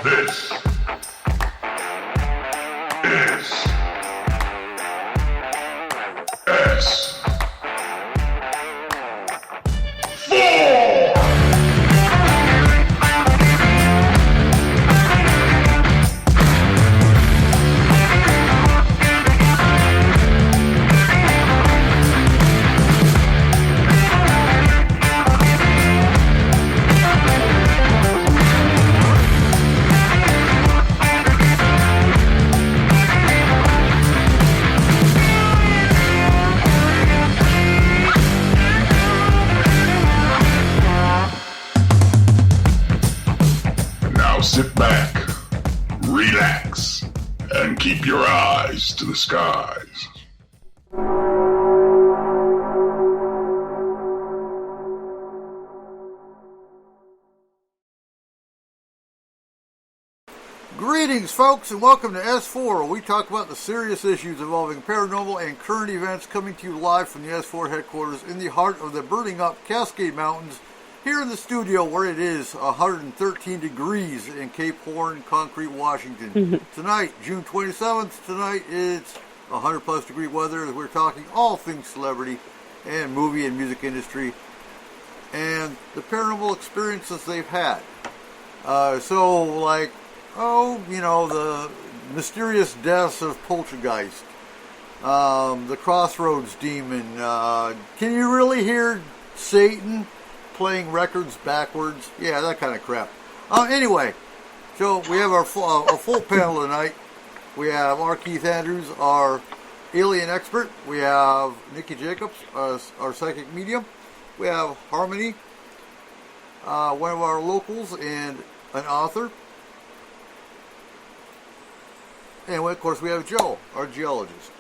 This is S-4! Sit back, relax, and keep your eyes to the skies. Greetings, folks, and welcome to S-4, where we talk about the serious issues involving paranormal and current events, coming to you live from the S-4 headquarters in the heart of the burning up Cascade Mountains, here in the studio where it is 113 degrees in Cape Horn, Concrete, Washington. Tonight, June 27th, tonight it's 100 plus degree weather as we're talking all things celebrity and movie and music industry and the paranormal experiences they've had. The mysterious deaths of Poltergeist, the Crossroads Demon, can you really hear Satan playing records backwards? Yeah, that kind of crap. Anyway, so we have our full panel tonight. We have R. Keith Andrews, our alien expert. We have Nikki Jacobs, our psychic medium. We have Harmony, one of our locals and an author. And of course we have Joe, our geologist.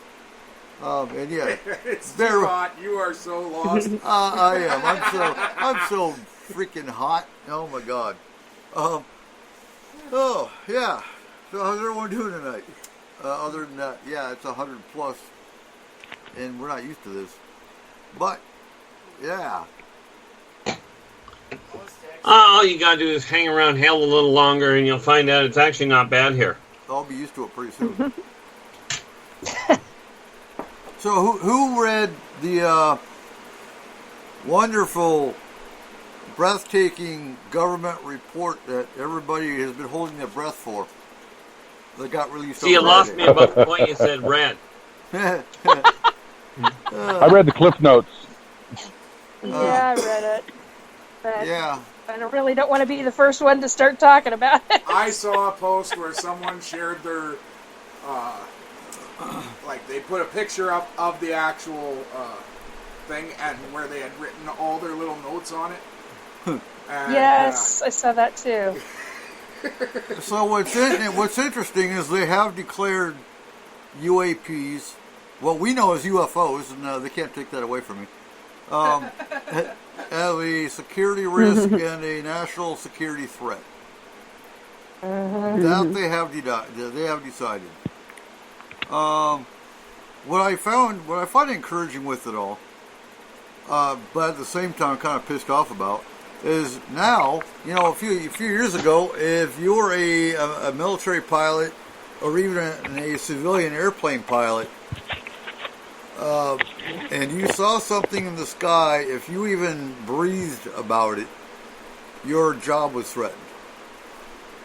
And yeah, it's too hot. You are so lost. I am. I'm so freaking hot. Oh my God. Oh yeah. So how's everyone doing tonight? Other than that, yeah, it's 100 plus, and we're not used to this. But yeah. All you gotta do is hang around hell a little longer, and you'll find out it's actually not bad here. I'll be used to it pretty soon. So who read the wonderful, breathtaking government report that everybody has been holding their breath for that got released? See, you lost me about the point you said read. I read the Cliff Notes. Yeah, I read it. But yeah. I really don't want to be the first one to start talking about it. I saw a post where someone shared their... they put a picture up of the actual thing and where they had written all their little notes on it. And, yes, I saw that too. So what's interesting is they have declared UAPs, what we know as UFOs, and they can't take that away from me, as a security risk and a national security threat. That they have decided. What I find encouraging with it all, but at the same time kind of pissed off about, is now, a few years ago, if you were a military pilot or even a civilian airplane pilot, and you saw something in the sky, if you even breathed about it, your job was threatened.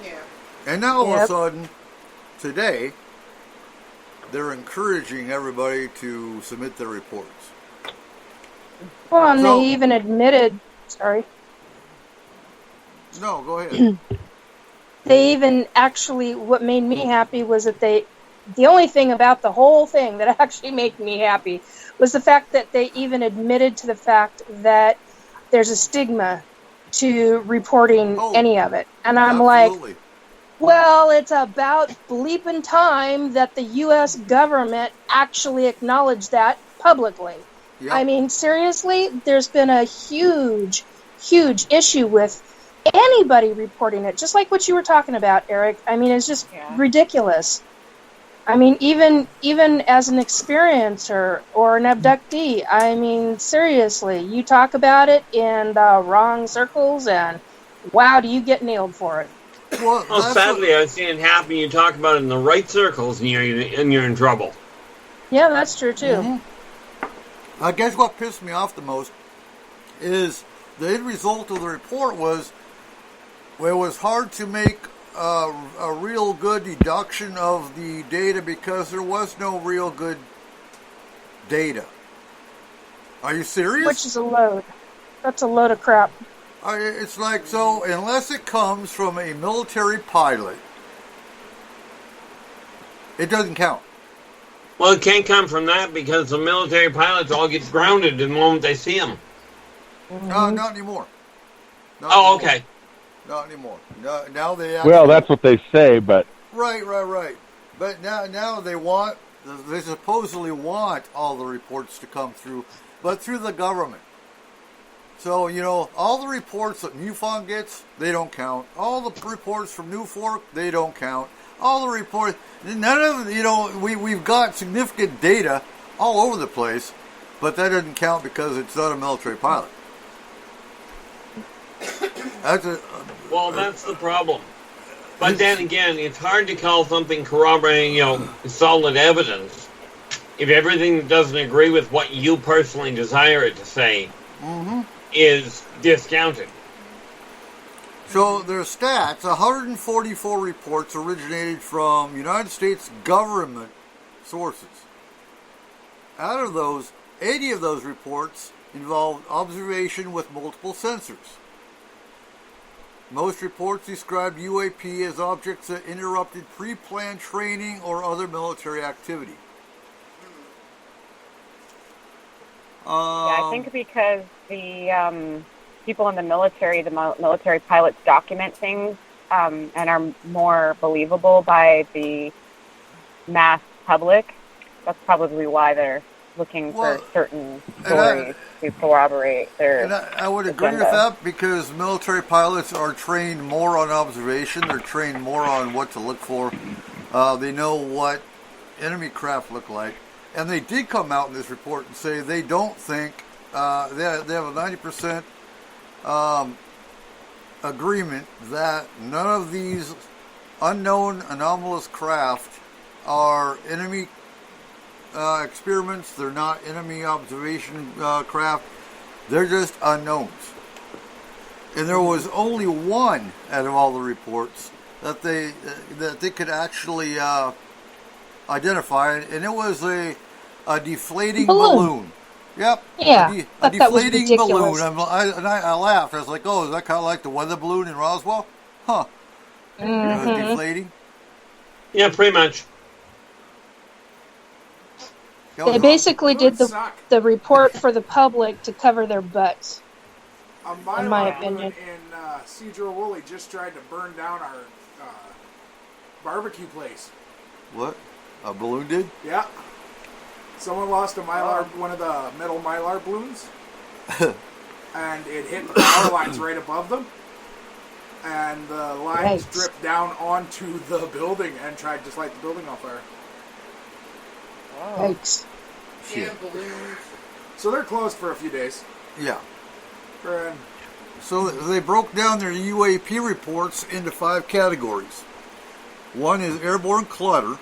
Yeah. And now all of a sudden, today, they're encouraging everybody to submit their reports. Well, and they even admitted... Sorry. No, go ahead. They even actually... What made me happy was that the only thing about the whole thing that actually made me happy was the fact that they even admitted to the fact that there's a stigma to reporting any of it. And I'm absolutely. Like... Well, it's about bleeping time that the U.S. government actually acknowledged that publicly. Yep. I mean, seriously, there's been a huge, huge issue with anybody reporting it, just like what you were talking about, Eric. I mean, it's just ridiculous. I mean, even as an experiencer or an abductee, I mean, seriously, you talk about it in the wrong circles, and wow, do you get nailed for it. Well, sadly, I've seen it happen. You talk about it in the right circles, and you're in trouble. Yeah, that's true, too. Mm-hmm. I guess what pissed me off the most is the end result of the report was it was hard to make a real good deduction of the data because there was no real good data. Are you serious? Which is a load. That's a load of crap. It's like, so unless it comes from a military pilot, it doesn't count. Well, it can't come from that because the military pilots all get grounded the moment they see them. Not anymore. Okay. Not anymore. Now they actually... Well, that's what they say, but... Right. But now they supposedly want all the reports to come through, but through the government. So, all the reports that MUFON gets, they don't count. All the reports from New Fork, they don't count. All the reports, none of them, we've got significant data all over the place, but that doesn't count because it's not a military pilot. That's the problem. But then again, it's hard to call something corroborating, solid evidence if everything doesn't agree with what you personally desire it to say is discounted. So their stats, 144 reports originated from United States government sources. Out of those, 80 of those reports involved observation with multiple sensors. Most reports described UAP as objects that interrupted pre-planned training or other military activity. I think because the people in the military pilots document things and are more believable by the mass public. That's probably why they're looking for certain stories to corroborate their I would agree with that because military pilots are trained more on observation. They're trained more on what to look for. They know what enemy craft look like. And they did come out in this report and say they don't think, they have a 90% agreement that none of these unknown anomalous craft are enemy experiments. They're not enemy observation craft. They're just unknowns. And there was only one out of all the reports that they could actually identify, and it was a deflating balloon. Yep. Yeah. A deflating balloon. I laughed. I was like, oh, is that kind of like the weather balloon in Roswell? Huh. Deflating? Yeah, pretty much. They basically did the report for the public to cover their butts, in my opinion. And Cedro Woolley just tried to burn down our barbecue place. What? A balloon did? Yeah. Someone lost a Mylar, one of the metal Mylar balloons, and it hit the power lines right above them, and the lines dripped down onto the building and tried to light the building on fire. Yikes. Yeah, so they're closed for a few days. Yeah. So they broke down their UAP reports into 5 categories. One is airborne clutter,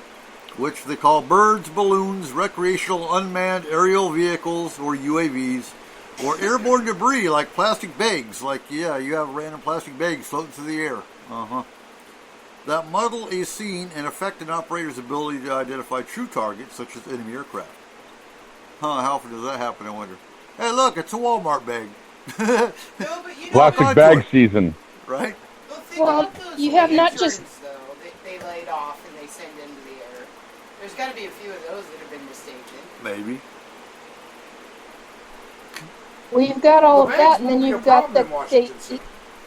which they call birds, balloons, recreational unmanned aerial vehicles, or UAVs, or airborne debris like plastic bags, you have random plastic bags floating through the air. That muddle a scene and affect an operator's ability to identify true targets, such as enemy aircraft. How often does that happen, I wonder? Hey, look, it's a Walmart bag. No, but plastic bag season. Right? Well, you have not just... Though, they laid off and they send into the air. There's got to be a few of those that have been mistaken. Maybe. Well, you've got all of that, and then you've got the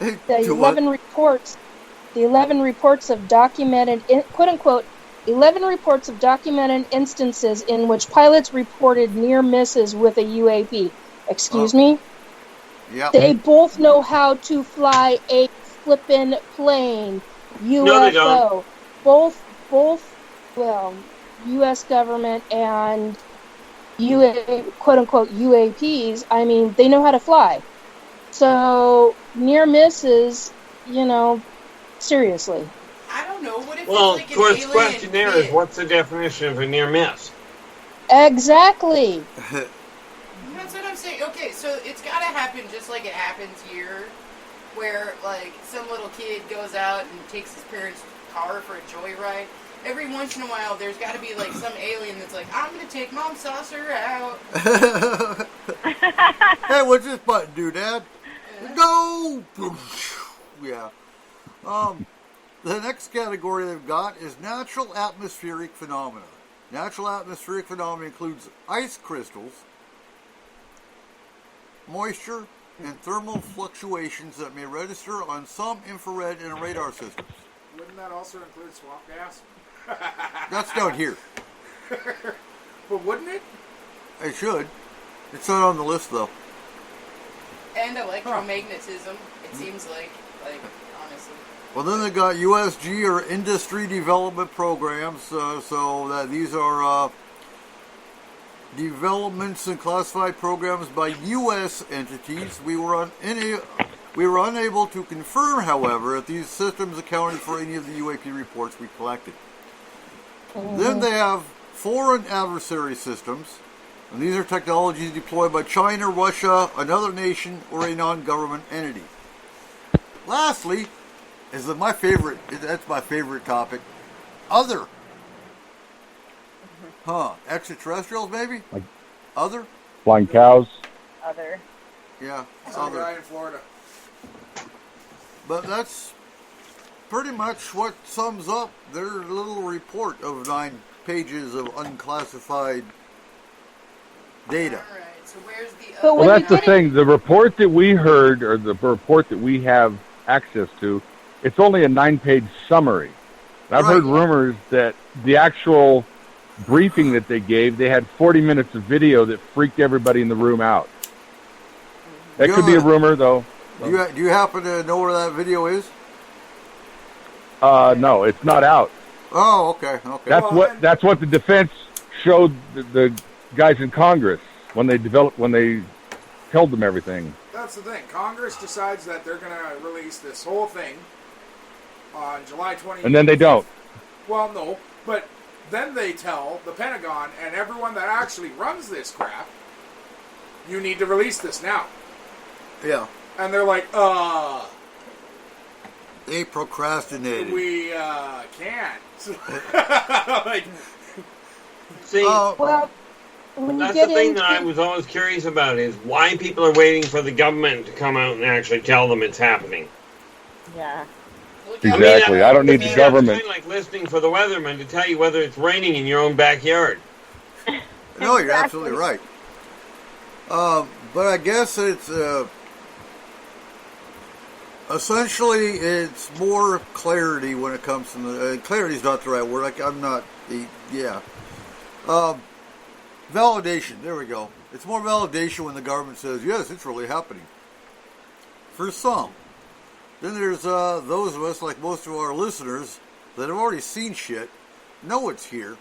11 reports. The 11 reports of documented, quote-unquote, 11 reports of documented instances in which pilots reported near misses with a UAP. Excuse me? Yep. They both know how to fly a flippin' plane. UFO. No, they don't. Both, U.S. government and quote-unquote UAPs, I mean, they know how to fly. So, near misses, Seriously. I don't know. What if Well, it's like of course, an the alien question there is, kid? what's the definition of a near miss? Exactly. That's what I'm saying. Okay, so it's got to happen just like it happens here, where like some little kid goes out and takes his parents' car for a joyride. Every once in a while, there's got to be like some alien that's like, I'm gonna take Mom's saucer out. Hey, what's this button do, Dad? Go! Yeah. The next category they've got is natural atmospheric phenomena. Natural atmospheric phenomena includes ice crystals, moisture, and thermal fluctuations that may register on some infrared and radar systems. Wouldn't that also include swamp gas? That's down here. But wouldn't it? It should. It's not on the list, though. And electromagnetism, it seems like honestly. Well, then they got USG, or Industry Development Programs, so that these are developments and classified programs by U.S. entities. We were unable to confirm, however, that these systems accounted for any of the UAP reports we collected. Then they have foreign adversary systems, and these are technologies deployed by China, Russia, another nation, or a non-government entity. Lastly, is my favorite. That's my favorite topic. Other. Extraterrestrials, maybe? Like Other? flying cows. Other. Yeah, Some other. guy in Florida. But that's pretty much what sums up their little report of 9 pages of unclassified data. All right. So where's the But other? when Well, you that's the get thing. The report that we heard, or the report that we have access to, it's only a 9-page summary. And I've heard rumors that the actual briefing that they gave, they had 40 minutes of video that freaked everybody in the room out. That could be a rumor, though. Do you happen to know where that video is? No, it's not out. Oh, okay. That's what the defense showed the guys in Congress when they told them everything. That's the thing. Congress decides that they're going to release this whole thing on July 20th. And then they don't. Well, no, but then they tell the Pentagon and everyone that actually runs this crap, you need to release this now. Yeah. And they're like, They procrastinated. we can't. Like, See, well, when you that's get the thing into that I was always curious about is why people are waiting for the government to come out and actually tell them it's happening. Yeah. Exactly. I don't need the government. It's kind of like listening for the weatherman to tell you whether it's raining in your own backyard. No, you're absolutely right. But I guess it's essentially it's more clarity when it comes to the clarity's not the right word. Validation. There we go. It's more validation when the government says yes, it's really happening. For some. Then there's those of us, like most of our listeners, that have already seen shit, know it's here,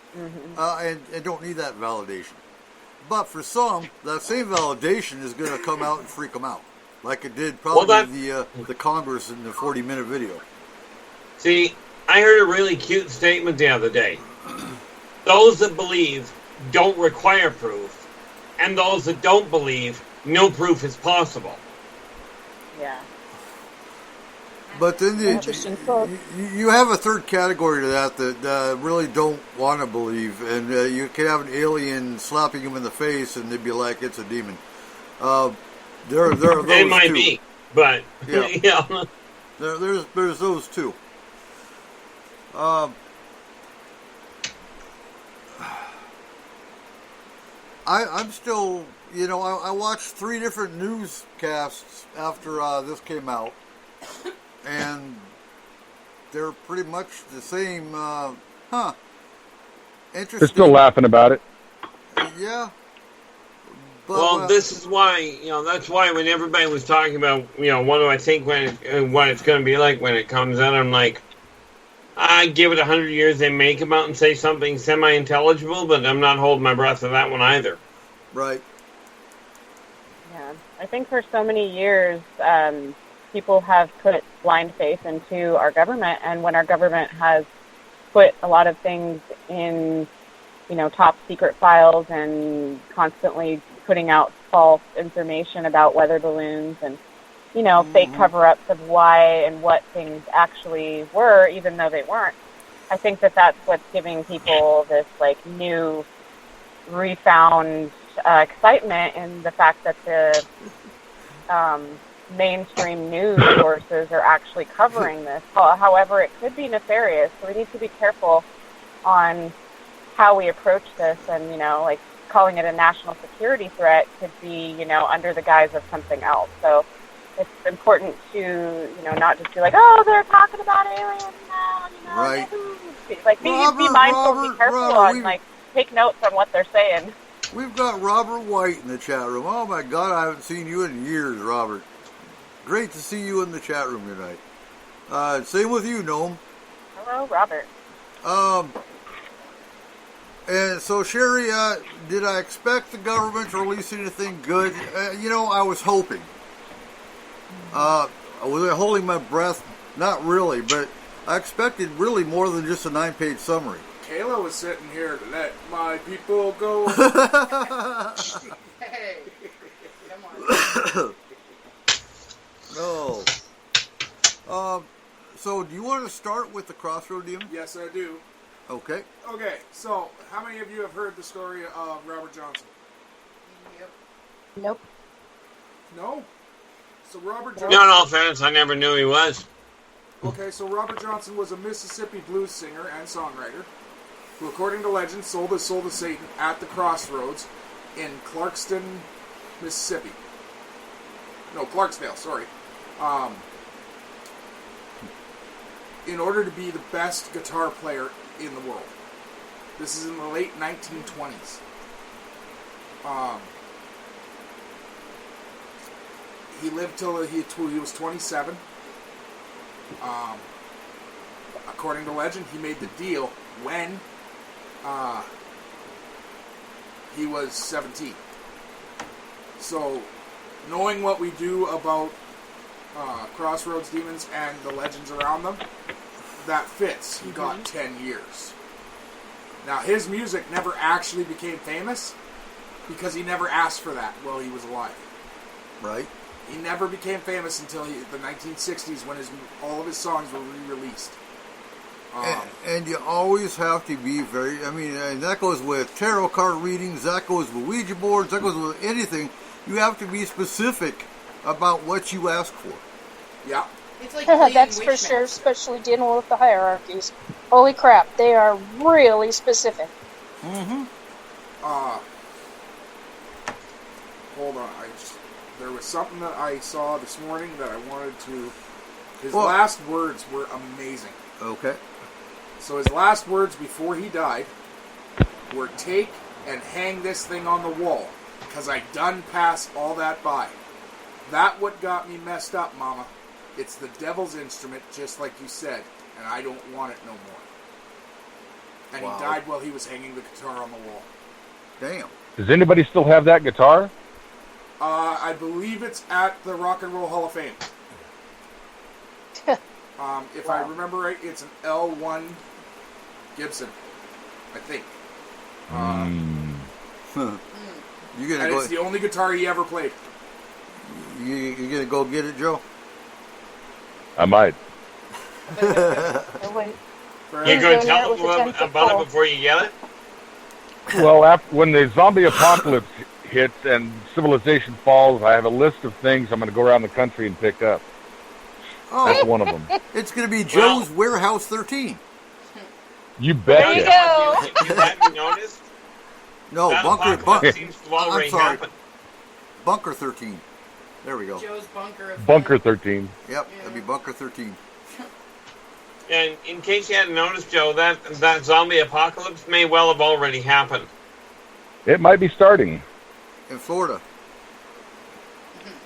and don't need that validation. But for some, that same validation is going to come out and freak them out, like it did probably the Congress in the 40-minute video. See, I heard a really cute statement the other day. Those that believe don't require proof, and those that don't believe, no proof is possible. Yeah. But then you have a third category to that really don't want to believe, and you can have an alien slapping them in the face, and they'd be like, "It's a demon." There are those It might too. be, but Yeah. yeah. There's those too. I'm still, I watched 3 different newscasts after this came out, and they're pretty much the same. Interesting. They're still laughing about it. Yeah. But, Well, this is why, that's why when everybody was talking about, what do I think what it's going to be like when it comes out, I'm like, I give it 100 years, they may come out and say something semi-intelligible, but I'm not holding my breath for that one either. Right. Yeah. I think for so many years, people have put blind faith into our government, and when our government has put a lot of things in, top secret files and constantly putting out false information about weather balloons and, fake cover-ups of why and what things actually were, even though they weren't. I think that that's what's giving people this, new, refound excitement in the fact that the mainstream news sources are actually covering this. However, it could be nefarious, so we need to be careful on how we approach this, and, calling it a national security threat could be, under the guise of something else. So it's important to, not just be like, oh, they're talking about aliens now, Right. Be mindful, be careful, and take notes on what they're saying. We've got Robert White in the chat room. Oh my God, I haven't seen you in years, Robert. Great to see you in the chat room tonight. Same with you, Gnome. Hello, Robert. And so, Sherry, did I expect the government to release anything good? I was hoping. Was I holding my breath? Not really, but I expected really more than just a 9-page summary. Kayla was sitting here to let my people go. Hey, come on. No. So, do you want to start with the Crossroad Demon? Yes, I do. Okay. Okay, so how many of you have heard the story of Robert Johnson? Yep. Nope. No? So Robert Johnson... No, in all fairness, I never knew he was. Okay, so Robert Johnson was a Mississippi blues singer and songwriter who, according to legend, sold his soul to Satan at the Crossroads in Clarkston, Mississippi. No, Clarksdale, sorry. In order to be the best guitar player in the world. This is in the late 1920s. He lived till he was 27. According to legend, he made the deal when he was 17. So, knowing what we do about Crossroads Demons and the legends around them, that fits. He got 10 years. Now, his music never actually became famous because he never asked for that while he was alive. Right. He never became famous until the 1960s when all of his songs were re-released. And you always have to be very, and that goes with tarot card readings, that goes with Ouija boards, that goes with anything. You have to be specific about what you ask for. Yeah. It's like that's for sure, especially dealing with the hierarchies. Holy crap, they are really specific. Mm-hmm. Hold on, there was something that I saw this morning that I wanted to... His last words were amazing. Okay. So his last words before he died were, take and hang this thing on the wall, because I done pass all that by. That what got me messed up, Mama. It's the devil's instrument, just like you said, and I don't want it no more. And He died while he was hanging the guitar on the wall. Damn. Does anybody still have that guitar? I believe it's at the Rock and Roll Hall of Fame. If I remember right, it's an L1 Gibson, I think. It's the only guitar he ever played. You gonna go get it, Joe? I might. You gonna tell them about it before you get it? Well, when the zombie apocalypse hits and civilization falls, I have a list of things I'm going to go around the country and pick up. Oh, that's one of them. It's going to be Joe's Warehouse 13. You bet. There you go. You haven't noticed? No, that Bunker seems to already I'm sorry. happen. Bunker 13. There we go. Joe's Bunker of Bunker 13. Yep, that'd be Bunker 13. And in case you hadn't noticed, Joe, that zombie apocalypse may well have already happened. It might be starting. In Florida.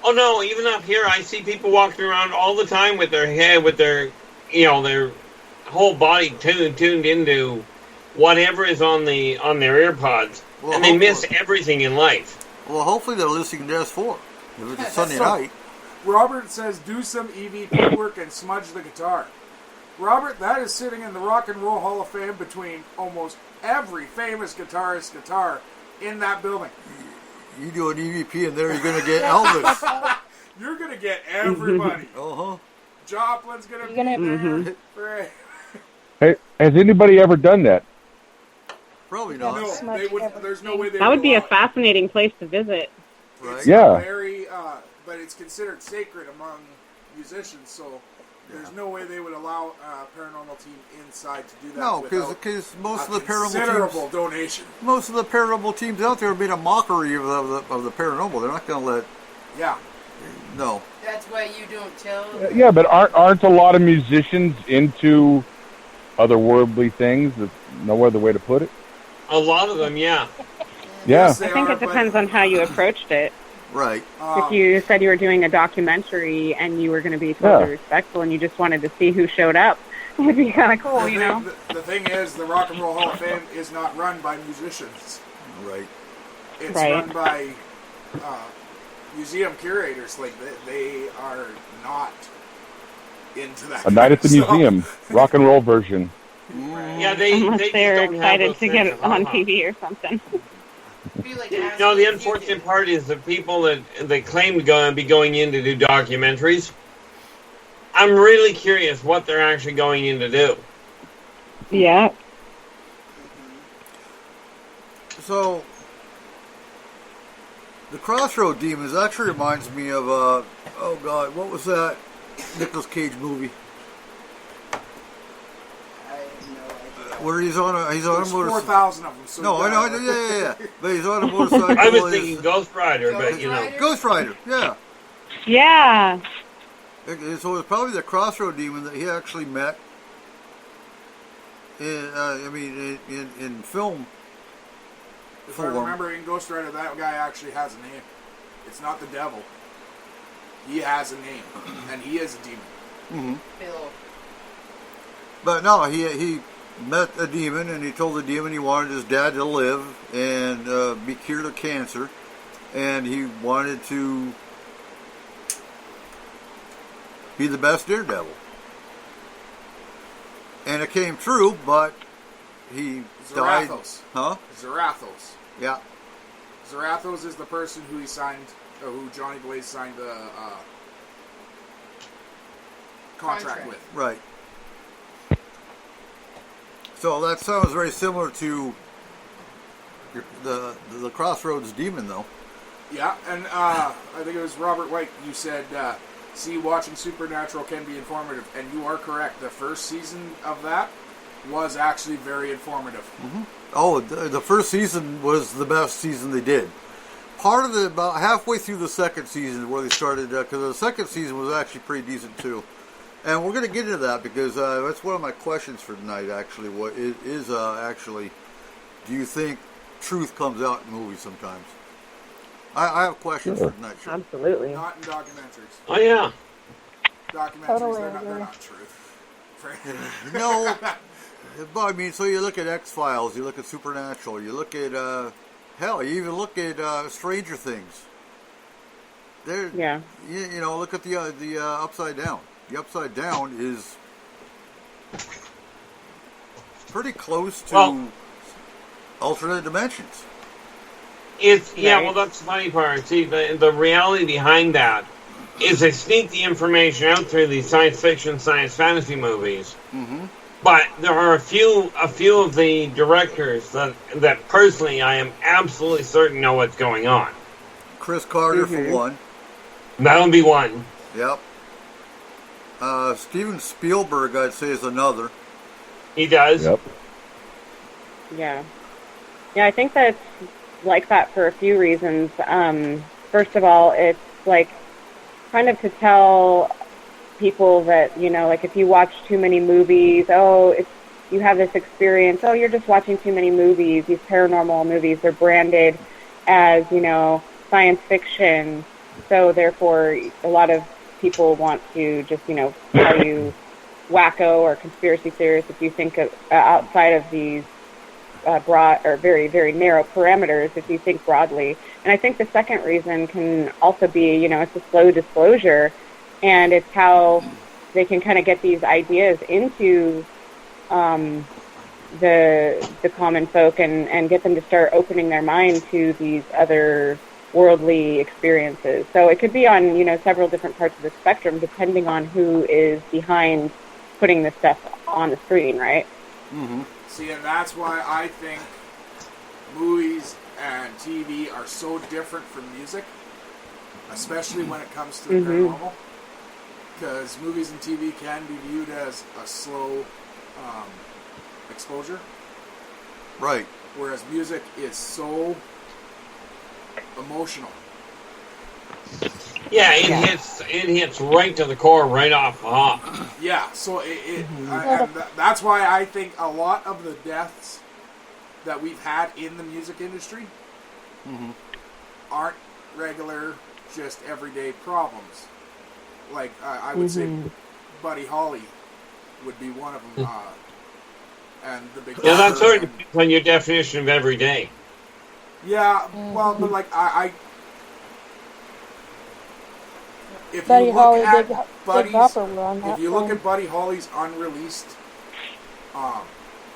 Oh no, even up here I see people walking around all the time with their head, with their whole body tuned into whatever is on their earpods. Well, and they miss everything in life. Well, hopefully they're listening to S4. If it's a Sunday night. Robert says, do some EVP work and smudge the guitar. Robert, that is sitting in the Rock and Roll Hall of Fame between almost every famous guitarist's guitar in that building. You do an EVP in there, you're going to get Elvis. You're going to get everybody. Uh-huh. Joplin's going to be there. Hey, has anybody ever done that? Probably not. No, they would, there's no way they That would be a allow it. fascinating place to visit. It's Yeah. very, but it's considered sacred among musicians, so there's no way they would allow a paranormal team inside to do that. No, without because most of a the paranormal considerable teams, donation. most of the paranormal teams out there have made a mockery of the paranormal. They're not going to let. Yeah. No. That's why you don't tell. Yeah, but aren't a lot of musicians into otherworldly things? There's no other way to put it. A lot of them, yeah. Yeah. Yes, they I think are, it depends on how you approached it. Right. If you said you were doing a documentary and you were going to be totally respectful and you just wanted to see who showed up, it would be kind of cool, you know? The thing is, the Rock and Roll Hall of Fame is not run by musicians. Right. It's Right. run by museum curators. Like, they are not into that. A night at the kind of museum, rock and roll version. Yeah, they Unless just they're don't have excited those to things get at it on home. TV or something. Be like No, the unfortunate part is the people that claim to be going in to do documentaries. I'm really curious what they're actually going in to do. Yeah. So, the Crossroad Demons actually reminds me of, oh God, what was that Nicolas Cage movie? Where he's on a There's motorcycle. 4,000 of them. So No, I know, yeah. But he's on a motorcycle. I was thinking Ghost Rider, but you know. Ghost Rider, yeah. Yeah. So it's probably the Crossroad Demon that he actually met. In film. If I remember in Ghost Rider, that guy actually has a name. It's not the devil. He has a name, and he is a demon. Mm-hmm. Bill. But no, he met a demon, and he told the demon he wanted his dad to live and be cured of cancer, and he wanted to be the best daredevil. And it came true, but he died. Zarathos. Huh? Zarathos. Yeah. Zarathos is the person who he signed, or who Johnny Blaze signed the contract with. Right. So that sounds very similar to the Crossroads Demon, though. Yeah, and I think it was Robert White. You said, "See, watching Supernatural can be informative," and you are correct. The first season of that was actually very informative. Mm-hmm. Oh, the first season was the best season they did. Part of about halfway through the second season where they started, because the second season was actually pretty decent too. And we're going to get into that because that's one of my questions for tonight, actually. What is actually, do you think truth comes out in movies sometimes? I have questions for tonight. Sure. Absolutely. Not in documentaries. Oh, yeah. Documentaries, Totally they're not truth. No. But I mean, so you look at X-Files, you look at Supernatural, you look at, hell, you even look at Stranger Things. Yeah. You know, look at the Upside Down. The Upside Down is pretty close to alternate dimensions. Well, that's the funny part. See, the reality behind that is they sneak the information out through these science fiction, science fantasy movies. Mm-hmm. But there are a few of the directors that personally I am absolutely certain know what's going on. Chris Carter, for one. That would be one. Yep. Steven Spielberg, I'd say, is another. He does. Yep. Yeah. Yeah, I think that's like that for a few reasons. First of all, it's like kind of to tell people that, you know, like if you watch too many movies, you have this experience, you're just watching too many movies. These paranormal movies, they're branded as, you know, science fiction. So therefore, a lot of people want to just, you know, call you wacko or conspiracy theorist if you think of, outside of these broad or very, very narrow parameters if you think broadly. And I think the second reason can also be, it's a slow disclosure, and it's how they can kind of get these ideas into the common folk and get them to start opening their mind to these other worldly experiences. So it could be on, several different parts of the spectrum, depending on who is behind putting this stuff on the screen, right? Mm-hmm. See, and that's why I think movies and TV are so different from music, especially when it comes to the paranormal. Because movies and TV can be viewed as a slow exposure. Right. Whereas music is so emotional. Yeah, it hits right to the core, right off the hop. Yeah, so and that's why I think a lot of the deaths that we've had in the music industry aren't regular, just everyday problems. Like I would say, Buddy Holly would be one of them, and the big. Yeah, that's sort of on your definition of everyday. Yeah, well, but like if Buddy you Holly, look at Big Buddy's, Hopper were on that if you look film. at Buddy Holly's unreleased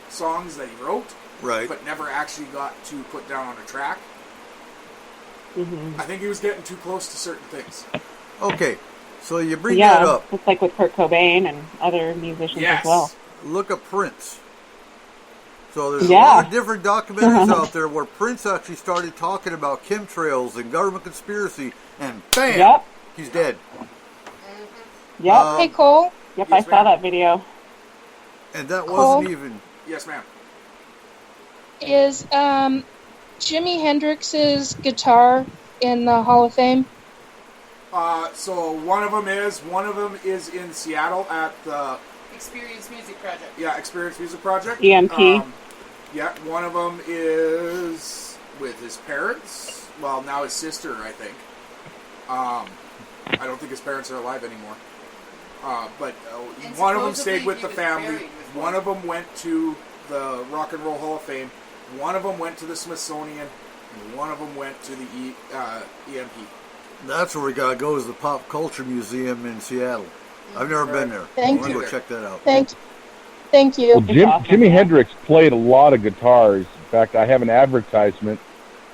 songs that he wrote, right, but never actually got to put down on a track, I think he was getting too close to certain things. Okay, so you bring that up. It's like with Kurt Cobain and other musicians as well. Look at Prince. So there's a lot of different documentaries out there where Prince actually started talking about chemtrails and government conspiracy, and bam, he's dead. Yep. Hey, Cole. Yep, I saw that video. And that Cole? wasn't even... Yes, ma'am. Is Jimi Hendrix's guitar in the Hall of Fame? So one of them is in Seattle at the Experience Music Project. Yeah, Experience Music Project. EMP. Yeah, one of them is with his parents. Well, now his sister, I think. I don't think his parents are alive anymore. But one of them stayed with the family. One of them went to the Rock and Roll Hall of Fame. One of them went to the Smithsonian. And one of them went to the EMP. That's where we gotta go, is the Pop Culture Museum in Seattle. I've never been there. Thank I'm you. gonna go check that out. Thank you. Well, Jimi Hendrix played a lot of guitars. In fact, I have an advertisement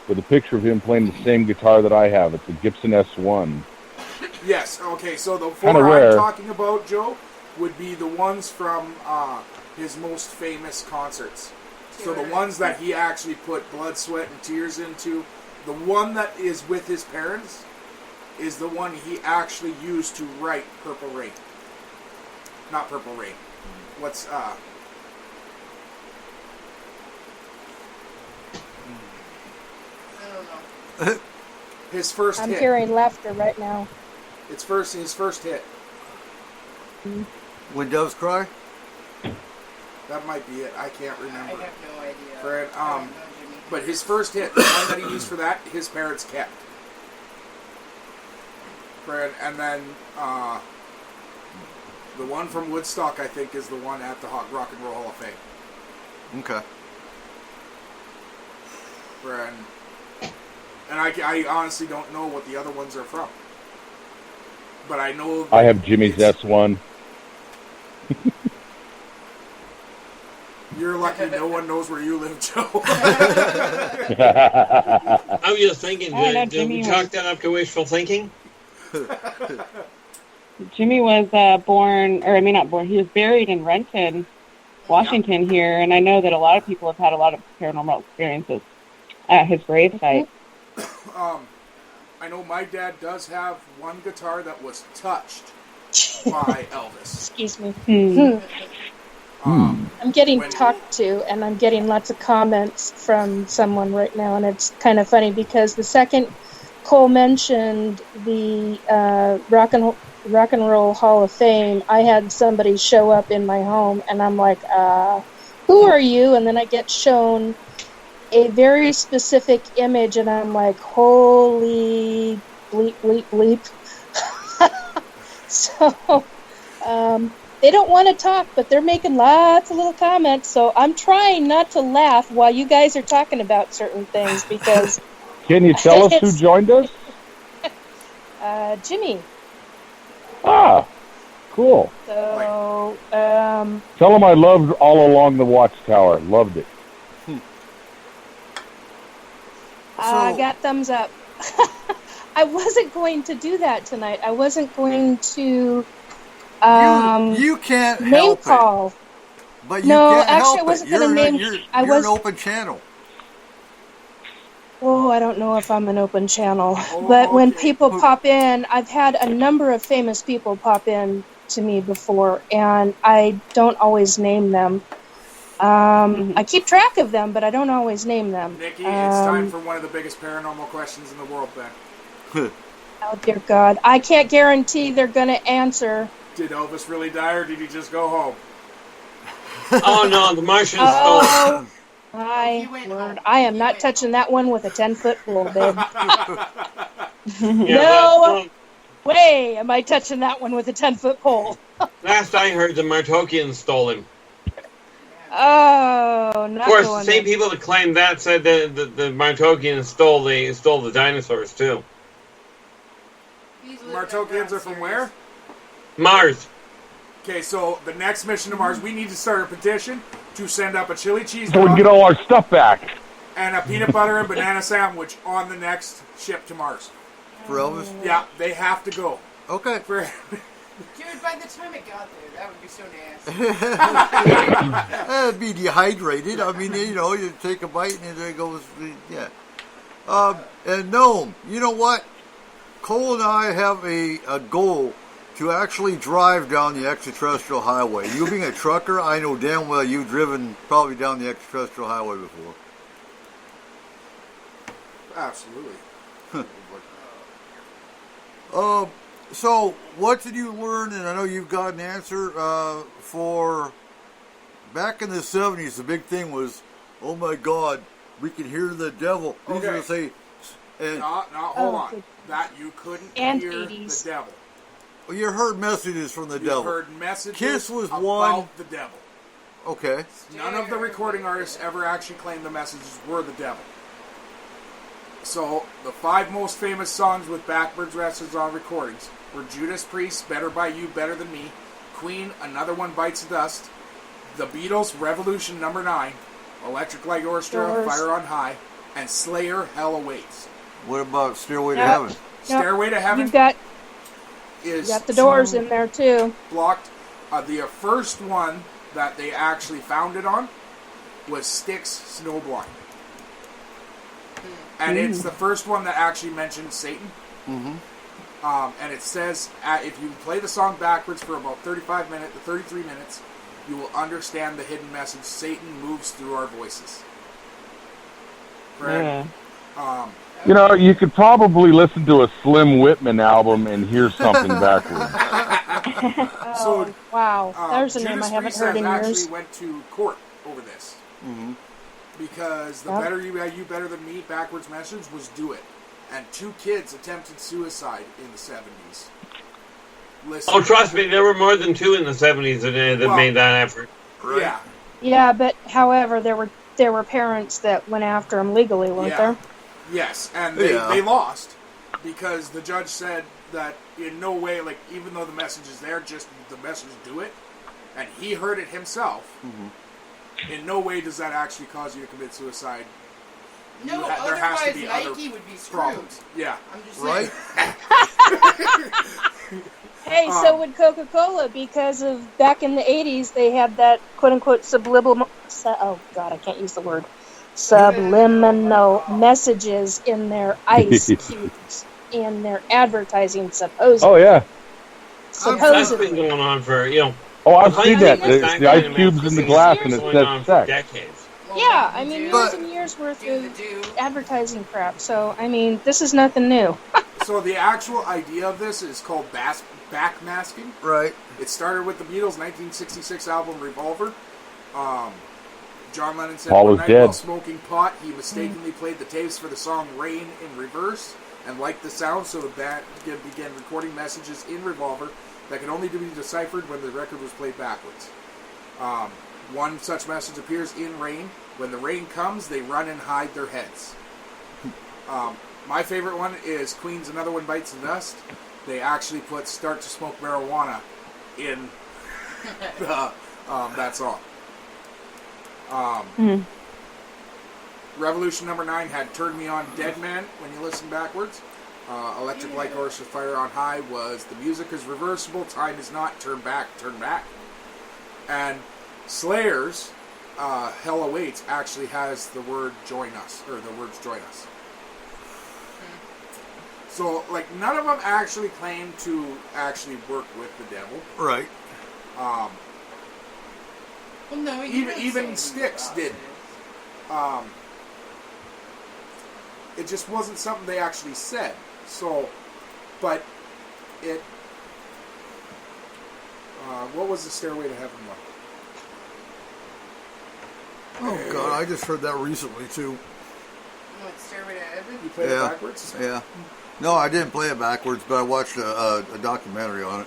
with a picture of him playing the same guitar that I have. It's a Gibson S1. Yes, okay, so the four I'm talking about, Joe, would be the ones from his most famous concerts. So the ones that he actually put blood, sweat, and tears into. The one that is with his parents is the one he actually used to write Purple Rain. Not Purple Rain. What's, I don't know. his first hit. I'm hearing laughter right now. It's his first hit. When Doves Cry? That might be it. I can't remember. I have no idea. Fred, but his first hit, the one that he used for that, his parents kept. Fred, and then the one from Woodstock, I think, is the one at the Rock and Roll Hall of Fame. Okay. Fred, and I honestly don't know what the other ones are from. But I know... I have Jimmy's S1. You're lucky no one knows where you live, Joe. I was just thinking, did we chalk that up to wishful thinking? Jimmy was he was buried in Renton, Washington here, and I know that a lot of people have had a lot of paranormal experiences at his grave site. I know my dad does have one guitar that was touched by Elvis. Excuse me. I'm getting talked to, and I'm getting lots of comments from someone right now, and it's kind of funny because the second Cole mentioned the Rock and Roll Hall of Fame, I had somebody show up in my home, and I'm like, who are you? And then I get shown a very specific image, and I'm like, holy bleep, bleep, bleep. So, They don't want to talk, but they're making lots of little comments, so I'm trying not to laugh while you guys are talking about certain things, because... Can you tell us who joined us? Jimmy. Ah, cool. So, Tell him I loved All Along the Watchtower. Loved it. I got thumbs up. I wasn't going to do that tonight. I wasn't going to... you can't help name call. It. But you can't help I wasn't it. going to name... You're an open channel. Oh, I don't know if I'm an open channel. But when people pop in, I've had a number of famous people pop in to me before, and I don't always name them. I keep track of them, but I don't always name them. Nikki, it's time for one of the biggest paranormal questions in the world, then. Oh, dear God. I can't guarantee they're going to answer. Did Elvis really die, or did he just go home? Oh, no, the Martians stole... My word. I am not touching that one with a 10-foot pole, babe. No way am I touching that one with a 10-foot pole. Last I heard, the Martokians stole him. Oh, not Of course, going the same in. people that claimed that said that the Martokians stole the dinosaurs, too. Martokians are from where? Mars. Okay, so the next mission to Mars, we need to start a petition to send up a chili cheese So we can dog get all our stuff back. and a peanut butter and banana sandwich on the next ship to Mars. For Elvis? Yeah, they have to go. Okay. Dude, by the time it got there, that would be so nasty. That'd be dehydrated. I mean, you take a bite and there goes, yeah. And Gnome, you know what? Cole and I have a goal to actually drive down the extraterrestrial highway. You being a trucker, I know damn well you've driven probably down the extraterrestrial highway before. Absolutely. So, what did you learn, and I know you've got an answer, for back in the 70s, the big thing was, oh my God, we can hear the devil. These are say, and hold on. That you couldn't and hear 80s. the devil. Well, you heard messages from the You devil. heard messages Kiss was about one. the devil. Okay. None of the recording artists ever actually claimed the messages were the devil. So, the 5 most famous songs with backwards messages on recordings were Judas Priest, Better By You, Better Than Me, Queen, Another One Bites the Dust, The Beatles, Revolution No. 9, Electric Light Orchestra, Doors. Fire on High, and Slayer, Hell Awaits. What about Stairway to Yep. Heaven? Yep. Stairway to Heaven You've got is the Doors in there, too. blocked. The first one that they actually found it on was Styx, Snowblind. And it's the first one that actually mentioned Satan. Mm-hmm. And it says, if you play the song backwards for about 35 minutes to 33 minutes, you will understand the hidden message. Satan moves through our voices. Correct? Yeah. You could probably listen to a Slim Whitman album and hear something backwards. Oh, wow. There's a name I Judas haven't Priest heard in actually years. went to court over this. Mm-hmm. Because the Better You Better Than Me backwards message was Do It. And 2 kids attempted suicide in the 70s. Listen. Oh, trust me, there were more than 2 in the 70s that made that effort. Yeah. Yeah, but however, there were parents that went after him legally, weren't there? Yes, and they lost. Because the judge said that in no way, like, even though the message is there, just the message Do It. And he heard it himself. Mm-hmm. In no way does that actually cause you to commit suicide. No, there has to otherwise be Nike other would be screwed. problems. Yeah. I'm just Right? saying. Hey, so would Coca-Cola, because of back in the 80s, they had that quote-unquote subliminal... Oh, God, I can't use the word. Subliminal messages in their ice cubes, in their advertising, supposedly. Oh, yeah. That's Supposedly. been going on for, Oh, I've I seen think that. that's The ice cubes in the glass, and it going on says for sex. decades. Yeah, I mean, years But- and years worth Do the of do. advertising crap. So, I mean, this is nothing new. So the actual idea of this is called backmasking. Right. It started with the Beatles' 1966 album Revolver. John Lennon said Paul one is night dead. while smoking pot, he mistakenly played the tapes for the song Rain in reverse and liked the sound, so the band began recording messages in Revolver that can only be deciphered when the record was played backwards. One such message appears in rain. When the rain comes, they run and hide their heads. My favorite one is Queen's Another One Bites the Dust. They actually put Start to Smoke Marijuana in that song. Revolution number 9 had Turn Me On Dead Man when you listen backwards. Electric Light Orchestra Fire on High was The Music is Reversible, Time is Not, Turn Back, Turn Back. And Slayer's Hell Awaits actually has the word Join Us, or the words Join Us. So, like, none of them actually claim to actually work with the devil. Right. Well, no, even Styx did. It just wasn't something they actually said. So, but it. What was the Stairway to Heaven one? Oh God, I just heard that recently too. What, Stairway to Heaven? You played it backwards? Yeah. No, I didn't play it backwards, but I watched a documentary on it.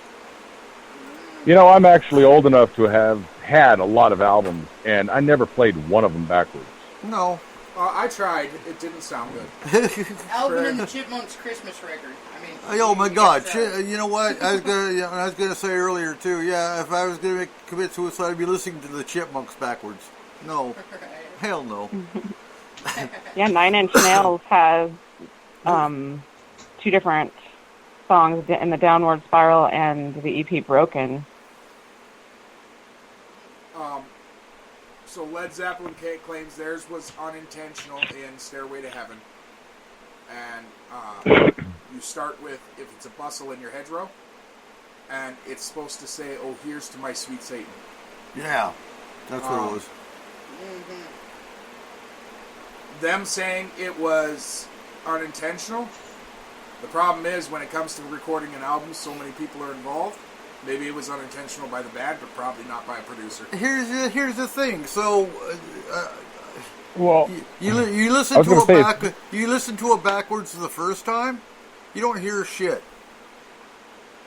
You know, I'm actually old enough to have had a lot of albums, and I never played one of them backwards. No. I tried. It didn't sound good. Alvin and the Chipmunks Christmas record. I mean, oh my God! You know what? I was gonna say earlier too. Yeah, if I was gonna commit suicide, I'd be listening to the Chipmunks backwards. No, hell no. Yeah, 9 Inch Nails has 2 different songs in the Downward Spiral and the EP Broken. So Led Zeppelin claims theirs was unintentional in Stairway to Heaven. And you start with, if it's a bustle in your hedgerow, and it's supposed to say, oh, here's to my sweet Satan. Yeah, that's what it was. Them saying it was unintentional. The problem is, when it comes to recording an album, so many people are involved. Maybe it was unintentional by the band, but probably not by a producer. Here's the thing. So, well, you listen to you listen to it backwards the first time, you don't hear shit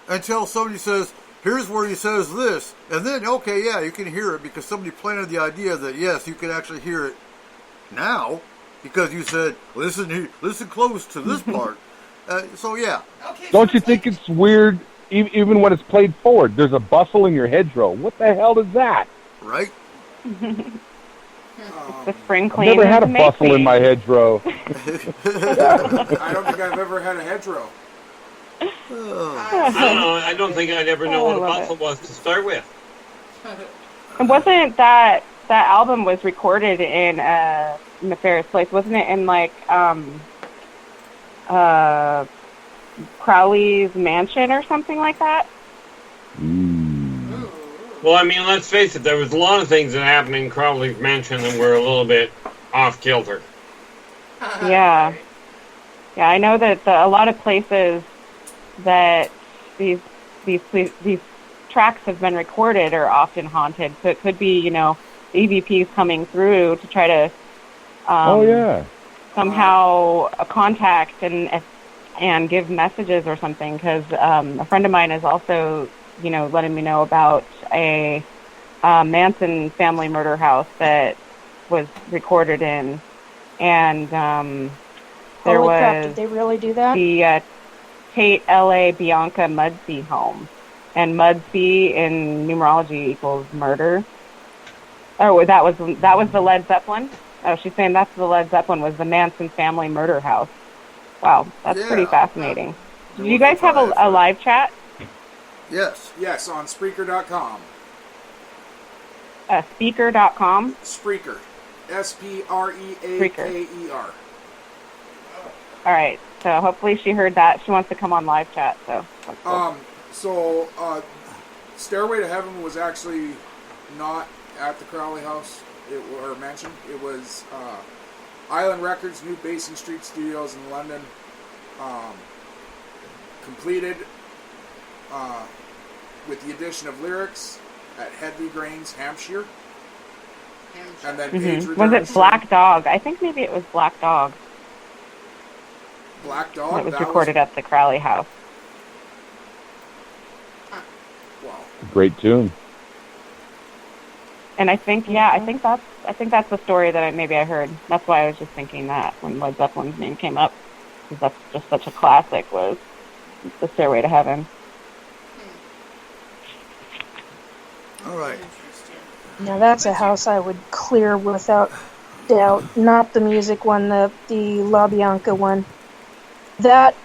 until somebody says, "Here's where he says this," and then okay, yeah, you can hear it because somebody planted the idea that yes, you can actually hear it now because you said, "Listen close to this part." So yeah. Okay, don't you think it's weird? Even when it's played forward, there's a bustle in your hedgerow. What the hell is that? Right? The spring I've clean. never had a bustle in my hedgerow. I don't think I've ever had a hedgerow. I don't know. I don't think I'd ever know what a bustle was to start with. And wasn't that album was recorded in a nefarious place? Wasn't it in like Crowley's mansion or something like that? Well, I mean, let's face it, there was a lot of things that happened in Crowley's mansion that were a little bit off kilter. Yeah. Yeah, I know that a lot of places that these tracks have been recorded are often haunted. So it could be, the EVPs coming through to try to somehow contact and give messages or something, because a friend of mine is also, letting me know about a Manson family murder house that was recorded in, and there Holy crap, was did they really do that? the Tate L.A. Bianca Mudsey home, and Mudsey in numerology equals murder. Oh, that was the Led Zeppelin? Oh, she's saying that's the Led Zeppelin, was the Manson family murder house. Wow, that's pretty fascinating. Do you guys have a live chat? Yes. Yes, on Spreaker.com. Speaker.com? Spreaker. Spreaker. All right, so hopefully she heard that. She wants to come on live chat, so. So, Stairway to Heaven was actually not at the Crowley house or mansion. It was Island Records' new Basin Street Studios in London, completed with the addition of lyrics at Headley Grange, Hampshire. And then Page was it Black Dog? I think maybe it was Black Dog. Black Dog? It was recorded at the Crowley house. Great tune. And I think that's the story that I heard. That's why I was just thinking that when Led Zeppelin's name came up, because that's just such a classic, was the Stairway to Heaven. All right. Now that's a house I would clear without doubt. Not the music one, the La Bianca one. That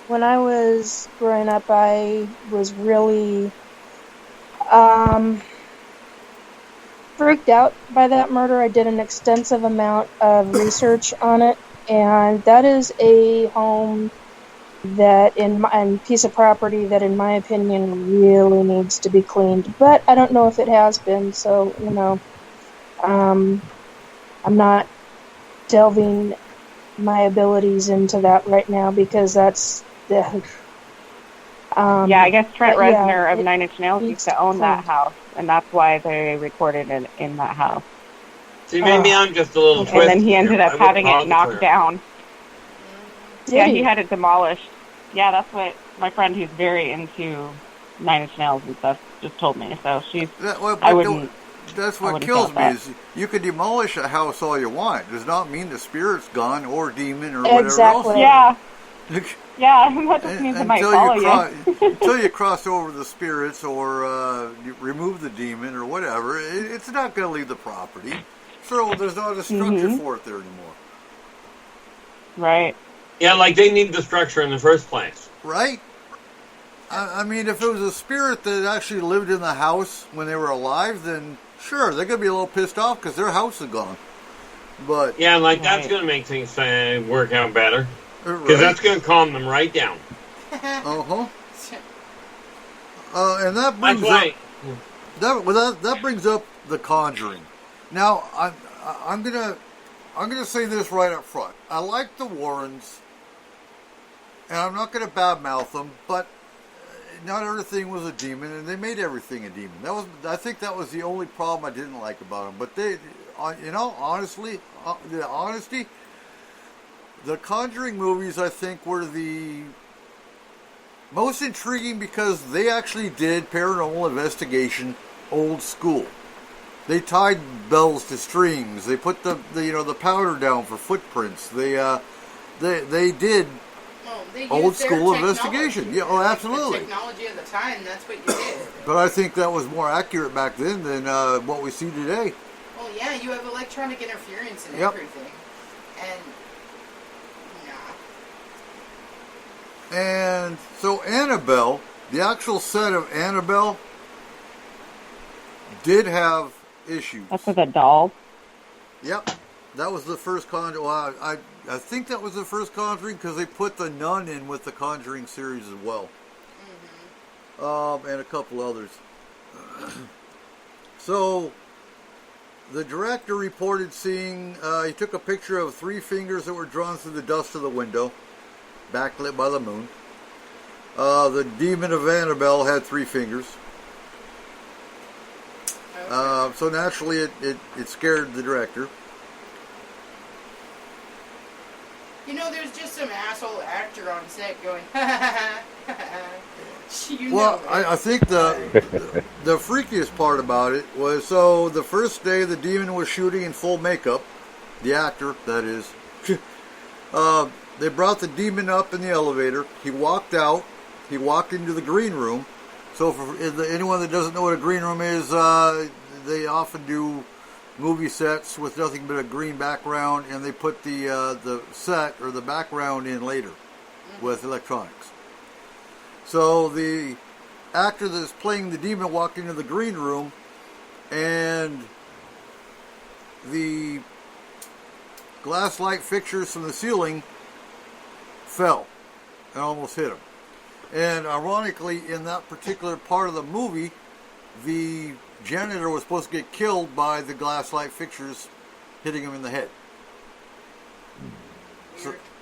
when I was growing up, I was really freaked out by that murder. I did an extensive amount of research on it, and that is a home that and piece of property that, in my opinion, really needs to be cleaned. But I don't know if it has been, so I'm not delving my abilities into that right now because that's the. I guess Trent Reznor of Nine Inch Nails used to own that house, and that's why they recorded it in that house. See, maybe I'm just a little twisted. And then he ended up having it knocked down. He had it demolished. Yeah, that's what my friend who's very into Nine Inch Nails and stuff just told me. So that's what kills me is you can demolish a house all you want. It does not mean the spirit's gone or demon or whatever else. Yeah. That just means it might follow you. Until you cross over the spirits or you remove the demon or whatever, it's not going to leave the property. So there's not a structure for it there anymore. Right. Yeah, like they need the structure in the first place. Right? I mean, if it was a spirit that actually lived in the house when they were alive, then sure, they're going to be a little pissed off because their house is gone. But yeah, that's going to make things work out better. Because that's going to calm them right down. And that brings that brings up The Conjuring. Now, I'm gonna say this right up front. I like the Warrens, and I'm not gonna badmouth them, but not everything was a demon, and they made everything a demon. I think that was the only problem I didn't like about them. But they, honestly, the honesty. The Conjuring movies, I think, were the most intriguing because they actually did paranormal investigation old school. They tied bells to strings. They put the powder down for footprints. They did old school investigation. Yeah, absolutely. The technology of the time, that's what you did. But I think that was more accurate back then than what we see today. Well, yeah, you have electronic interference and everything, And so Annabelle, the actual set of Annabelle, did have issues. That's with a doll? Yep. That was the first Conjuring. Well, I think that was the first Conjuring because they put the Nun in with the Conjuring series as well. And a couple others. So, the director reported seeing, he took a picture of 3 fingers that were drawn through the dust of the window, backlit by the moon. The demon of Annabelle had 3 fingers. So naturally it scared the director. There's just some asshole actor on set going, I think the freakiest part about it was, so the first day the demon was shooting in full makeup, the actor, that is, they brought the demon up in the elevator. He walked out. He walked into the green room. So for anyone that doesn't know what a green room is, they often do movie sets with nothing but a green background, and they put the set or the background in later with electronics. So the actor that's playing the demon walked into the green room, and the glass light fixtures from the ceiling fell and almost hit him. And ironically, in that particular part of the movie, the janitor was supposed to get killed by the glass light fixtures hitting him in the head.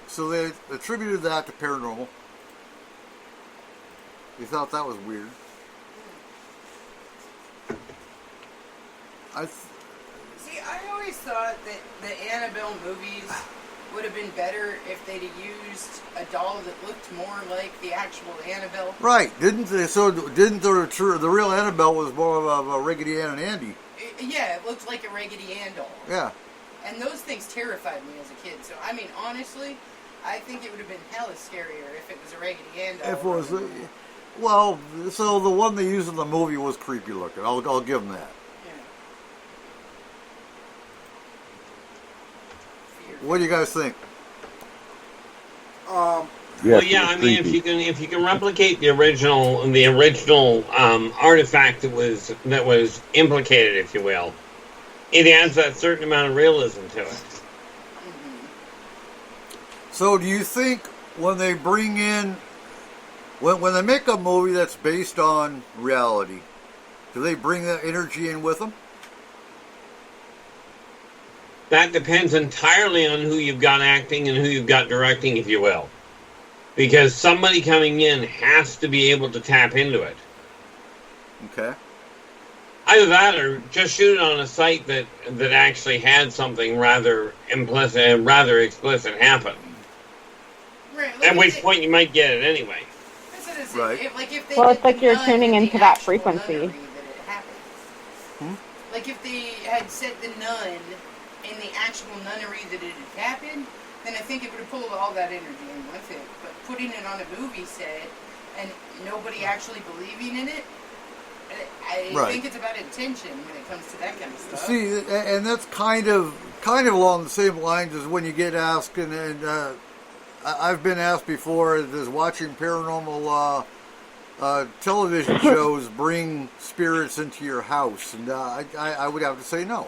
So they attributed that to paranormal. They thought that was weird. See, I always thought that the Annabelle movies would have been better if they'd have used a doll that looked more like the actual Annabelle. Right? Didn't they? So didn't the real Annabelle was more of a Raggedy Ann and Andy? Yeah, it looked like a Raggedy Ann doll. Yeah. And those things terrified me as a kid. So I mean, honestly, I think it would have been hella scarier if it was a Raggedy Ann doll. If it was, well, so the one they used in the movie was creepy looking. I'll give them that. What do you guys think? Well, yeah, I mean, if you can replicate the original artifact that was implicated, if you will, it adds that certain amount of realism to it. So, do you think when they bring in, when they make a movie that's based on reality, do they bring that energy in with them? That depends entirely on who you've got acting and who you've got directing, if you will. Because somebody coming in has to be able to tap into it. Okay. Either that or just shoot it on a site that actually had something rather explicit happen. Right, at which point you might get it anyway. Right. Well, it's like you're tuning into that frequency. Like if they had said the nun in the actual nunnery that it had happened, then I think it would have pulled all that energy in with it. But putting it on a movie set and nobody actually believing in it, I think it's about intention when it comes to that kind of stuff. See, and that's kind of along the same lines as when you get asked, and I've been asked before, does watching paranormal television shows bring spirits into your house? And I would have to say no.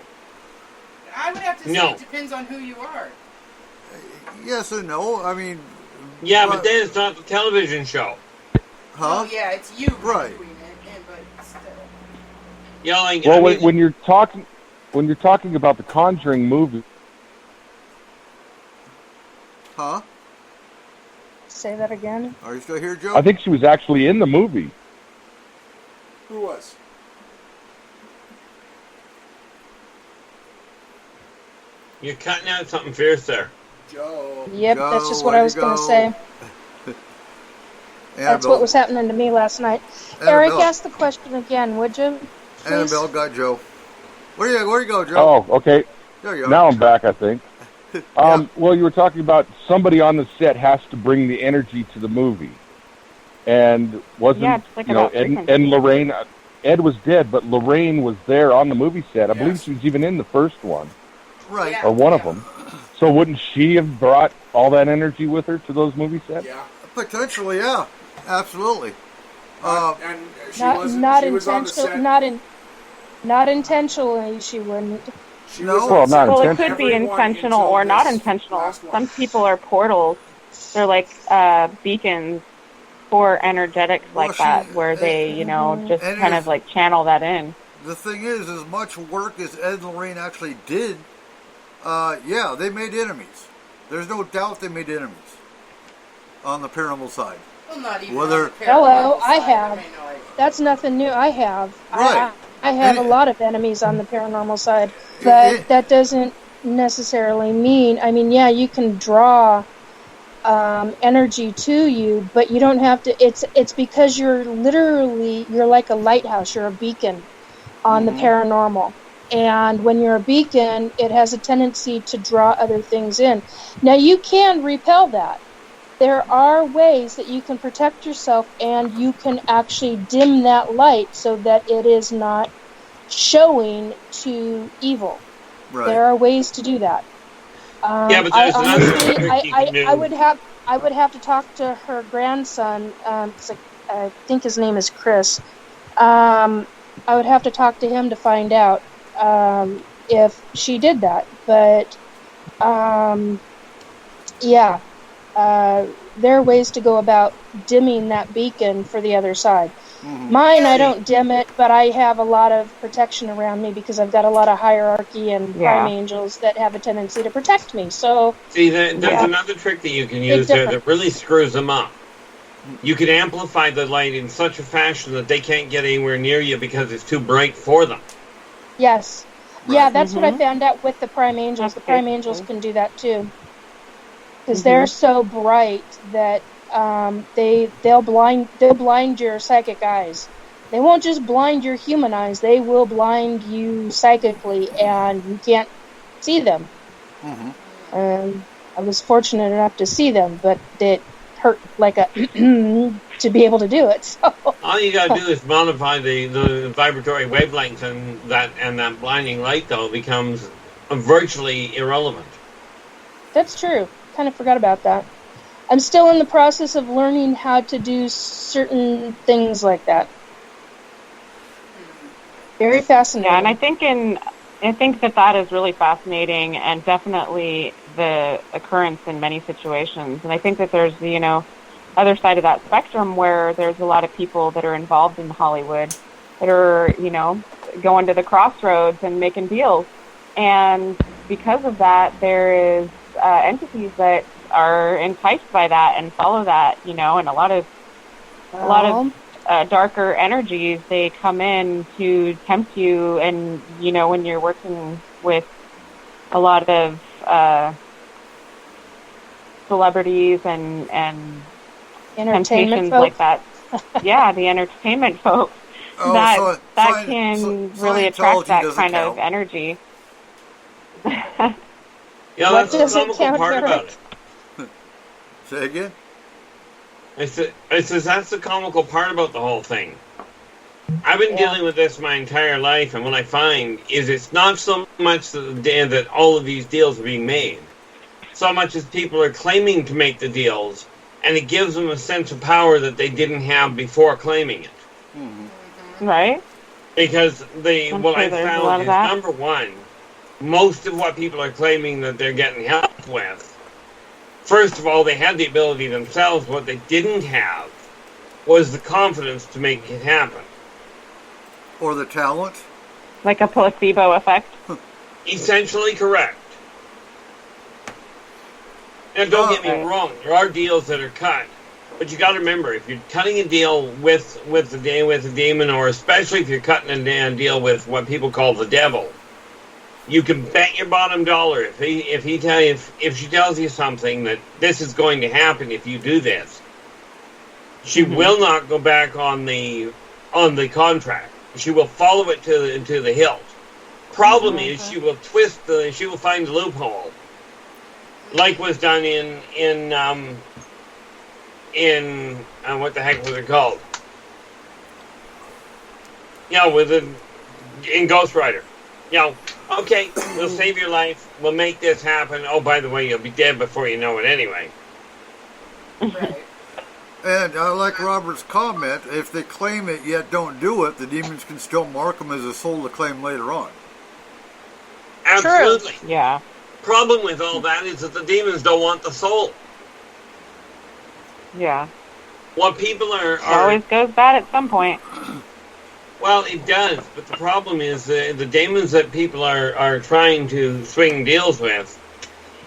I would have to say it depends on who you are. Yes and no. I mean... Yeah, but then it's not the television show. Huh? Oh, yeah, it's you. Right. But still. Yeah, like, well, when you're talking about the Conjuring movie... Huh? Say that again. Are you still here, Joe? I think she was actually in the movie. Who was? You're cutting out something fierce there. Joe. Yep, Joe, that's just what I was going to say. That's what was happening to me last night. Eric, ask the question again, would you? Please? Annabelle got Joe. Where you go, Joe? Oh, okay. There you go. Now I'm back, I think. Yeah. Well, you were talking about somebody on the set has to bring the energy to the movie. And wasn't, and Lorraine, Ed was dead, but Lorraine was there on the movie set. I believe she was even in the first one. Right. Or one of them. So wouldn't she have brought all that energy with her to those movie sets? Yeah. Potentially, yeah. Absolutely. And she not was on the set. Not intentionally, she wouldn't. Well, it could be intentional or not intentional. Some people are portals. They're like beacons for energetics like that, where they, just kind of like channel that in. The thing is, as much work as Ed and Lorraine actually did, they made enemies. There's no doubt they made enemies on the paranormal side. Well, not even Hello, I have. That's nothing new. I have. Right. I have a lot of enemies on the paranormal side, but that doesn't necessarily mean. I mean, yeah, you can draw energy to you, but you don't have to. It's because you're like a lighthouse. You're a beacon on the paranormal, and when you're a beacon, it has a tendency to draw other things in. Now, you can repel that. There are ways that you can protect yourself, and you can actually dim that light so that it is not showing to evil. Right. There are ways to do that. But there's another trick you can do. I would have to talk to her grandson. Cause I think his name is Chris. I would have to talk to him to find out if she did that. But there are ways to go about dimming that beacon for the other side. Mm-hmm. Mine, I don't dim it, but I have a lot of protection around me because I've got a lot of hierarchy and prime angels that have a tendency to protect me. So, see, there's another trick that you can use there that really screws them up. You can amplify the light in such a fashion that they can't get anywhere near you because it's too bright for them. Yes. Right. Yeah, that's what I found out with the prime angels. The prime angels can do that too. because they're so bright that they'll blind your psychic eyes. They won't just blind your human eyes; they will blind you psychically, and you can't see them. I was fortunate enough to see them, but it hurt like a to be able to do it. So. All you gotta do is modify the vibratory wavelength, and that blinding light though becomes virtually irrelevant. That's true. Kind of forgot about that. I'm still in the process of learning how to do certain things like that. Very fascinating. Yeah, and I think that is really fascinating, and definitely the occurrence in many situations. And I think that there's the other side of that spectrum where there's a lot of people that are involved in Hollywood that are going to the crossroads and making deals, and because of that, there is entities that are enticed by that and follow that, and a lot of darker energies, they come in to tempt you, and when you're working with a lot of celebrities and temptations like that. Yeah, the entertainment folks. That can really attract that kind of energy. Yeah, that's the comical part about it. Say again? It says that's the comical part about the whole thing. I've been dealing with this my entire life, and what I find is it's not so much that all of these deals are being made, so much as people are claiming to make the deals, and it gives them a sense of power that they didn't have before claiming it. Right? Because what I found is, number one, most of what people are claiming that they're getting help with, first of all, they had the ability themselves. What they didn't have was the confidence to make it happen. Or the talent? Like a placebo effect? Essentially correct. And don't get me wrong, there are deals that are cut. But you got to remember, if you're cutting a deal with a demon, or especially if you're cutting a deal with what people call the devil, you can bet your bottom dollar if she tells you something that this is going to happen if you do this, she will not go back on the contract. She will follow it to the hilt. Problem is, she will find the loophole, like was done in what the heck was it called? In Ghost Rider. Okay, we'll save your life. We'll make this happen. Oh, by the way, you'll be dead before you know it anyway. Right. And I like Robert's comment, if they claim it yet don't do it, the demons can still mark them as a soul to claim later on. Absolutely. True. Yeah. Problem with all that is that the demons don't want the soul. Yeah. What people are it always goes bad at some point. Well, it does, but the problem is the demons that people are trying to swing deals with,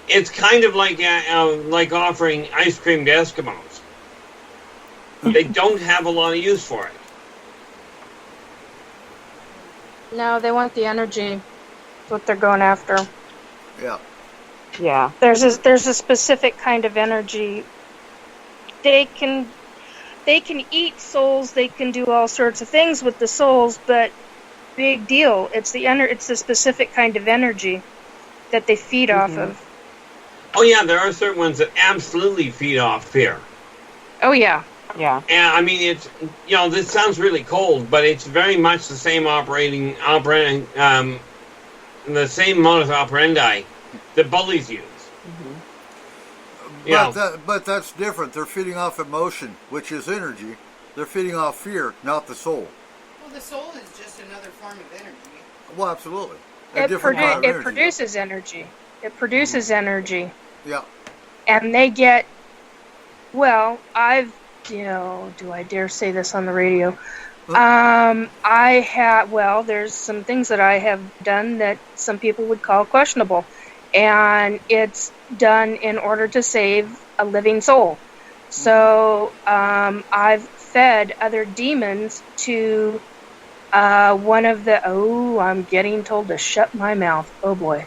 it's kind of like offering ice cream to Eskimos. They don't have a lot of use for it. No, they want the energy. That's what they're going after. Yeah. Yeah. There's a specific kind of energy. They can eat souls. They can do all sorts of things with the souls, but big deal. It's the specific kind of energy that they feed off of. Oh yeah, there are certain ones that absolutely feed off fear. Oh yeah. Yeah. And I mean, it's this sounds really cold, but it's very much the same the same modus operandi that bullies use. But that's different. They're feeding off emotion, which is energy. They're feeding off fear, not the soul. Well, the soul is just another form of energy. Well, absolutely. It produces energy. It produces energy. Yeah. And they get, do I dare say this on the radio? There's some things that I have done that some people would call questionable. And it's done in order to save a living soul. So I've fed other demons to one of the... I'm getting told to shut my mouth. Oh, boy.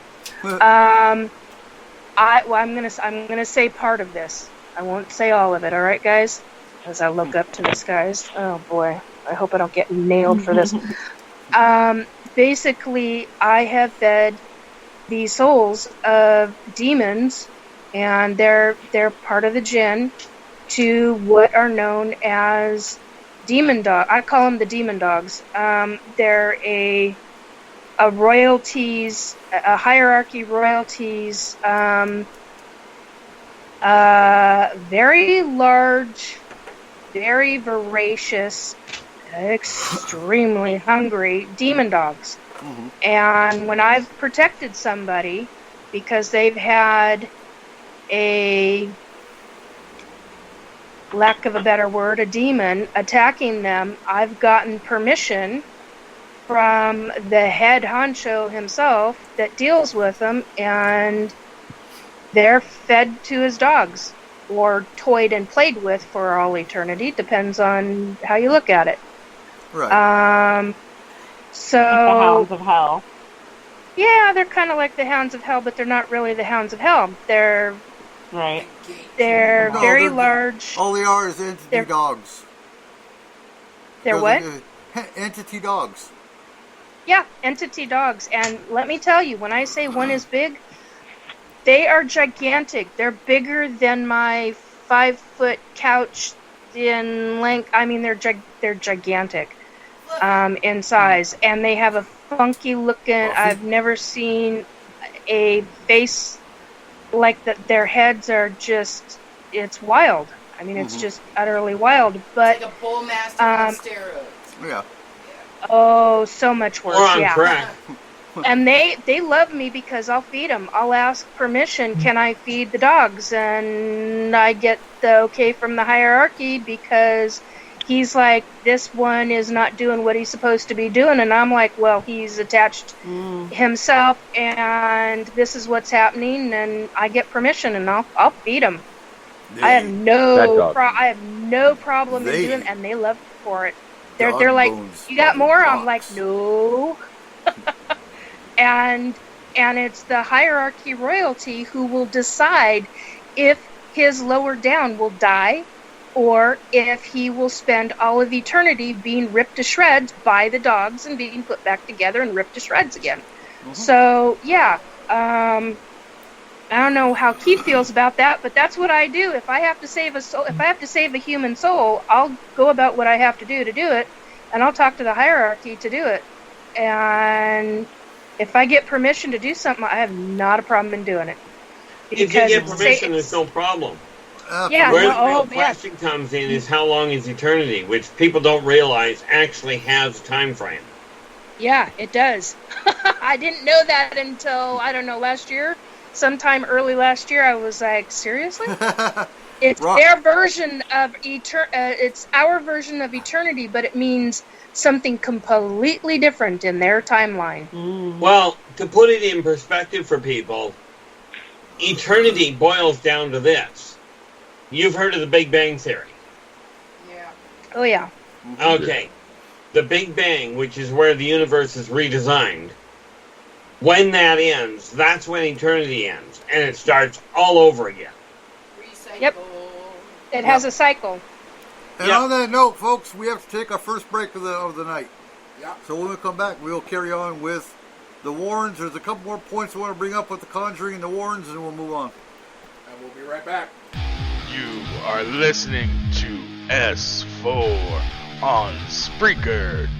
I'm gonna say part of this. I won't say all of it. All right, guys. As I look up to the skies. Oh boy, I hope I don't get nailed for this. Basically, I have fed the souls of demons, and they're part of the jinn, to what are known as demon dog. I call them the demon dogs. They're a royalties, a hierarchy royalties, very large, very voracious, extremely hungry demon dogs. Mm-hmm. And when I've protected somebody because they've had a, lack of a better word, a demon attacking them, I've gotten permission from the head honcho himself that deals with them, and they're fed to his dogs or toyed and played with for all eternity. Depends on how you look at it. Right. So the hounds of hell. Yeah, they're kind of like the hounds of hell, but they're not really the hounds of hell. They're right. They're very large. All they are is entity dogs. They're what? Entity dogs. Yeah, entity dogs. And let me tell you, when I say one is big, they are gigantic. They're bigger than my 5-foot couch in length. I mean, they're gigantic in size, and they have a funky looking. I've never seen a face like that. Their heads are just, it's wild. I mean, it's just utterly wild. But it's like a bull mastiff on steroids. Yeah. Oh, so much worse. We're on yeah. track. And they love me because I'll feed them. I'll ask permission, can I feed the dogs? And I get the okay from the hierarchy because he's like, this one is not doing what he's supposed to be doing. And I'm like, well, he's attached himself, and this is what's happening, and I get permission, and I'll feed him. I have no problem in doing it, and they love me for it. They're like, you got more? I'm like, no. And it's the hierarchy royalty who will decide if his lower down will die or if he will spend all of eternity being ripped to shreds by the dogs and being put back together and ripped to shreds again. So, yeah, I don't know how Keith feels about that, but that's what I do. If I have to save a soul, if I have to save a human soul, I'll go about what I have to do it, and I'll talk to the hierarchy to do it. And if I get permission to do something, I have not a problem in doing it. If you get permission, there's no problem. Yeah, Where the real question comes in is how long is eternity, which people don't realize actually has a time frame. Yeah, it does. I didn't know that until, I don't know, last year. Sometime early last year, I was like, seriously? It's their version of it's our version of eternity, but it means something completely different in their timeline. Well, to put it in perspective for people, eternity boils down to this. You've heard of the Big Bang Theory? Yeah. Oh, yeah. Okay. The Big Bang, which is where the universe is redesigned, when that ends, that's when eternity ends, and it starts all over again. Recycle. Yep. It has a cycle. And on that note, folks, we have to take our first break of the night. Yeah. So when we come back, we'll carry on with the Warrens. There's a couple more points I want to bring up with the Conjuring and the Warrens, and we'll move on. And we'll be right back. You are listening to S4 on Spreaker.com.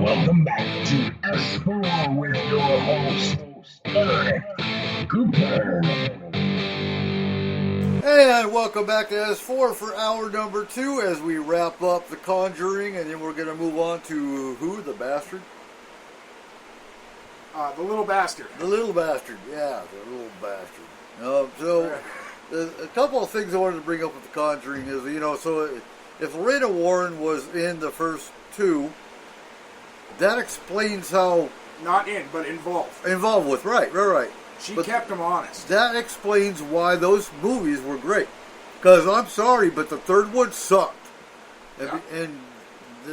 Welcome back to S-4 with your host, Eric Cooper. And welcome back to S4 for hour number 2 as we wrap up The Conjuring, and then we're going to move on to who? The Bastard? The Little Bastard. The Little Bastard, yeah, the Little Bastard. So, a couple of things I wanted to bring up with The Conjuring is, so if Lorena Warren was in the first 2, that explains how... Not in, but involved. Involved with, right. She kept them honest. That explains why those movies were great. Because, I'm sorry, but the third one sucked. And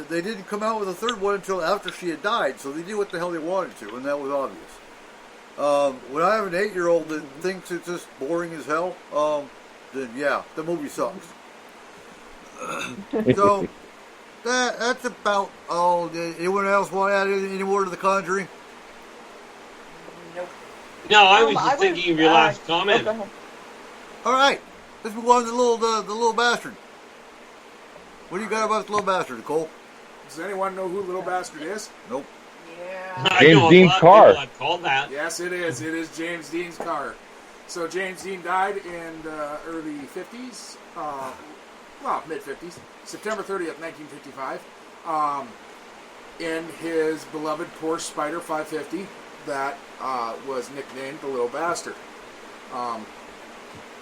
they didn't come out with a third one until after she had died, so they did what the hell they wanted to, and that was obvious. When I have an 8-year-old that thinks it's just boring as hell, then yeah, the movie sucks. So, that's about all. Anyone else want to add any more to The Conjuring? No, I was just thinking of your last comment. All right, let's move on to the little bastard. What do you got about the Little Bastard, Nicole? Does anyone know who Little Bastard is? Nope. Yeah. James Dean's car. Called that. Yes, it is. It is James Dean's car. So James Dean died in the early 50s, mid-50s, September 30th, 1955, in his beloved Porsche Spider 550 that was nicknamed the Little Bastard.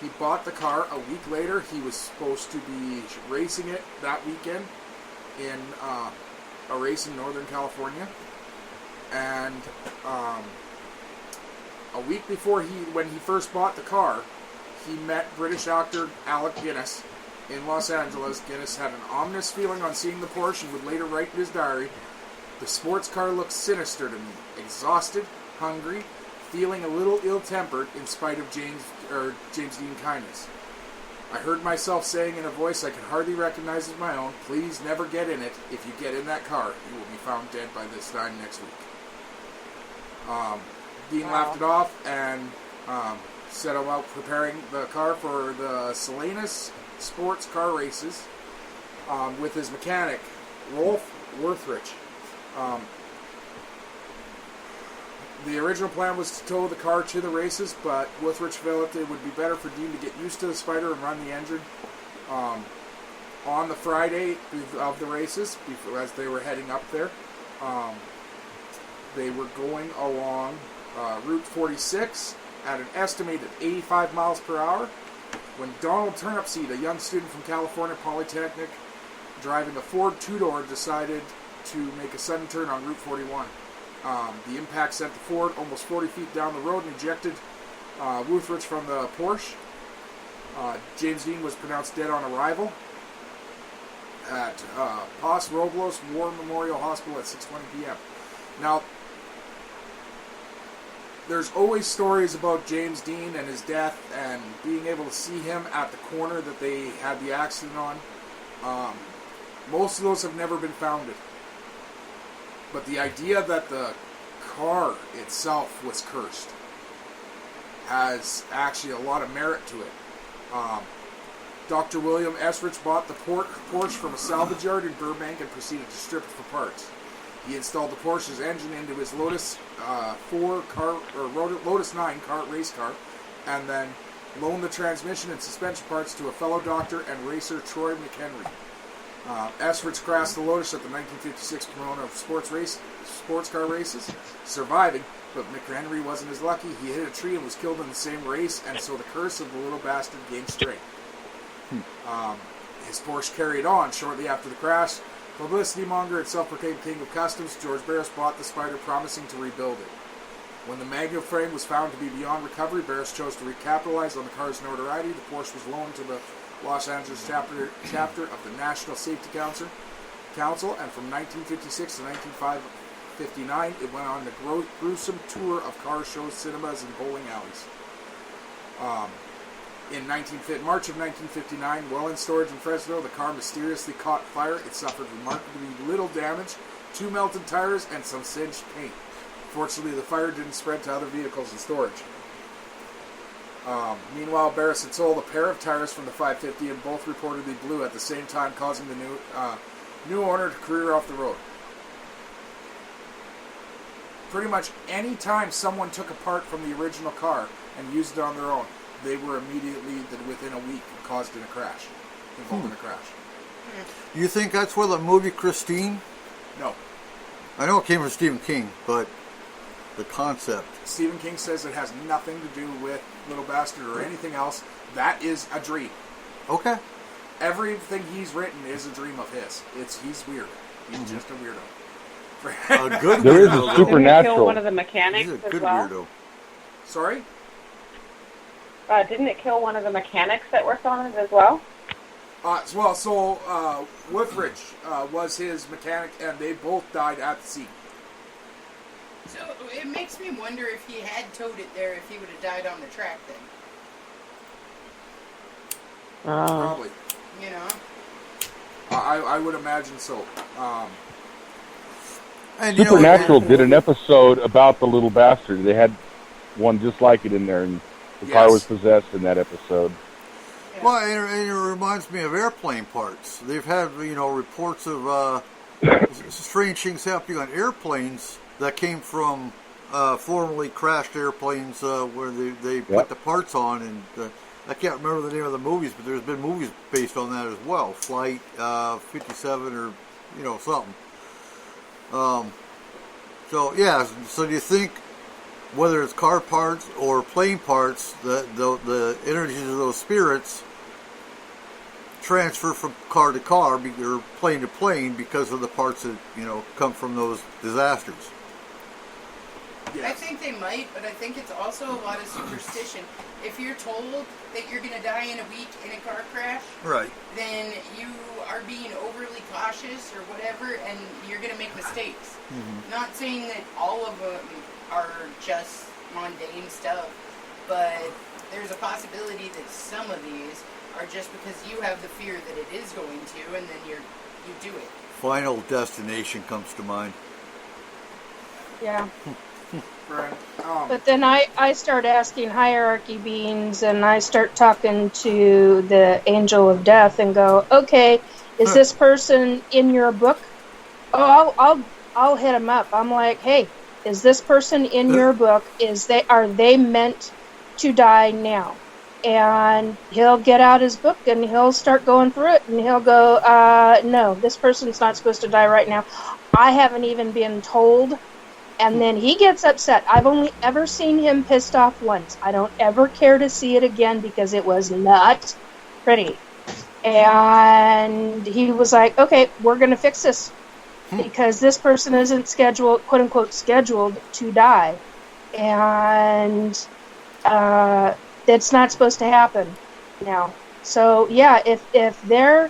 He bought the car a week later. He was supposed to be racing it that weekend in a race in Northern California. And a week before when he first bought the car, he met British actor Alec Guinness in Los Angeles. Guinness had an ominous feeling on seeing the Porsche and would later write in his diary, "The sports car looked sinister to me, exhausted, hungry, feeling a little ill-tempered in spite of James Dean kindness. I heard myself saying in a voice I could hardly recognize as my own, 'Please never get in it. If you get in that car, you will be found dead by this time next week.'" Dean laughed it off and set about preparing the car for the Salinas sports car races with his mechanic, Rolf Worthrich. The original plan was to tow the car to the races, but Worthrich felt it would be better for Dean to get used to the Spider and run the engine. On the Friday of the races, as they were heading up there, they were going along Route 46 at an estimated 85 miles per hour when Donald Turnipseed, a young student from California Polytechnic, driving a Ford two-door, decided to make a sudden turn on Route 41. The impact sent the Ford almost 40 feet down the road and ejected Worthrich from the Porsche. James Dean was pronounced dead on arrival at Pas Robles War Memorial Hospital at 6:20 p.m. Now, there's always stories about James Dean and his death and being able to see him at the corner that they had the accident on. Most of those have never been founded. But the idea that the car itself was cursed has actually a lot of merit to it. Dr. William Esrich bought the Porsche from a salvage yard in Burbank and proceeded to strip it for parts. He installed the Porsche's engine into his Lotus 9 race car, and then loaned the transmission and suspension parts to a fellow doctor and racer, Troy McHenry. Esrich crashed the Lotus at the 1956 Pomona sports car races, surviving, but McHenry wasn't as lucky. He hit a tree and was killed in the same race, and so the curse of the Little Bastard gained strength. His Porsche carried on shortly after the crash. Publicity monger and self-proclaimed king of customs, George Barris bought the Spider, promising to rebuild it. When the Magna frame was found to be beyond recovery, Barris chose to recapitalize on the car's notoriety. The Porsche was loaned to the Los Angeles chapter of the National Safety Council, and from 1956 to 1959, it went on a gruesome tour of car shows, cinemas, and bowling alleys. In March of 1959, while in storage in Fresno, the car mysteriously caught fire. It suffered remarkably little damage, 2 melted tires, and some singed paint. Fortunately, the fire didn't spread to other vehicles in storage. Meanwhile, Barris had sold a pair of tires from the 550, and both reportedly blew at the same time, causing the new owner to career off the road. pretty much any time someone took a part from the original car and used it on their own, they were immediately, within a week, involved in a crash. You think that's where the movie Christine? No. I know it came from Stephen King, but the concept. Stephen King says it has nothing to do with Little Bastard or anything else. That is a dream. Okay. Everything he's written is a dream of his. He's weird. He's just a weirdo. A good there is weirdo. a supernatural. Didn't it kill one of the mechanics He's a as good well? weirdo. Sorry? Didn't it kill one of the mechanics that worked on it as well? Withridge was his mechanic, and they both died at the scene. So it makes me wonder if he had towed it there, if he would have died on the track then. Probably. You know? I would imagine so. And, Supernatural did an episode about the Little Bastard. They had one just like it in there, and the car was possessed in that episode. Well, and it reminds me of airplane parts. They've had, reports of strange things happening on airplanes that came from formerly crashed airplanes where they put the parts on, and I can't remember the name of the movies, but there's been movies based on that as well. Flight 57 or, something. So do you think, whether it's car parts or plane parts, the energies of those spirits transfer from car to car or plane to plane because of the parts that, come from those disasters? I think they might, but I think it's also a lot of superstition. If you're told that you're going to die in a week in a car crash, right, then you are being overly cautious or whatever, and you're going to make mistakes. Mm-hmm. Not saying that all of them are just mundane stuff, but there's a possibility that some of these are just because you have the fear that it is going to, and then you do it. Final Destination comes to mind. Yeah. Right. But then I start asking hierarchy beings, and I start talking to the angel of death and go, okay, is this person in your book? Oh, I'll hit him up. I'm like, hey, is this person in your book? Are they meant to die now? And he'll get out his book and he'll start going through it, and he'll go, no, this person's not supposed to die right now. I haven't even been told. And then he gets upset. I've only ever seen him pissed off once. I don't ever care to see it again because it was not pretty. And he was like, okay, we're going to fix this because this person isn't scheduled, quote unquote, scheduled to die. And it's not supposed to happen now. So yeah, if their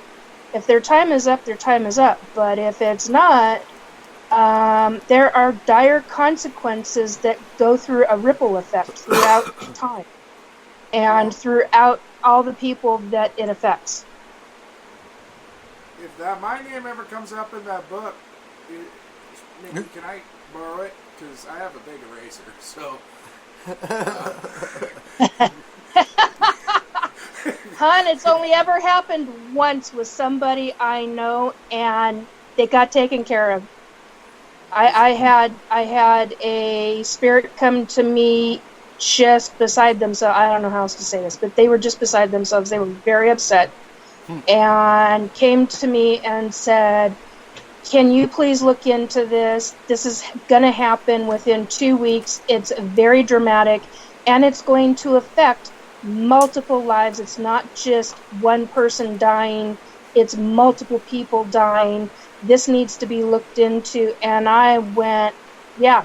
time is up, their time is up. But if it's not, there are dire consequences that go through a ripple effect throughout time and throughout all the people that it affects. If my name ever comes up in that book, can I borrow it? Because I have a big eraser, so... Hon, it's only ever happened once with somebody I know, and they got taken care of. I had a spirit come to me just beside themselves. I don't know how else to say this, but they were just beside themselves. They were very upset and came to me and said, can you please look into this? This is going to happen within 2 weeks. It's very dramatic, and it's going to affect multiple lives. It's not just one person dying. It's multiple people dying. This needs to be looked into. And I went, yeah,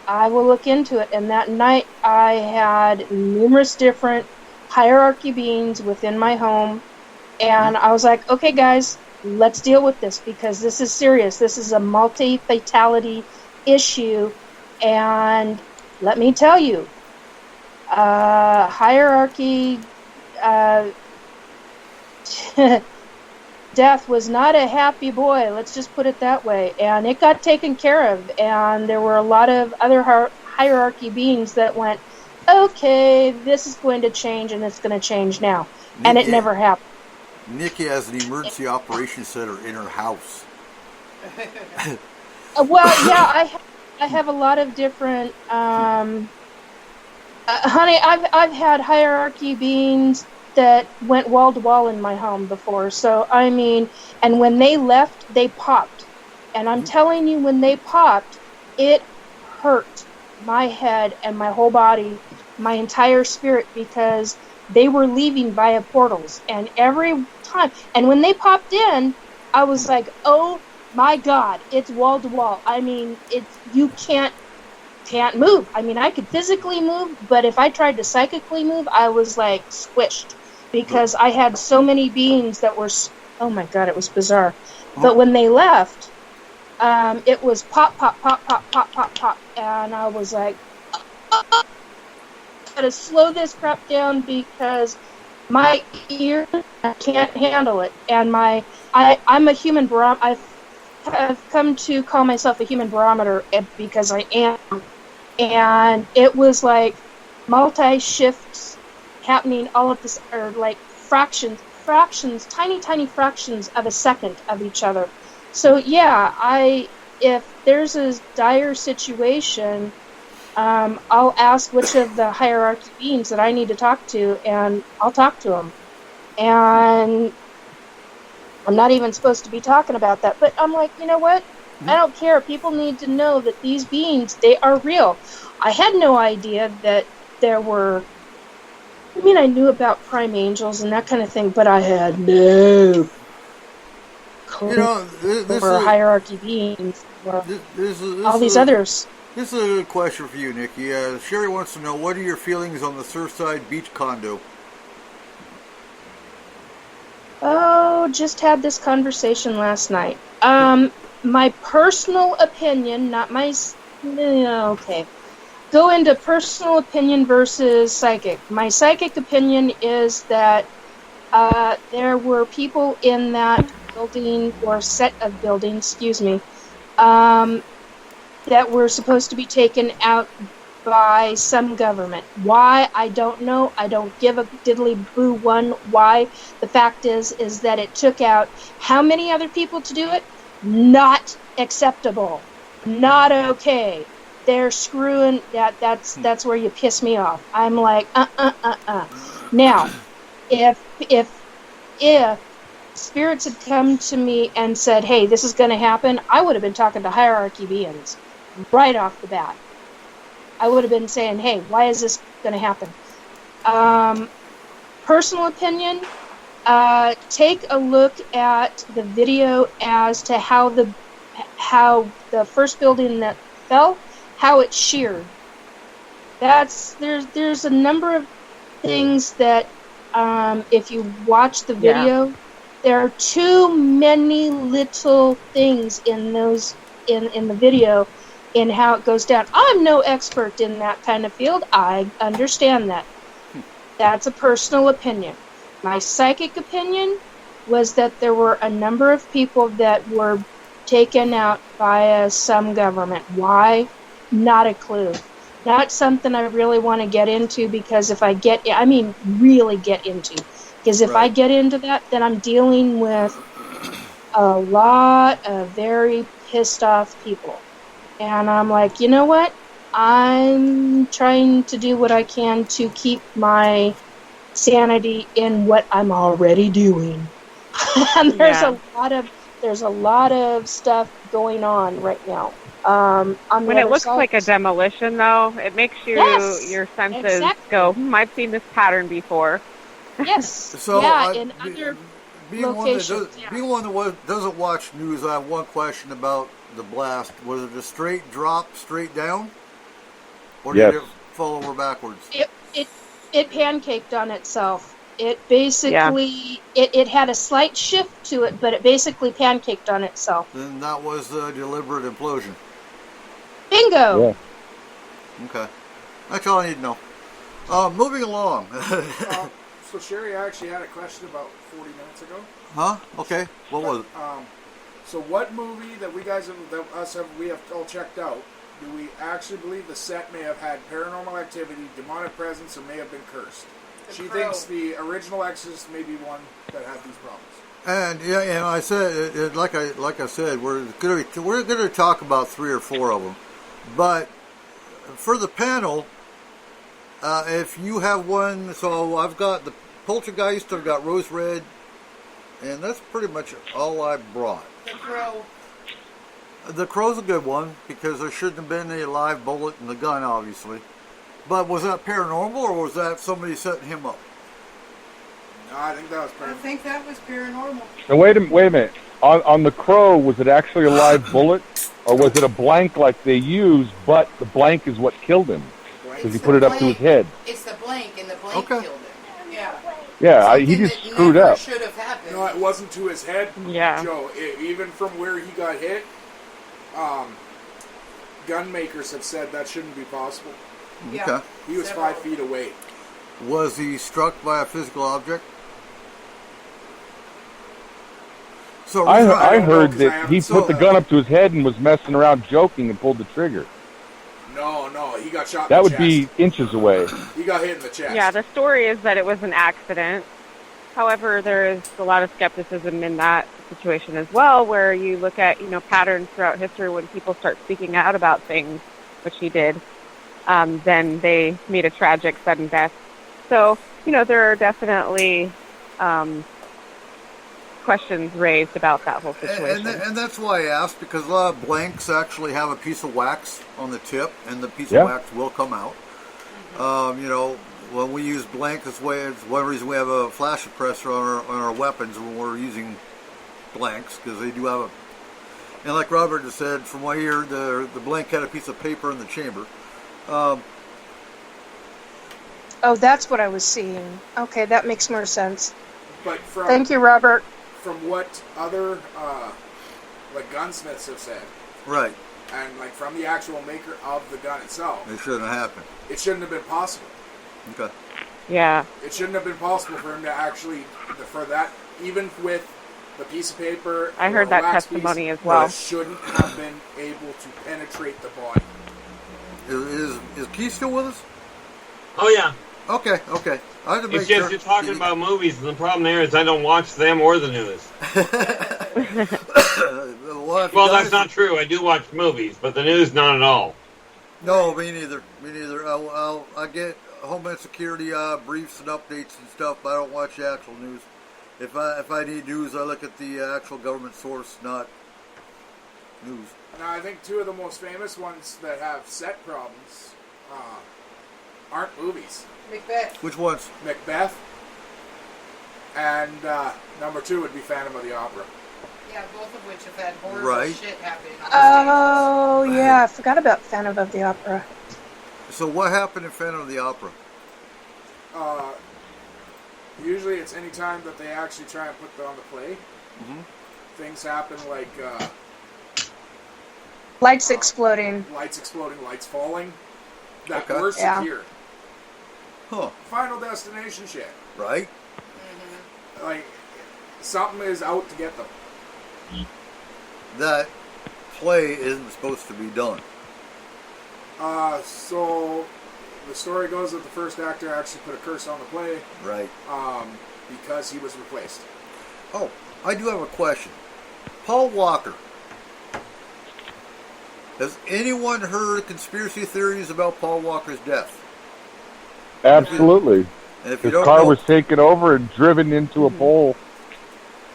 I will look into it. And that night I had numerous different hierarchy beings within my home. And I was like, okay, guys, let's deal with this because this is serious. This is a multi-fatality issue. And let me tell you, hierarchy death was not a happy boy, let's just put it that way, and it got taken care of, and there were a lot of other hierarchy beings that went, okay, this is going to change, and it's going to change now. And it never happened. Nikki has an emergency operations center in her house. Well, yeah, have a lot of different. Honey, I've had hierarchy beings that went wall to wall in my home before. So I mean, and when they left, they popped, and I'm telling you, when they popped, it hurt my head and my whole body, my entire spirit, because they were leaving via portals, and every time, and when they popped in, I was like, oh my God, it's wall to wall. I mean, you can't move. I mean, I could physically move, but if I tried to psychically move, I was like squished, because I had so many beings that were, oh my God, it was bizarre. But when they left, it was pop, pop, pop, pop, pop, pop, pop, and I was like, to slow this crap down, because my ear can't handle it, and I'm a human barometer. I've come to call myself a human barometer because I am, and it was like multi-shifts happening all at this, or like fractions, tiny fractions of a second of each other. So yeah, if there's a dire situation, I'll ask which of the hierarchy beings that I need to talk to, and I'll talk to them. And I'm not even supposed to be talking about that, but I'm like, you know what? I don't care. People need to know that these beings, they are real. I had no idea that there were, I mean, I knew about prime angels and that kind of thing, but I had no clue for hierarchy beings, or all these others. This is a good question for you, Nikki. Sherry wants to know, what are your feelings on the Surfside Beach condo? Oh, just had this conversation last night. My personal opinion, not my... Okay. Go into personal opinion versus psychic. My psychic opinion is that there were people in that building, or set of buildings, that were supposed to be taken out by some government. Why? I don't know. I don't give a diddly boo one why. The fact is that it took out how many other people to do it? Not acceptable. Not okay. They're screwing that's where you piss me off. I'm like, Now, if spirits had come to me and said, hey, this is going to happen, I would have been talking to hierarchy beings right off the bat. I would have been saying, hey, why is this going to happen? Personal opinion, take a look at the video as to how the first building that fell, how it sheared. There's a number of things that, if you watch the video, there are too many little things in those in the video, in how it goes down. I'm no expert in that kind of field. I understand that. That's a personal opinion. My psychic opinion was that there were a number of people that were taken out by some government. Why? Not a clue. Not something I really want to get into, because if I really get into. Because if I get into that, then I'm dealing with a lot of very pissed off people. And I'm like, you know what? I'm trying to do what I can to keep my sanity in what I'm already doing. And there's a lot of stuff going on right now. When it looks like a demolition, though, it makes your senses go, I've seen this pattern before. Yes. So, in other locations. Being one that doesn't watch news, I have one question about the blast. Was it a straight drop, straight down? Or did it fall over backwards? It pancaked on itself. It basically, it had a slight shift to it, but it basically pancaked on itself. Then that was a deliberate implosion. Bingo! Yeah. Okay. That's all I need to know. Moving along. So Sherry actually had a question about 40 minutes ago. Huh? Okay. What was it? So what movie that we have all checked out, do we actually believe the set may have had paranormal activity, demonic presence, or may have been cursed? She thinks the original Exorcist may be one that had these problems. And I said, like I said, we're going to talk about 3 or 4 of them. But for the panel, if you have one, so I've got the Poltergeist, I've got Rose Red, and that's pretty much all I brought. The Crow. The Crow's a good one, because there shouldn't have been a live bullet in the gun, obviously. But was that paranormal, or was that somebody setting him up? No, I think that was I think that was paranormal. Now wait a minute. On the Crow, was it actually a live bullet, or was it a blank like they used, but the blank is what killed him? Because he put it up to his head. It's the blank, and the blank killed him. Yeah. Yeah, he just screwed up. Should have happened. No, it wasn't to his head. Yeah. Joe, even from where he got hit, gun makers have said that shouldn't be possible. Yeah. Okay. He was 5 feet away. Was he struck by a physical object? So I heard that he put the gun up to his head and was messing around joking and pulled the trigger. No, he got shot in That the would chest. be inches away. He got hit in the chest. Yeah, the story is that it was an accident. However, there is a lot of skepticism in that situation as well, where you look at, patterns throughout history when people start speaking out about things, which he did, then they meet a tragic sudden death. So, there are definitely questions raised about that whole situation. And that's why I asked, because a lot of blanks actually have a piece of wax on the tip, and the piece of wax will come out. When we use blank, it's one reason we have a flash suppressor on our weapons when we're using blanks, because they do have a... And like Robert has said, from what I hear, the blank had a piece of paper in the chamber. Oh, that's what I was seeing. Okay, that makes more sense. But Thank you, Robert. From what other gunsmiths have said, right, and from the actual maker of the gun itself, it shouldn't have happened. It shouldn't have been possible. Okay. Yeah. It shouldn't have been possible for him to actually, for that, even with the piece of paper. I heard that testimony as well. It shouldn't have been able to penetrate the body. Is Keith still with us? Oh, yeah. Okay. I had to make it's just sure. you're talking about movies, and the problem there is I don't watch them or the news. Well, that's not true. I do watch movies, but the news, not at all. No, me neither. I get Homeland Security briefs and updates and stuff, but I don't watch the actual news. If I need news, I look at the actual government source, not news. Now, I think two of the most famous ones that have set problems aren't movies. Macbeth. Which ones? Macbeth. And number 2 would be Phantom of the Opera. Yeah, both of which have had horrible shit happen. Oh, yeah, I forgot about Phantom of the Opera. So what happened in Phantom of the Opera? Usually it's any time that they actually try and put on the play. Mm-hmm. Things happen like... lights exploding. Lights exploding, lights falling. That Okay. worse Yeah. here. Huh. Final Destination shit. Right? Like, something is out to get them. That play isn't supposed to be done. So the story goes that the first actor actually put a curse on the play. Right. Because he was replaced. Oh, I do have a question. Paul Walker. Has anyone heard conspiracy theories about Paul Walker's death? Absolutely. And if you His don't car know, was taken over and driven into a pole.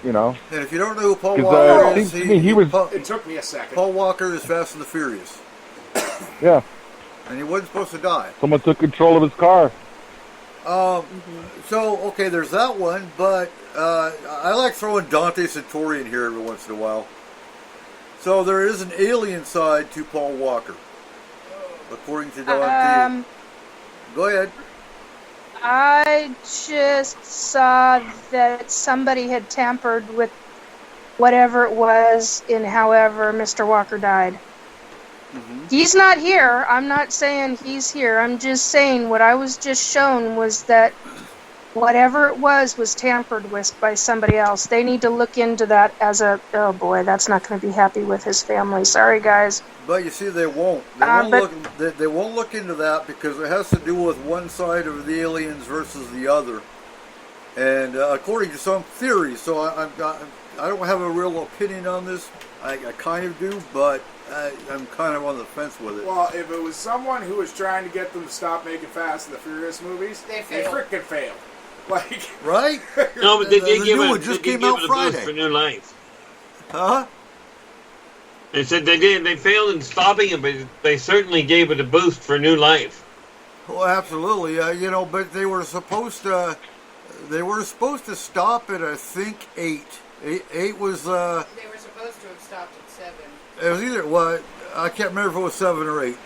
And if you don't know who Paul 'Cause, Walker is, It took me a second. Paul Walker is Fast and the Furious. Yeah. And he wasn't supposed to die. Someone took control of his car. So, okay, there's that one, but I like throwing Dante Santori in here every once in a while. So there is an alien side to Paul Walker, according to Dante. Go ahead. I just saw that somebody had tampered with whatever it was in however Mr. Walker died. Mm-hmm. He's not here. I'm not saying he's here. I'm just saying what I was just shown was that whatever it was tampered with by somebody else. They need to look into that as a... Oh, boy, that's not going to be happy with his family. Sorry, guys. But you see, they won't. They won't look into that because it has to do with one side of the aliens versus the other. And according to some theories, so I don't have a real opinion on this. I kind of do, but I'm kind of on the fence with it. Well, if it was someone who was trying to get them to stop making Fast and the Furious movies, they freaking failed. Like, right? No, but they did give new it. just They did came give out it a Friday. boost for new life. Huh? They said they did. They failed in stopping it, but they certainly gave it a boost for new life. Well, absolutely. But they were supposed to. They were supposed to stop at I think 8. 8 was. They were supposed to have stopped at 7. It was either I can't remember if it was 7 or 8.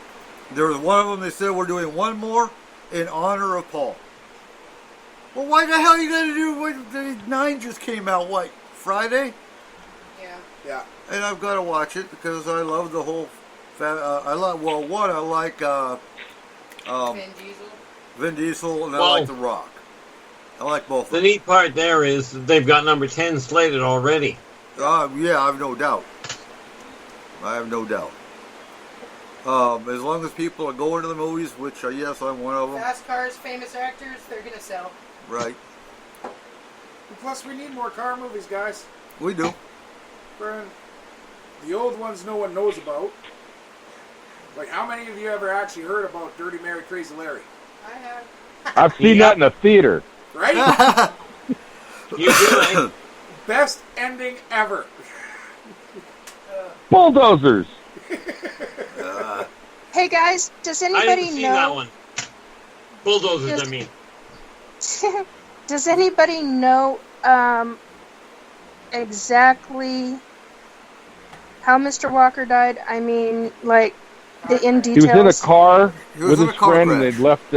There was one of them. They said we're doing one more in honor of Paul. Well, why the hell are you going to do what? 9 just came out. What, Friday? Yeah. And I've got to watch it because I love the whole. I like Vin Diesel, and I like The Rock. I like both of them. The neat part there is that they've got number 10 slated already. Yeah, I have no doubt. As long as people are going to the movies, which yes, I'm one of them. Fast cars, famous actors, they're going to sell. Right. Plus, we need more car movies, guys. We do. Brian, the old ones no one knows about. Like, how many of you ever actually heard about Dirty Mary, Crazy Larry? I have. I've seen that in a theater. Right? You do, eh? Best ending ever. Bulldozers. Hey guys, does I anybody haven't seen know? that one. Bulldozers, Yes. I mean. Does anybody know exactly how Mr. Walker died? I mean, like, in He details. was in a car He was with in his a car friend, and crash. they'd left.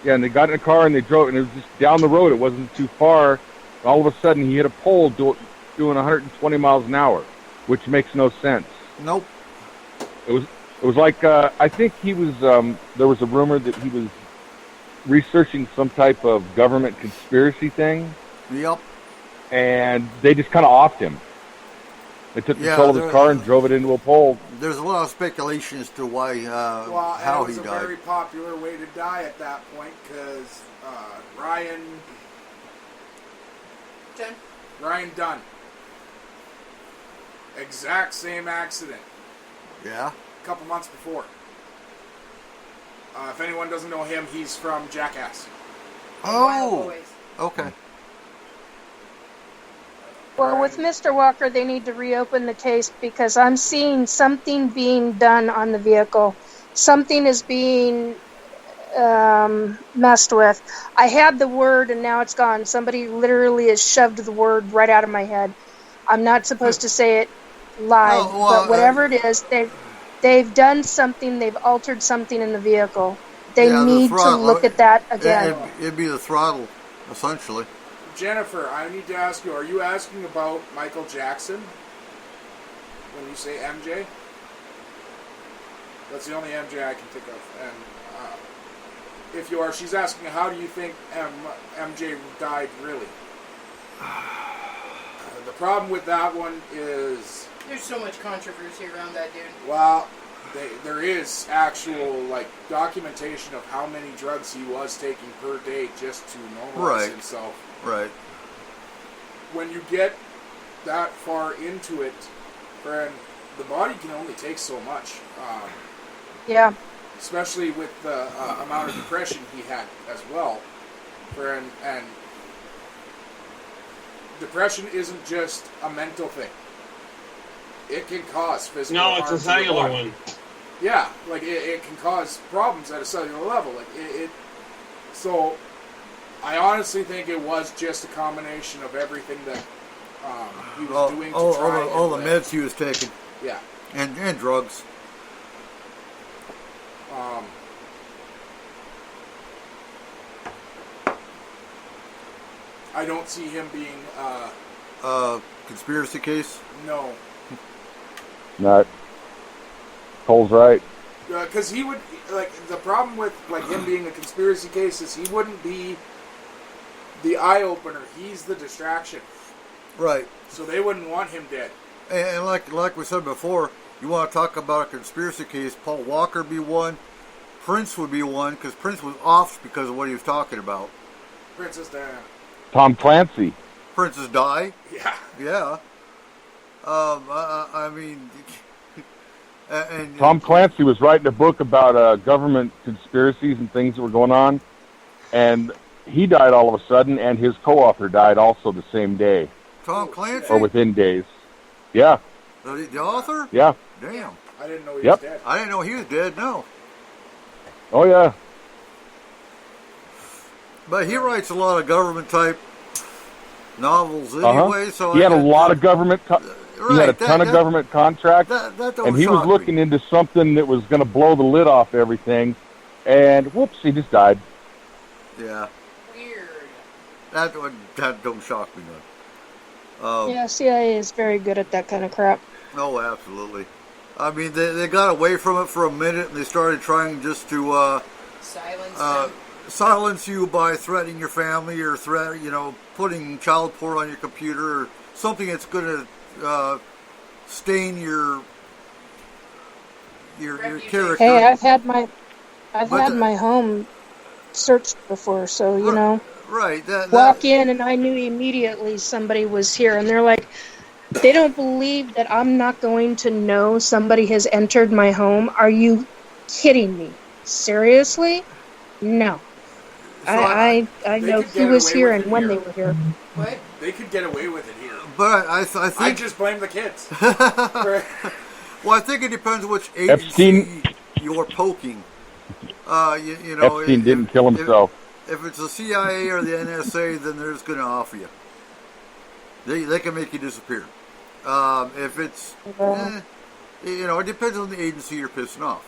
And they got in a car and they drove, and it was just down the road. It wasn't too far. All of a sudden, he hit a pole doing 120 miles an hour, which makes no sense. Nope. It was like I think he was. There was a rumor that he was researching some type of government conspiracy thing. Yep. And they just kind of offed him. They took control of his car and drove it into a pole. There's a lot of speculation as to why, Well, how it was he a died. very popular way to die at that point because Ryan Dunn. Exact same accident. Yeah. A couple months before. If anyone doesn't know him, he's from Jackass. Oh. Okay. Well, with Mr. Walker, they need to reopen the case because I'm seeing something being done on the vehicle. Something is being messed with. I had the word and now it's gone. Somebody literally has shoved the word right out of my head. I'm not supposed to say it live, but whatever it is, they've done something. They've altered something in the vehicle. They need to look at that again. It'd be the throttle, essentially. Jennifer, I need to ask you, are you asking about Michael Jackson when you say MJ? That's the only MJ I can think of. And if you are, she's asking, how do you think MJ died really? The problem with that one is... There's so much controversy around that dude. Well, there is actual documentation of how many drugs he was taking per day just to normalize himself. Right. When you get that far into it, friend, the body can only take so much. Yeah. Especially with the amount of depression he had as well. Friend, and depression isn't just a mental thing. It can cause physical harm. No, it's a cellular one. Yeah, it can cause problems at a cellular level. So, I honestly think it was just a combination of everything that he was doing to try. All the meds he was taking. Yeah. And drugs. I don't see him being conspiracy case? No. Not. Cole's right. Because he would, the problem with him being a conspiracy case is he wouldn't be the eye-opener. He's the distraction. Right. So they wouldn't want him dead. And like we said before, you want to talk about a conspiracy case, Paul Walker be one, Prince would be one, because Prince was off because of what he was talking about. Princess Diana. Tom Clancy. Princess Di. Yeah. Yeah. I mean, and Tom Clancy was writing a book about government conspiracies and things that were going on, and he died all of a sudden, and his co-author died also the same day. Tom Clancy? Or within days. Yeah. The author? Yeah. Damn. I didn't know he was dead. I didn't know he was dead, no. Oh, yeah. But he writes a lot of government-type novels anyway, so... He had a lot of government... he had a ton of government contracts, and he was looking into something that was going to blow the lid off everything, and whoops, he just died. Yeah. Weird. That don't shock me none. Yeah, CIA is very good at that kind of crap. No, absolutely. I mean, they got away from it for a minute, and they started trying just to silence you by threatening your family or putting child porn on your computer or something that's going to stain your character. Hey, I've had my home searched before, so you know. Right. Walk in, and I knew immediately somebody was here, and they're like, they don't believe that I'm not going to know somebody has entered my home. Are you kidding me? Seriously? No. So I know who was here and when they were here. What? They could get away with it here. But I think... I just blame the kids. Well, I think it depends which agency you're poking. You know, Epstein didn't kill himself. If it's the CIA or the NSA, then they're just going to offer you. They can make you disappear. If it's... it depends on the agency you're pissing off.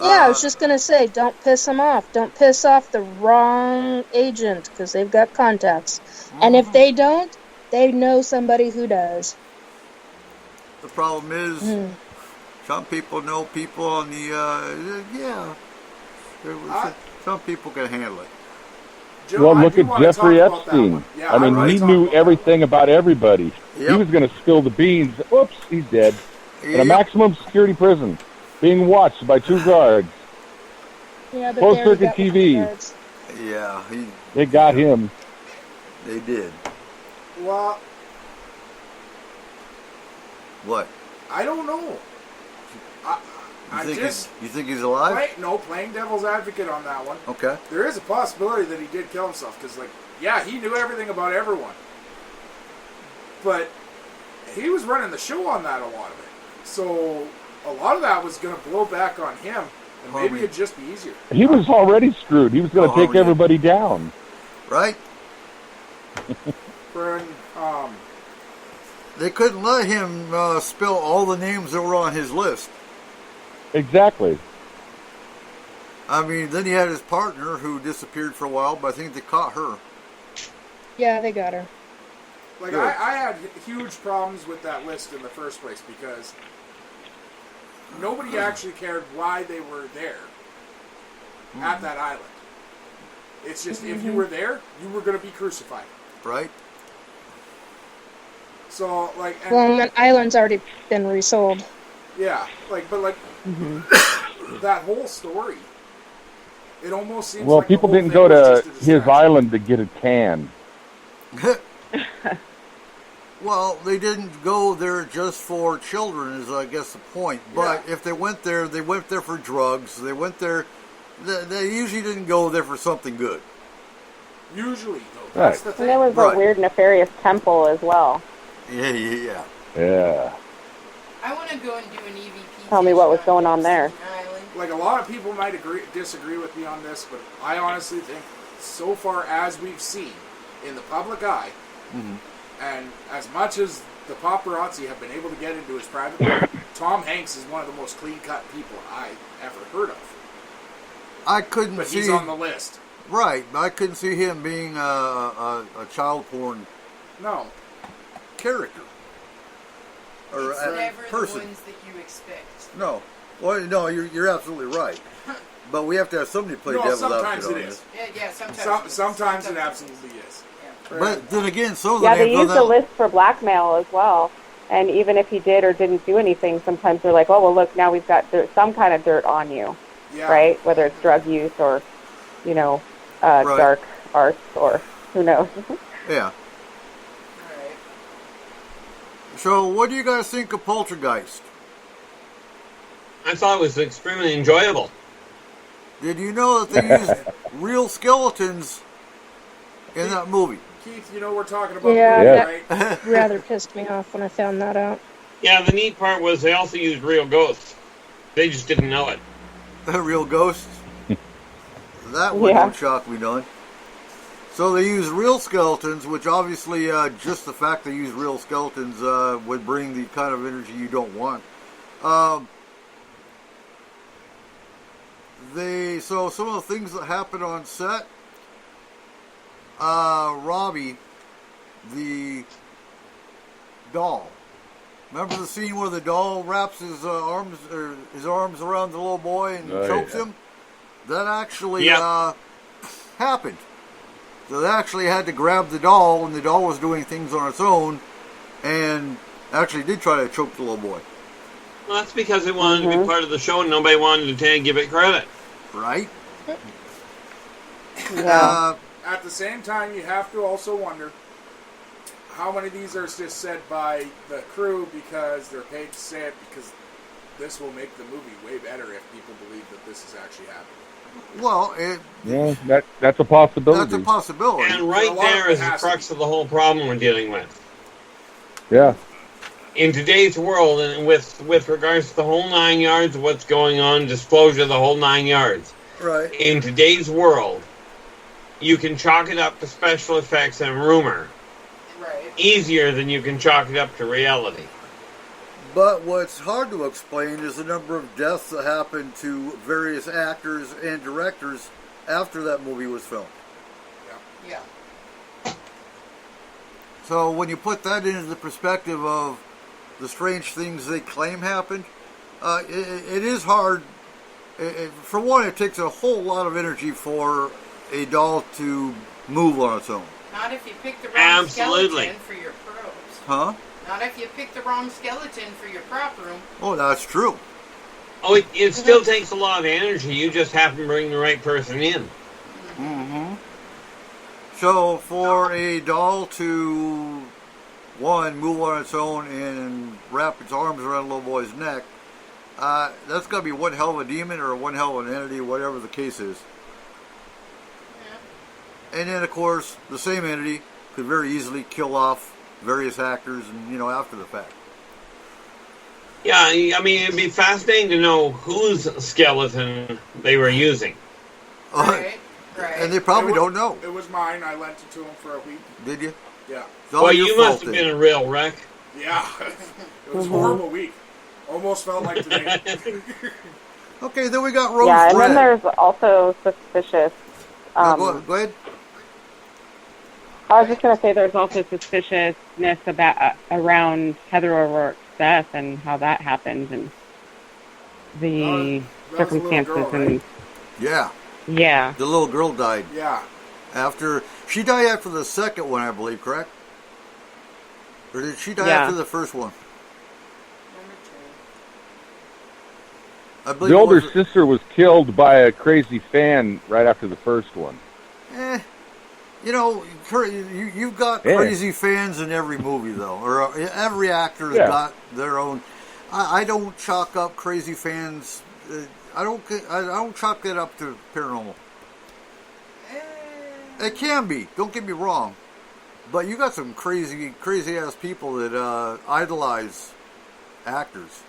Yeah, I was just going to say, don't piss them off. Don't piss off the wrong agent, because they've got contacts. And if they don't, they know somebody who does. The problem is, some people know people on the, some people can handle it. Joe, well, look at Jeffrey Epstein. Yeah, I mean, he knew everything about everybody. Yep. He was going to spill the beans. Oops, he's dead. In a maximum security prison, being watched by 2 guards. Yeah, but closed-circuit TV. Yeah, they got him. They did. Well, what? I don't know. You think he's alive? Playing devil's advocate on that one. Okay. There is a possibility that he did kill himself, because, he knew everything about everyone. But he was running the show on that, a lot of it. So a lot of that was going to blow back on him, and maybe it'd just be easier. He was already screwed. He was going to take everybody down. Right? They couldn't let him spill all the names that were on his list. Exactly. I mean, then he had his partner who disappeared for a while, but I think they caught her. Yeah, they got her. I had huge problems with that list in the first place, because nobody actually cared why they were there at that island. It's just, if you were there, you were going to be crucified. Right. So, that island's already been resold. Yeah, that whole story, it almost seems well, like people didn't go to his island to get a tan. Well, they didn't go there just for children, is I guess the point. But if they went there for drugs. They went there. They usually didn't go there for something good. Usually, though, that's the thing. And there was a weird, nefarious temple as well. Yeah. I want to go and do an EVP. Tell me what was going on there. A lot of people might disagree with me on this, but I honestly think, so far as we've seen in the public eye, and as much as the paparazzi have been able to get into his private life, Tom Hanks is one of the most clean-cut people I ever heard of. I couldn't but see... he's on the list. Right, but I couldn't see him being a child porn character. Or it's never person. The ones that you expect. No. Well, no, you're absolutely right. But we have to have somebody play devil's advocate on this. Yeah, sometimes. Sometimes it absolutely is. Yeah. But then again, some of the they use the list for blackmail as well. And even if he did or didn't do anything, sometimes they're like, oh, well, look, now we've got some kind of dirt on you, right? Whether it's drug use or, dark arts or who knows. Yeah. So, what do you guys think of Poltergeist? I thought it was extremely enjoyable. Did you know that they used real skeletons in that movie? Keith, you know we're talking about Yeah, the that movie, right? rather pissed me off when I found that out. Yeah, the neat part was they also used real ghosts. They just didn't know it. Real ghosts? That wouldn't shock me none. So they use real skeletons, which obviously just the fact they use real skeletons would bring the kind of energy you don't want. So some of the things that happened on set, Robbie, the doll. Remember the scene where the doll wraps his arms around the little boy and chokes him? That actually happened. So they actually had to grab the doll, and the doll was doing things on its own, and actually did try to choke the little boy. Well, that's because it wanted to be part of the show, and nobody wanted to give it credit. Right? Yeah. At the same time, you have to also wonder how many of these are just said by the crew because they're paid to say it, because this will make the movie way better if people believe that this is actually happening. Well, that's a possibility. That's a possibility. And right there is the crux of the whole problem we're dealing with. Yeah. In today's world, and with regards to the whole 9 yards of what's going on, disclosure of the whole 9 yards. Right. In today's world, you can chalk it up to special effects and rumor. Right. Easier than you can chalk it up to reality. But what's hard to explain is the number of deaths that happened to various actors and directors after that movie was filmed. Yeah. So when you put that into the perspective of the strange things they claim happened, it is hard. For one, it takes a whole lot of energy for a doll to move on its own. Not if you pick the wrong skeleton for your probes. Huh? Not if you pick the wrong skeleton for your prop room. Oh, that's true. Oh, it still takes a lot of energy. You just have to bring the right person in. Mm-hmm. So for a doll to, one, move on its own and wrap its arms around a little boy's neck, that's got to be one hell of a demon or one hell of an entity, whatever the case is. Yeah. And then, of course, the same entity could very easily kill off various actors and, after the fact. Yeah, I mean, it'd be fascinating to know whose skeleton they were using. Right. And they probably don't know. It was mine. I lent it to him for a week. Did you? Yeah. Well, you must have been a real wreck. Yeah. It was a horrible week. Almost felt like today. Okay, then we got Rose Red. Yeah, and then there's also suspicious. Go ahead. I was just going to say there's also suspiciousness around Heather O'Rourke's death and how that happened and the circumstances. Girl, right? Yeah. The little girl died. Yeah. She died after the second one, I believe, correct? Or did she die after the first one? I believe the older sister was killed by a crazy fan right after the first one. You've got crazy fans in every movie, though, or every actor's got their own. I don't chalk up crazy fans. I don't chalk that up to paranormal. It can be. Don't get me wrong, but you got some crazy ass people that idolize actors.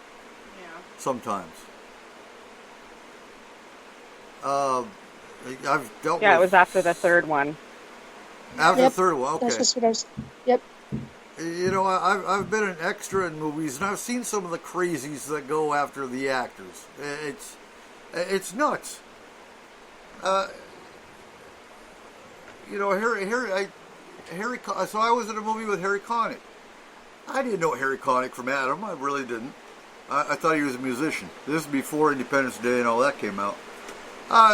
Yeah. Sometimes. I've dealt with. Yeah, it was after the third one. After the third one, okay. That's just what I was. Yep. I've been an extra in movies, and I've seen some of the crazies that go after the actors. It's nuts. Harry. So I was in a movie with Harry Connick. I didn't know Harry Connick from Adam. I really didn't. I thought he was a musician. This is before Independence Day and all that came out.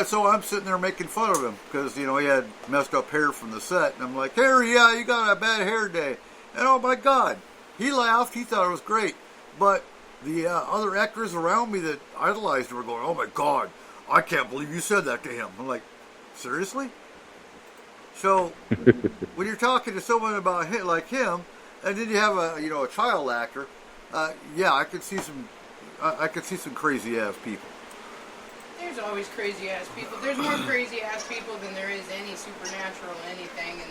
So I'm sitting there making fun of him because, he had messed up hair from the set. And I'm like, Harry, you got a bad hair day. And oh my God, he laughed. He thought it was great. But the other actors around me that idolized him were going, oh my God, I can't believe you said that to him. I'm like, seriously? So when you're talking to someone about like him, And then you have a child actor. Yeah, I could see some crazy ass people. There's always crazy ass people. There's more crazy ass people than there is any supernatural anything, and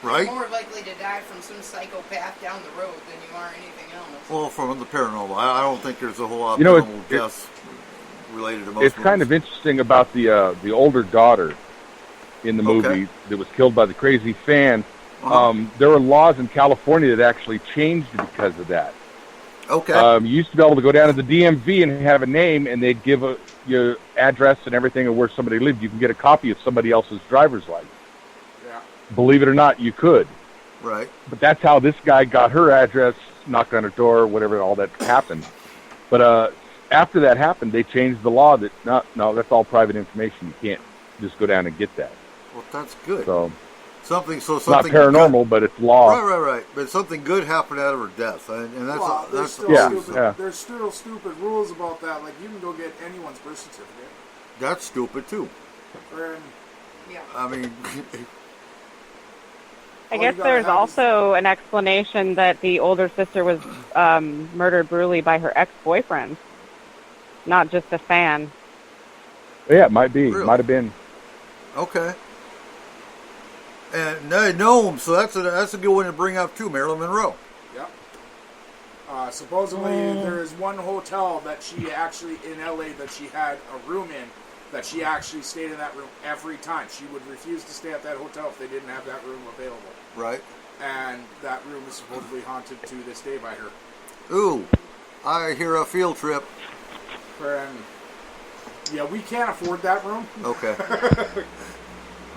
right? You're more likely to die from some psychopath down the road than you are anything else. Well, from the paranormal, I don't think there's a whole lot of paranormal deaths related to most. It's kind of interesting about the older daughter in the movie that was killed by the crazy fan. There were laws in California that actually changed because of that. Okay. You used to be able to go down to the DMV and have a name, and they'd give your address and everything and where somebody lived. You can get a copy of somebody else's driver's license. Yeah. Believe it or not, you could. Right. But that's how this guy got her address, knocked on her door, whatever, all that happened. But after that happened, they changed the law that, no, that's all private information. You can't just go down and get that. Well, that's good. So something not paranormal, but it's law. Right. But something good happened out of her death, and that's There's still stupid rules about that. Like, you can go get anyone's birth certificate. That's stupid too. Yeah. I mean, I guess there's also an explanation that the older sister was murdered brutally by her ex-boyfriend, not just a fan. Yeah, it might be. Really? Might have been. Okay. And they know him, so that's a good one to bring up too, Marilyn Monroe. Yep. Supposedly, there is one hotel that she actually, in LA, that she had a room in, that she actually stayed in that room every time. She would refuse to stay at that hotel if they didn't have that room available. Right. And that room is supposedly haunted to this day by her. Ooh, I hear a field trip. And yeah, we can't afford that room. Okay.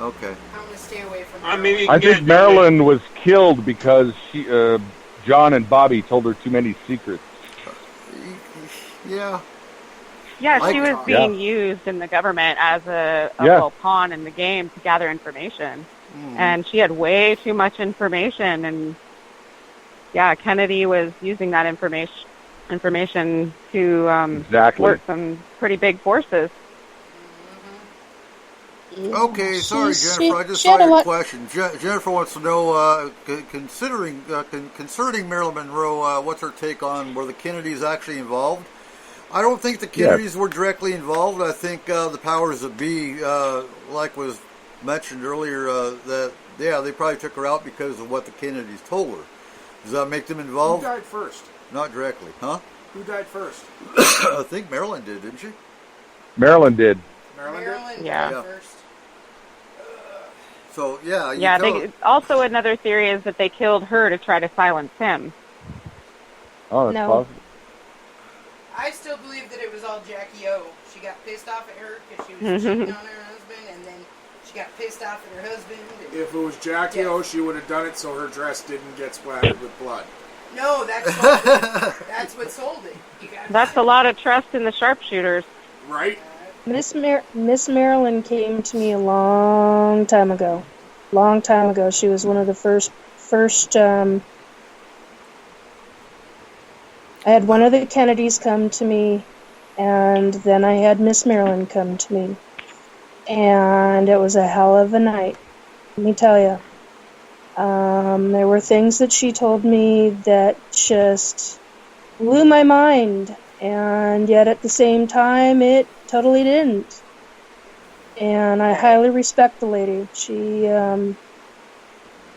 Okay. I'm going to stay away from I think Marilyn was killed because John and Bobby told her too many secrets. Yeah. Yeah, she was being used in the government as a little pawn in the game to gather information. And she had way too much information. And, Kennedy was using that information to work some pretty big forces. Okay, sorry, Jennifer. I just saw your question. Jennifer wants to know, concerning Marilyn Monroe, what's her take on were the Kennedys actually involved? I don't think the Kennedys were directly involved. I think the powers that be, like was mentioned earlier, they probably took her out because of what the Kennedys told her. Does that make them involved? Who died first? Not directly, huh? Who died first? I think Marilyn did, didn't she? Marilyn did. Marilyn died first. So, also another theory is that they killed her to try to silence him. Oh, that's possible. I still believe that it was all Jackie O. She got pissed off at her because she was cheating on her husband, and then she got pissed off at her husband. If it was Jackie O, she would have done it so her dress didn't get splattered with blood. No, that's what sold it. That's a lot of trust in the sharpshooters. Right? Miss Marilyn came to me a long time ago. She was one of the first. I had one of the Kennedys come to me, and then I had Miss Marilyn come to me, and it was a hell of a night. Let me tell you. There were things that she told me that just blew my mind, and yet at the same time, it totally didn't. And I highly respect the lady. She,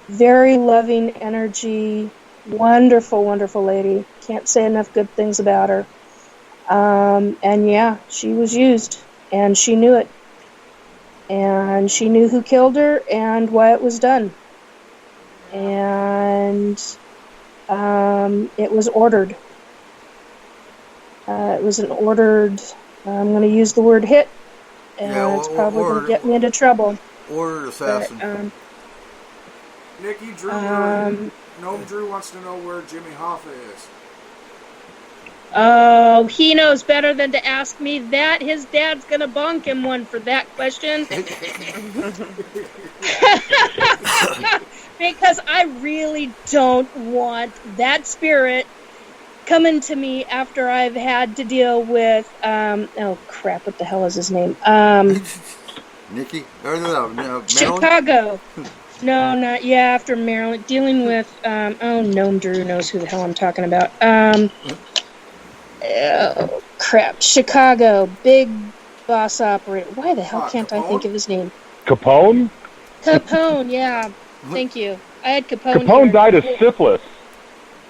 very loving energy, wonderful, wonderful lady. Can't say enough good things about her. And she was used, and she knew it. And she knew who killed her and why it was done. And it was ordered. It was an ordered, I'm going to use the word hit, and it's probably going to get me into trouble. Ordered assassin. But, Nikki, Drew, Gnome Drew wants to know where Jimmy Hoffa is. Oh, he knows better than to ask me that. His dad's going to bonk him one for that question. Because I really don't want that spirit coming to me after I've had to deal with, oh crap, what the hell is his name? Nikki? Or, Chicago. No, not after Maryland. Dealing with Gnome Drew knows who the hell I'm talking about. Oh crap, Chicago, big boss operator. Why the hell can't I think of his name? Capone? Capone, yeah. Thank you. I had Capone. Capone died of syphilis.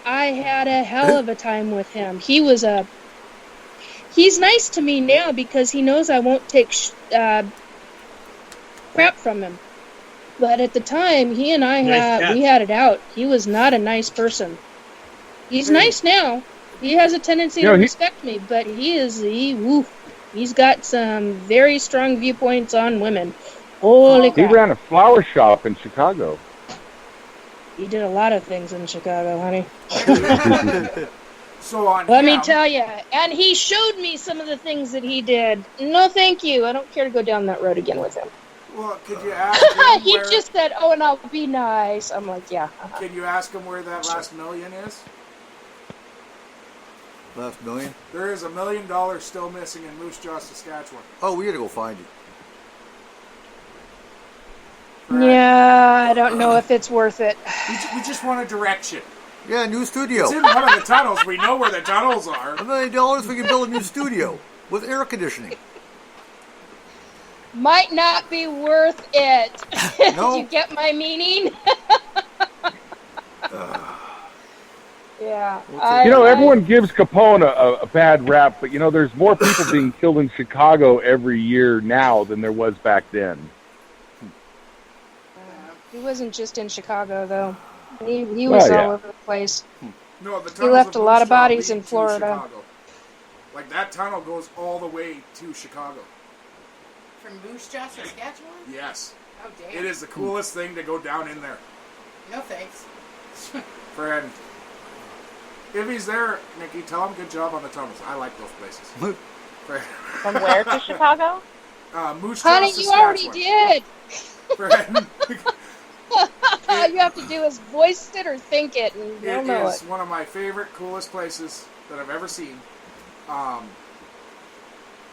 I had a hell of a time with him. He's nice to me now because he knows I won't take crap from him. But at the time, he and I we had it out. He was not a nice person. He's nice now. He has a tendency to respect me, but he's got some very strong viewpoints on women. Holy crap. He ran a flower shop in Chicago. He did a lot of things in Chicago, honey. Let me tell you. And he showed me some of the things that he did. No, thank you. I don't care to go down that road again with him. Well, could you ask him He just said, "Oh, and I'll be nice." I'm like, yeah. Can you ask him where that last million is? Last million? There is $1 million still missing in Moose Jaw, Saskatchewan. Oh, we gotta go find it. Yeah, I don't know if it's worth it. We just want a direction. Yeah, new studio. It's in one of the tunnels. We know where the tunnels are. $1 million, we can build a new studio with air conditioning. Might not be worth it. No. Do you get my meaning? Yeah. Everyone gives Capone a bad rap, but, there's more people being killed in Chicago every year now than there was back then. He wasn't just in Chicago, though. He was all over the place. No, the he left a lot of bodies in Florida. Like, that tunnel goes all the way to Chicago. From Moose Jaw, Saskatchewan? Yes. Oh, damn. It is the coolest thing to go down in there. No thanks. Friend. If he's there, Nikki, tell him good job on the tunnels. I like those places. From where to Chicago? Moose Jaw, Honey, you already did. All you have to do is voice it or think it, and you'll know it. It is one of my favorite, coolest places that I've ever seen.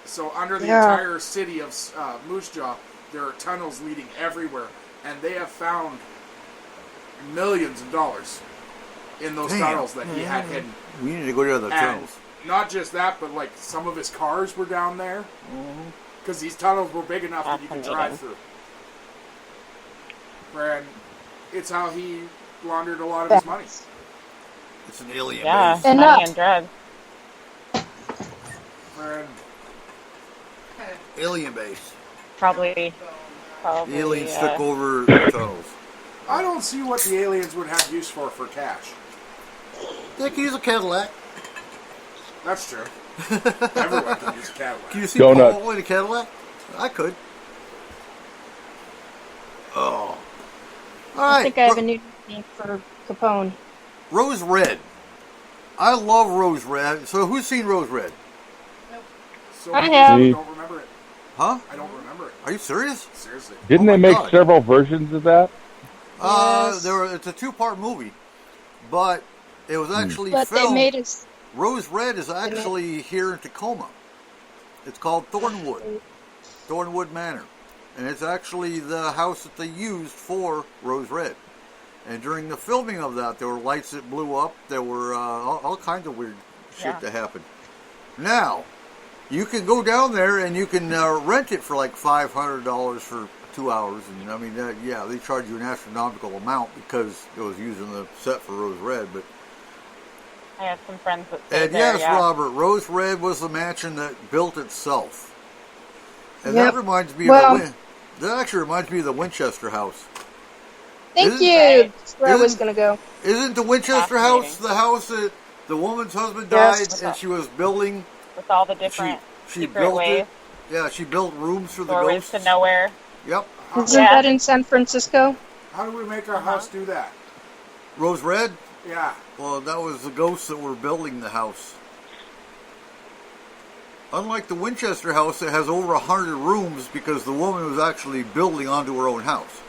So under the entire city of Moose Jaw, there are tunnels leading everywhere, and they have found millions of dollars in those tunnels that he had hidden. We need to go down the tunnels. Not just that, but like some of his cars were down there, because these tunnels were big enough that you could drive through. And it's how he laundered a lot of his money. It's an alien base. And money and drugs. Alien base. Probably. The aliens took over the tunnels. I don't see what the aliens would have use for cash. They could use a Cadillac. That's true. Everyone can use a Cadillac. Can you see Paul in a Cadillac? I could. Oh. All right. I think I have a new name for Capone. Rose Red. I love Rose Red. So who's seen Rose Red? So I have. I don't remember it. Huh? I don't remember it. Are you serious? Seriously. Didn't they make several versions of that? Yes. It's a 2-part movie, but it was actually but filmed. They made it. Rose Red is actually here in Tacoma. It's called Thornwood Manor, and it's actually the house that they used for Rose Red. And during the filming of that, there were lights that blew up. There were all kinds of weird shit that happened. Now, you can go down there and you can rent it for like $500 for 2 hours. And I mean, they charge you an astronomical amount because it was using the set for Rose Red. But I have some friends that stay and there, yes, Robert, Rose Red was the mansion that built itself. And Yep. that reminds me that actually reminds me of the Winchester house. Thank you. That's where I was going to go. Isn't the Winchester house the house that the woman's husband died and she was building? With all the different she secret built ways. it. Yeah, she built rooms for the Doorways ghosts. to nowhere. Yep. Isn't that in San Francisco? How do we make our house do that? Rose Red? Yeah. Well, that was the ghosts that were building the house. Unlike the Winchester house that has over 100 rooms because the woman was actually building onto her own house.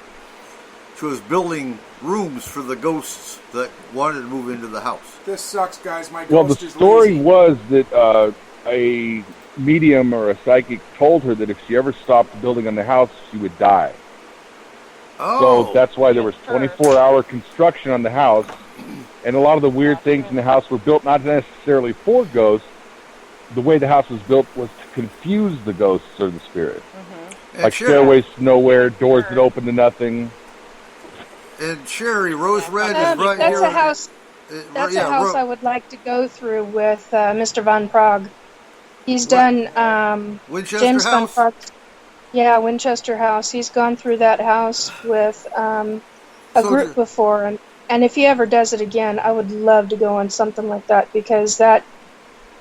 She was building rooms for the ghosts that wanted to move into the house. This sucks, guys. My Well, ghost the is story lazy. was that a medium or a psychic told her that if she ever stopped building on the house, she would die. So that's why there was 24-hour construction on the house, and a lot of the weird things in the house were built not necessarily for ghosts. The way the house was built was to confuse the ghosts or the spirits. Like stairways to nowhere, doors that open to nothing. And Sherry, Rose Red is right that's here. A house, that's a house I would like to go through with Mr. Von Prague. He's done Winchester James Von House? Prague. Yeah, Winchester House. He's gone through that house with a group before, and if he ever does it again, I would love to go on something like that because that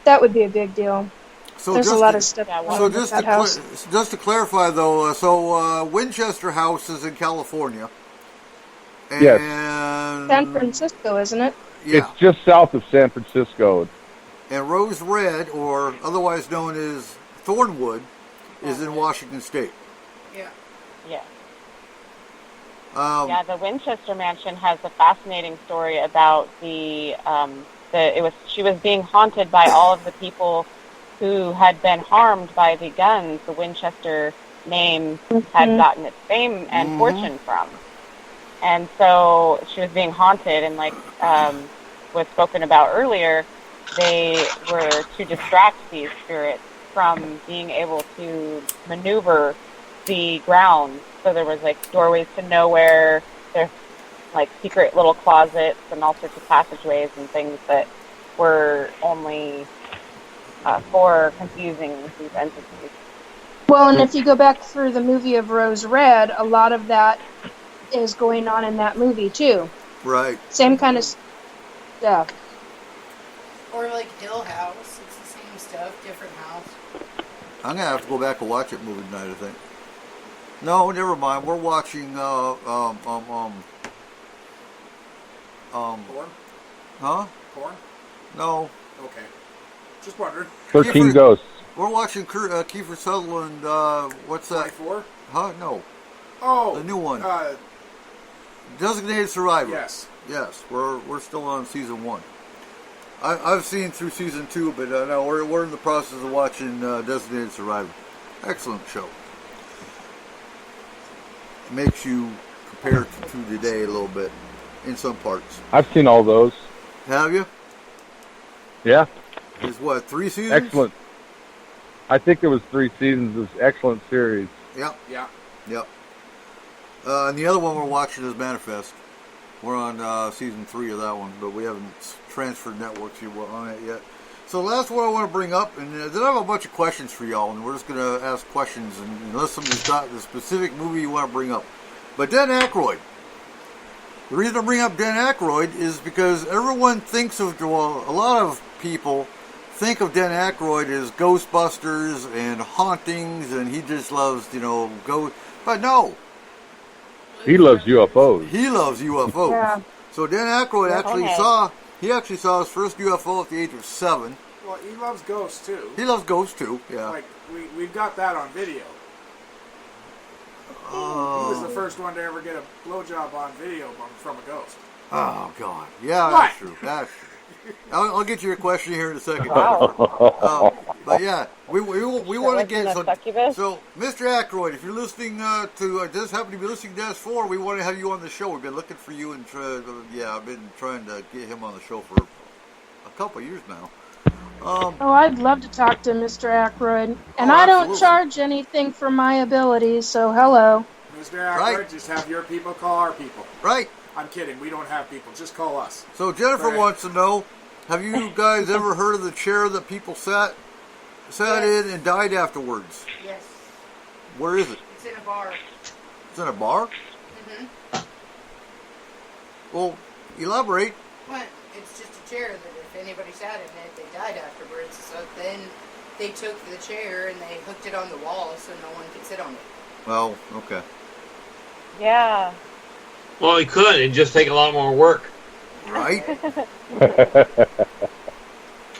would be a big deal. So there's a lot of stuff So with that house. just to clarify, though, Winchester House is in California. And Yes. San Francisco, isn't it? Yeah. It's just south of San Francisco. And Rose Red, or otherwise known as Thornwood, is in Washington State. Yeah. Yeah. Um, Yeah, the Winchester Mansion has a fascinating story about she was being haunted by all of the people who had been harmed by the guns the Winchester name had gotten its fame and fortune from. And so she was being haunted, and like was spoken about earlier, they were to distract these spirits from being able to maneuver the ground. So there was like doorways to nowhere, there's like secret little closets and all sorts of passageways and things that were only for confusing these entities. Well, and if you go back through the movie of Rose Red, a lot of that is going on in that movie too. Right. Same kind of stuff. Or like Hill House. It's the same stuff, different house. I'm going to have to go back and watch it movie tonight, I think. No, never mind. We're watching, Porn? huh? Porn? No. Okay. Just wondering. 13 Ghosts. We're watching Kiefer Sutherland, what's that? 24? Huh? No. Oh. The new one. Designated Survivor. Yes. Yes, we're still on season 1. I've seen through season 2, but no, we're in the process of watching Designated Survivor. Excellent show. Makes you compare to today a little bit in some parts. I've seen all those. Have you? Yeah. Is what, 3 seasons? Excellent. I think there was 3 seasons. It was an excellent series. Yep. Yeah. Yep. And the other one we're watching is Manifest. We're on season 3 of that one, but we haven't transferred networks on it yet. So the last one I want to bring up, and then I have a bunch of questions for y'all, and we're just going to ask questions, and unless somebody's got the specific movie you want to bring up. But Dan Aykroyd. The reason I bring up Dan Aykroyd is because everyone thinks of, well, a lot of people think of Dan Aykroyd as Ghostbusters and hauntings, and he just loves, ghosts. But no. He loves UFOs. He loves UFOs. Yeah. So Dan Aykroyd actually saw his first UFO at the age of 7. Well, he loves ghosts too. He loves ghosts too. Yeah. Like we've got that on video. He was the first one to ever get a blowjob on video from a ghost. Oh God. Yeah, that's true. That's true. I'll get you a question here in a second. Wow. But yeah, we want to get so Mr. Aykroyd, if you're listening to just happen to be listening to S4, we want to have you on the show. We've been looking for you, and I've been trying to get him on the show for a couple of years now. I'd love to talk to Mr. Aykroyd, and I don't charge anything for my abilities. So hello, Mr. Aykroyd. Just have your people call our people. Right. I'm kidding. We don't have people. Just call us. So Jennifer wants to know, have you guys ever heard of the chair that people sat in and died afterwards? Yes. Where is it? It's in a bar. It's in a bar? Mm-hmm. Well, elaborate. What? It's just a chair that if anybody sat in it, they died afterwards. So then they took the chair and they hooked it on the wall so no one could sit on it. Oh, okay. Yeah. Well, it could. It'd just take a lot more work. Right?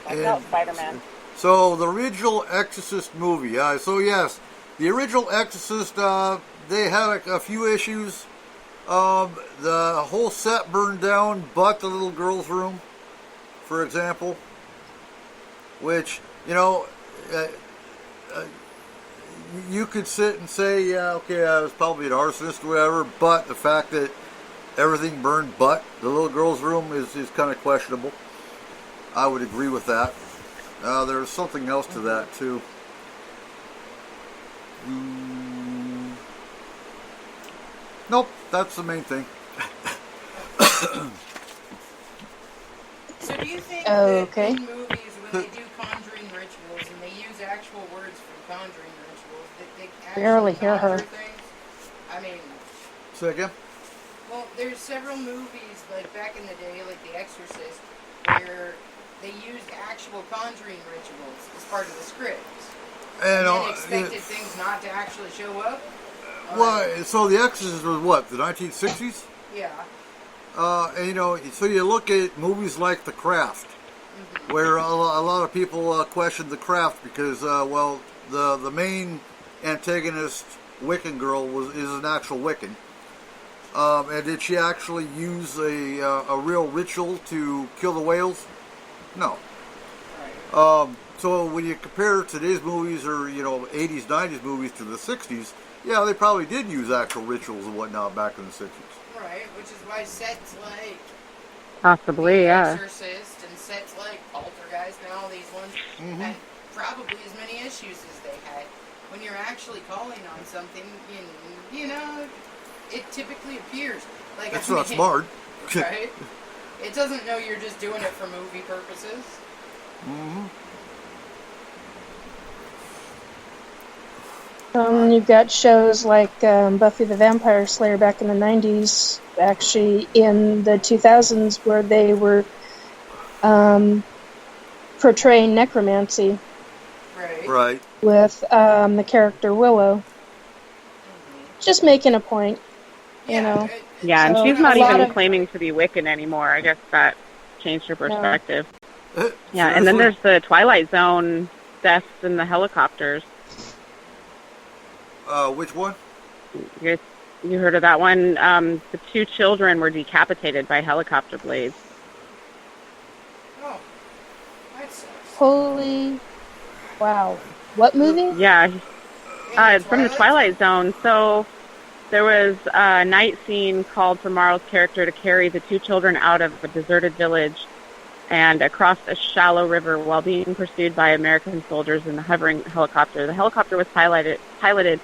About Spider-Man. So, the original Exorcist movie. So, yes, the original Exorcist, they had a few issues. The whole set burned down, but the little girl's room, for example. Which, you could sit and say, yeah, okay, I was probably an arsonist or whatever, but the fact that everything burned but the little girl's room is kind of questionable. I would agree with that. There's something else to that, too. Nope, that's the main thing. So do you think Okay. that in movies, when they do conjuring rituals and they use actual words from conjuring rituals, that they actually Barely hear her. conjure things? I mean, Say again? well, there's several movies, like back in the day, like The Exorcist, where they used actual conjuring rituals as part of the scripts. And then expected things not to actually show up. Well, so The Exorcist was what, the 1960s? Yeah. And, you know, so you look at movies like The Craft, where a lot of people questioned The Craft because, well, the main antagonist, Wiccan girl, is an actual Wiccan. And did she actually use a real ritual to kill the whales? No. So when you compare today's movies or, you know, 80s, 90s movies to the 60s, yeah, they probably did use actual rituals and whatnot back in the 60s. Right, which is why sets like Possibly, The yeah. Exorcist and sets like Poltergeist and all these ones had probably as many issues as they had. When you're actually calling on something, you know, it typically appears. Like, That's not smart. Right? It doesn't know you're just doing it for movie purposes. You've got shows like Buffy the Vampire Slayer back in the 90s, actually in the 2000s, where they were portraying necromancy Right. with the character Willow. Just making a point, you know. Yeah, and So, she's not a lot even of- claiming to be Wiccan anymore. I guess that changed her perspective. Yeah, and then there's the Twilight Zone deaths in the helicopters. Which one? You heard of that one? The 2 children were decapitated by helicopter blades. Oh, that sucks. Holy, wow. What movie? Yeah, it's from the Twilight Zone. So there was a night scene called for Morrow's character to carry the 2 children out of a deserted village and across a shallow river while being pursued by American soldiers in a hovering helicopter. The helicopter was piloted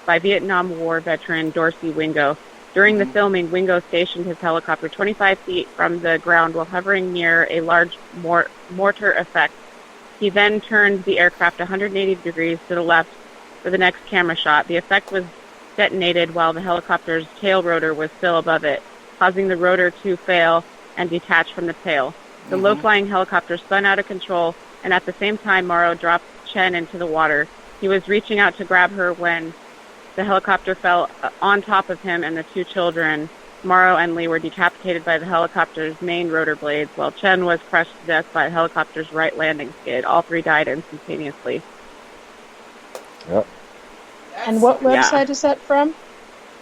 by Vietnam War veteran Dorsey Wingo. During the filming, Wingo stationed his helicopter 25 feet from the ground while hovering near a large mortar effect. He then turned the aircraft 180 degrees to the left for the next camera shot. The effect was detonated while the helicopter's tail rotor was still above it, causing the rotor to fail and detach from the tail. The low-flying helicopter spun out of control, and at the same time, Morrow dropped Chen into the water. He was reaching out to grab her when the helicopter fell on top of him and the 2 children. Morrow and Lee were decapitated by the helicopter's main rotor blades, while Chen was crushed to death by the helicopter's right landing skid. All 3 died instantaneously. Yep. And what website is that from?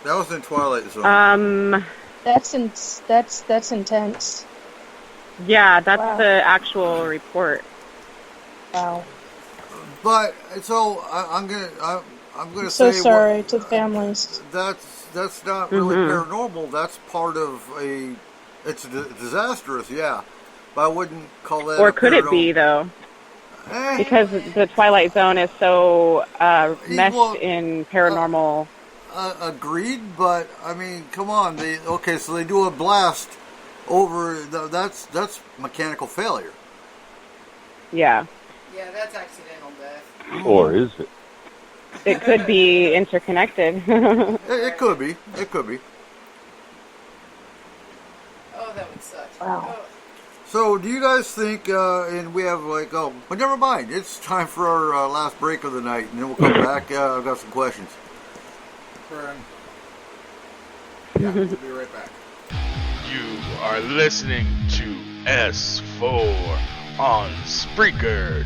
That was in Twilight Zone. That's intense. Yeah, that's Wow. the actual report. Wow. But so I'm gonna I'm say so sorry to the families. That's not really paranormal. That's part of it's disastrous, yeah. But I wouldn't call that. Or a could it paranormal. be, though? Because the Twilight Zone is so meshed in paranormal. Agreed, but I mean, come on. So they do a blast over. That's mechanical failure. Yeah. Yeah, that's accidental death. Or is it? It could be interconnected. It could be. It could be. Oh, that would suck. Wow. Oh. So, do you guys think, and we have but never mind, it's time for our last break of the night, and then we'll come back. I've got some questions. Yeah, we'll be right back. You are listening to S4 on Spreaker.com.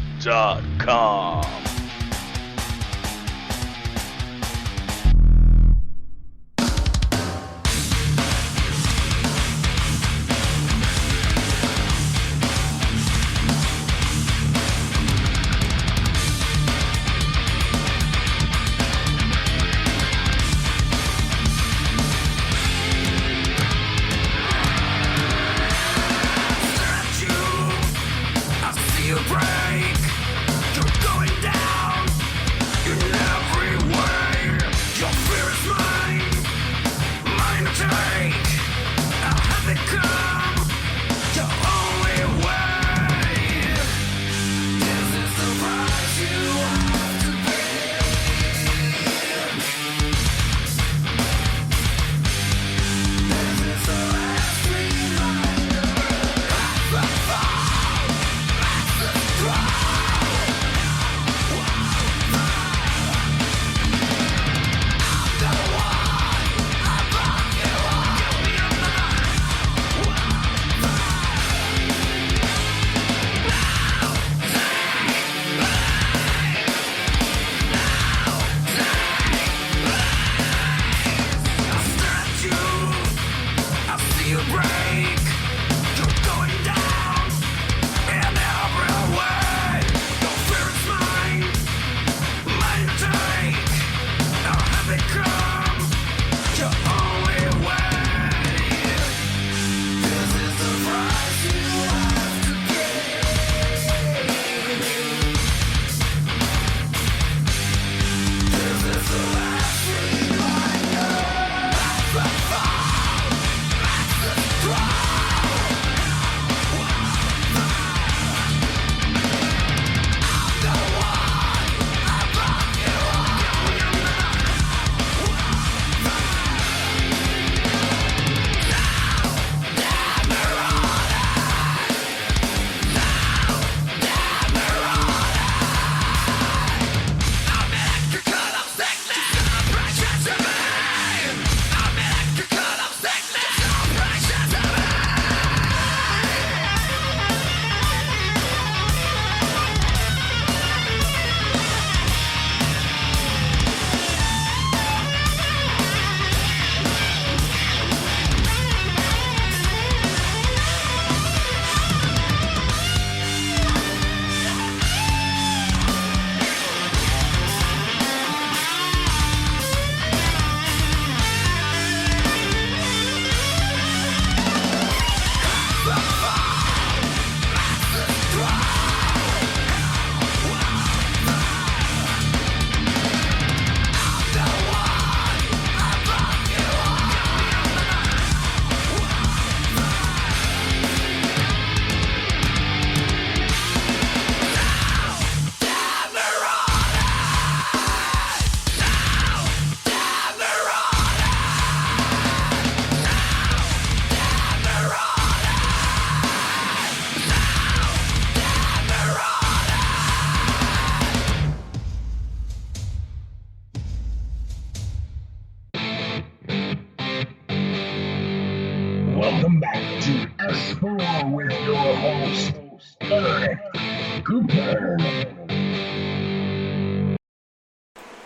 Cooper.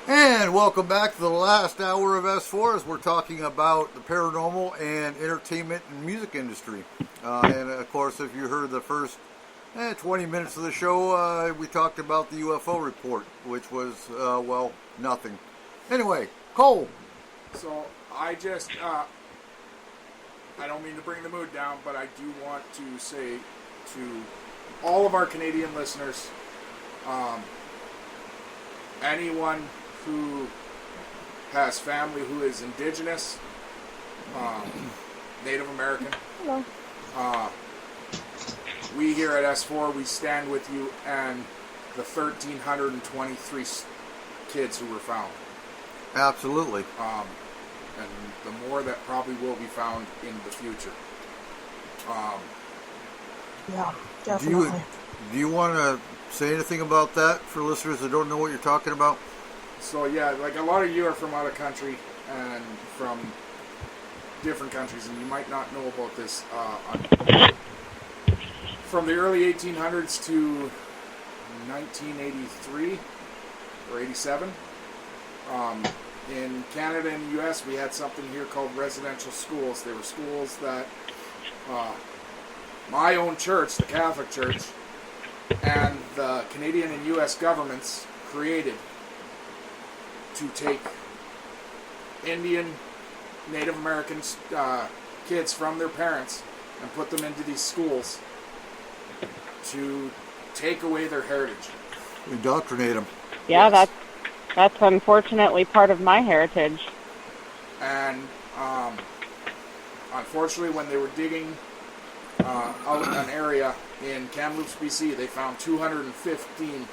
And welcome back to the last hour of S4 as we're talking about the paranormal and entertainment and music industry. And of course, if you heard the first 20 minutes of the show, we talked about the UFO report, which was, well, nothing. Anyway, Cole. So I just, I don't mean to bring the mood down, but I do want to say to all of our Canadian listeners, anyone who has family who is Indigenous, Native American, we here at S4, we stand with you and the 1,323 kids who were found. Absolutely. And the more that probably will be found in the future. Yeah, definitely. Do you want to say anything about that for listeners that don't know what you're talking about? So yeah, like a lot of you are from out of country and from different countries, and you might not know about this. From the early 1800s to 1983 or 87, in Canada and the U.S., we had something here called residential schools. They were schools that my own church, the Catholic Church, and the Canadian and U.S. governments created to take Indian, Native American kids from their parents and put them into these schools to take away their heritage. Indoctrinate them. Yeah, yes. That's unfortunately part of my heritage. And unfortunately, when they were digging out an area in Kamloops, BC, they found 215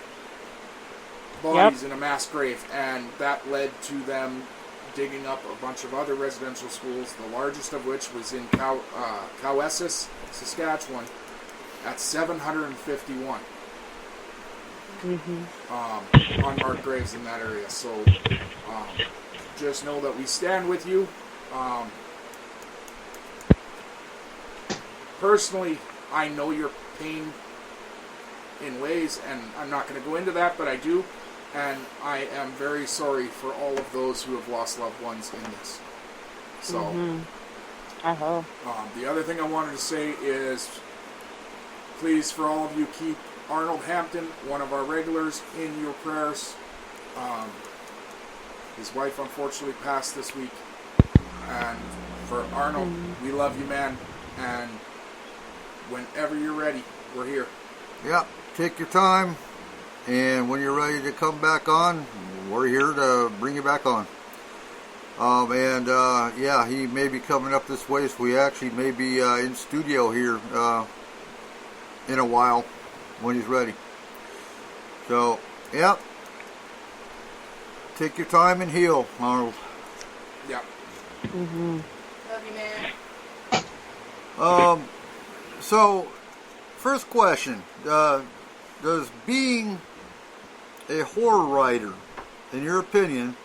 bodies in a mass grave, and that led to them digging up a bunch of other residential schools, the largest of which was in Cowessus, Saskatchewan, at 751 unmarked graves in that area. So just know that we stand with you. Personally, I know your pain in ways, and I'm not going to go into that, but I do. And I am very sorry for all of those who have lost loved ones in this. So, the other thing I wanted to say is, please, for all of you, keep Arnold Hampton, one of our regulars, in your prayers. His wife unfortunately passed this week. And for Arnold, we love you, man. And whenever you're ready, we're here. Yeah, take your time. And when you're ready to come back on, we're here to bring you back on. Yeah, he may be coming up this way, so we actually may be in studio here in a while when he's ready. So, yeah. Take your time and heal, Arnold. Yeah. Love you, man. So, first question. Does being a horror writer, in your opinion,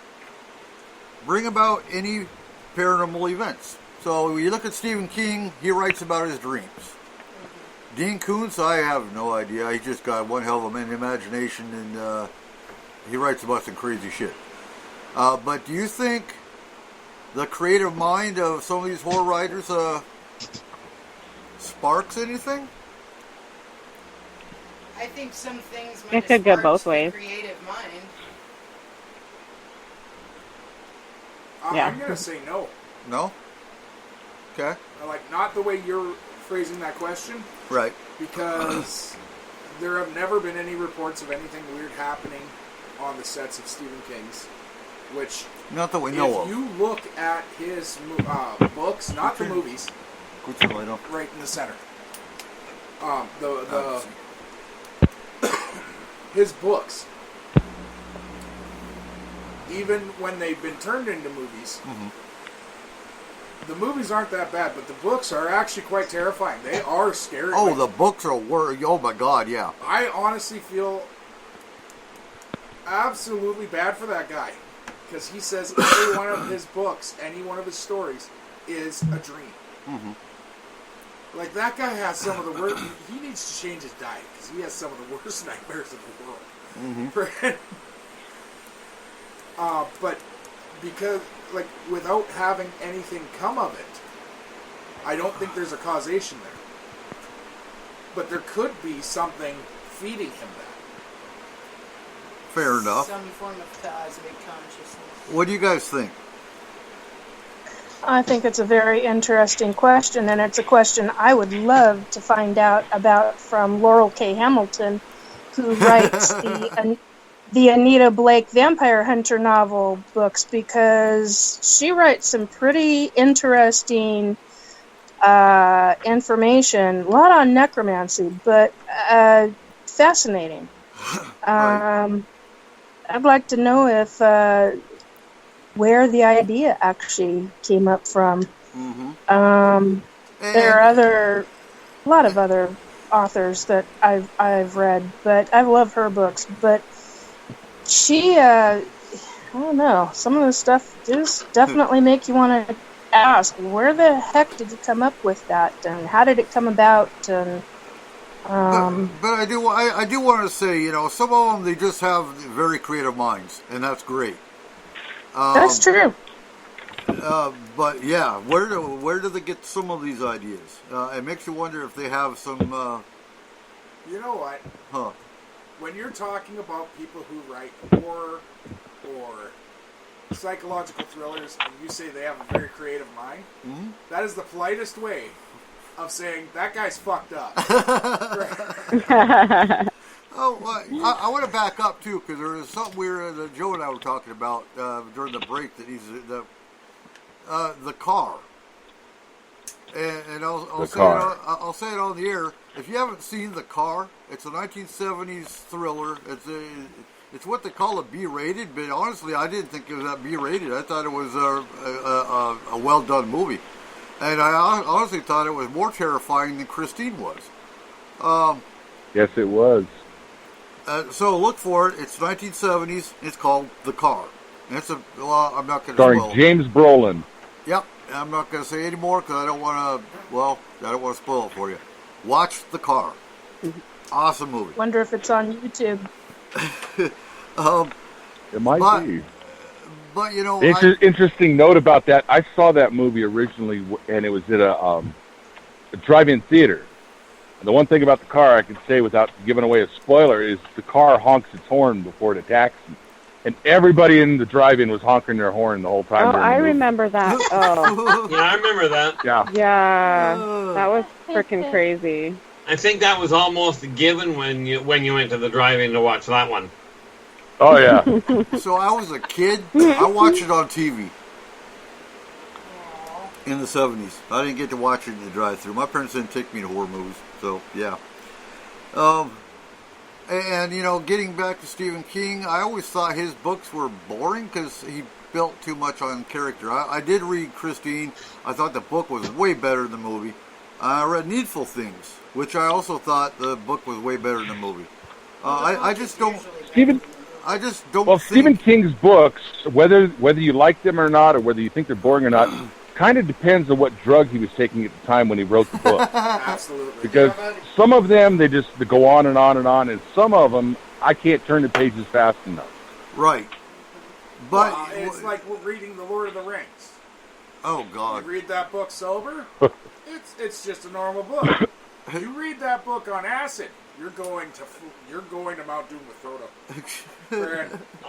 bring about any paranormal events? So you look at Stephen King, he writes about his dreams. Dean Koontz, I have no idea. He just got one hell of an imagination, and he writes about some crazy shit. But do you think the creative mind of some of these horror writers sparks anything? I think some things might it could go both ways. Creative mind. I'm going to say no. No? Okay. Like, not the way you're phrasing that question. Right. Because there have never been any reports of anything weird happening on the sets of Stephen King's. Which, not that we know of. If you look at his books, not the movies, right in the center. His books, even when they've been turned into movies, the movies aren't that bad, but the books are actually quite terrifying. They are scary. Oh, the books are oh my God, yeah. I honestly feel absolutely bad for that guy, because he says every one of his books, any one of his stories, is a dream. Like, that guy has some of the worst... He needs to change his diet, because he has some of the worst nightmares in the world. But because, like, without having anything come of it, I don't think there's a causation there. But there could be something feeding him that. Fair enough. Some form of cosmic consciousness. What do you guys think? I think it's a very interesting question, and it's a question I would love to find out about from Laurel K. Hamilton, who writes the Anita Blake Vampire Hunter novel books, because she writes some pretty interesting information, a lot on necromancy, but fascinating. Right. I'd like to know if where the idea actually came up from. There are a lot of other authors that I've read, but I love her books. But she, I don't know, some of the stuff does definitely make you want to ask, where the heck did you come up with that, and how did it come about, and but I do want to say, you know, some of them, they just have very creative minds, and that's great. That's true. But yeah, where do they get some of these ideas? It makes you wonder if they have some. You know what? Huh? When you're talking about people who write horror or psychological thrillers, and you say they have a very creative mind, that is the politest way of saying that guy's fucked up. I want to back up too, because there is something that Joe and I were talking about during the break, that he's the car, and I'll say it on the air. If you haven't seen The Car, it's a 1970s thriller. It's what they call a B-rated, but honestly, I didn't think it was that B-rated. I thought it was a well-done movie, and I honestly thought it was more terrifying than Christine was. Yes, it was. So look for it. It's 1970s. It's called The Car. And it's I'm not going to starring James Brolin. Yep. I'm not going to say any more because I don't want to spoil it for you. Watch The Car. Awesome movie. Wonder if it's on YouTube. It might be. But, you know... Interesting note about that. I saw that movie originally, and it was at a drive-in theater. And the one thing about The Car I can say without giving away a spoiler is the car honks its horn before it attacks. And everybody in the drive-in was honking their horn the whole time. Oh, I remember that. Oh. Yeah, I remember that. Yeah. Yeah, that was freaking crazy. I think that was almost a given when you went to the drive-in to watch that one. Oh, yeah. So I was a kid. I watched it on TV in the 70s. I didn't get to watch it in the drive-thru. My parents didn't take me to horror movies, so yeah. And, you know, getting back to Stephen King, I always thought his books were boring because he built too much on character. I did read Christine. I thought the book was way better than the movie. I read Needful Things, which I also thought the book was way better than the movie. I just don't... Stephen King's books, whether you like them or not, or whether you think they're boring or not, kind of depends on what drug he was taking at the time when he wrote the book. Absolutely. Because some of them, they go on and on and on, and some of them, I can't turn the pages fast enough. Right. But it's like reading The Lord of the Rings. Oh, God. You read that book sober, it's just a normal book. You read that book on acid, you're going to Mount Doom with Frodo.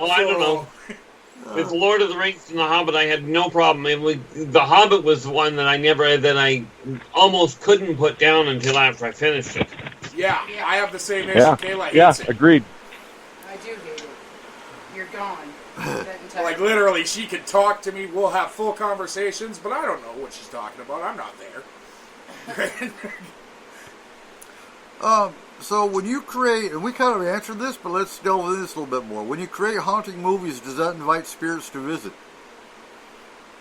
I don't know. With Lord of the Rings and The Hobbit, I had no problem. The Hobbit was the one that I almost couldn't put down until after I finished it. Yeah, I have the same issue. Kayla hates it. Agreed. I do hate it. You're gone. Like, literally, she could talk to me, we'll have full conversations, but I don't know what she's talking about. I'm not there. So when you create, and we kind of answered this, but let's delve into this a little bit more. When you create haunting movies, does that invite spirits to visit?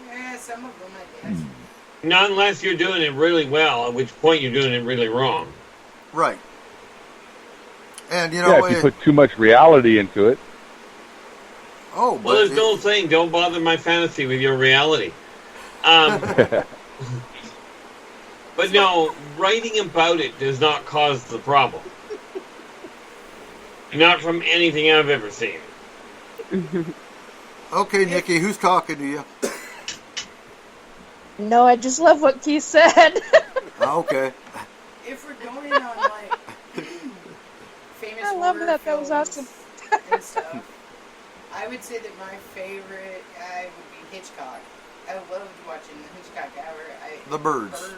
Yeah, some of them, I guess. Not unless you're doing it really well, at which point you're doing it really wrong. Right. And, you know... if you put too much reality into it. Oh, well, there's no saying, don't bother my fantasy with your reality. But no, writing about it does not cause the problem. Not from anything I've ever seen. Okay, Nikki, who's talking to you? No, I just love what Keith said. Okay. If we're going on like famous I love horror that. That was films awesome. and stuff, I would say that my favorite guy would be Hitchcock. I loved watching the Hitchcock hour. The Birds.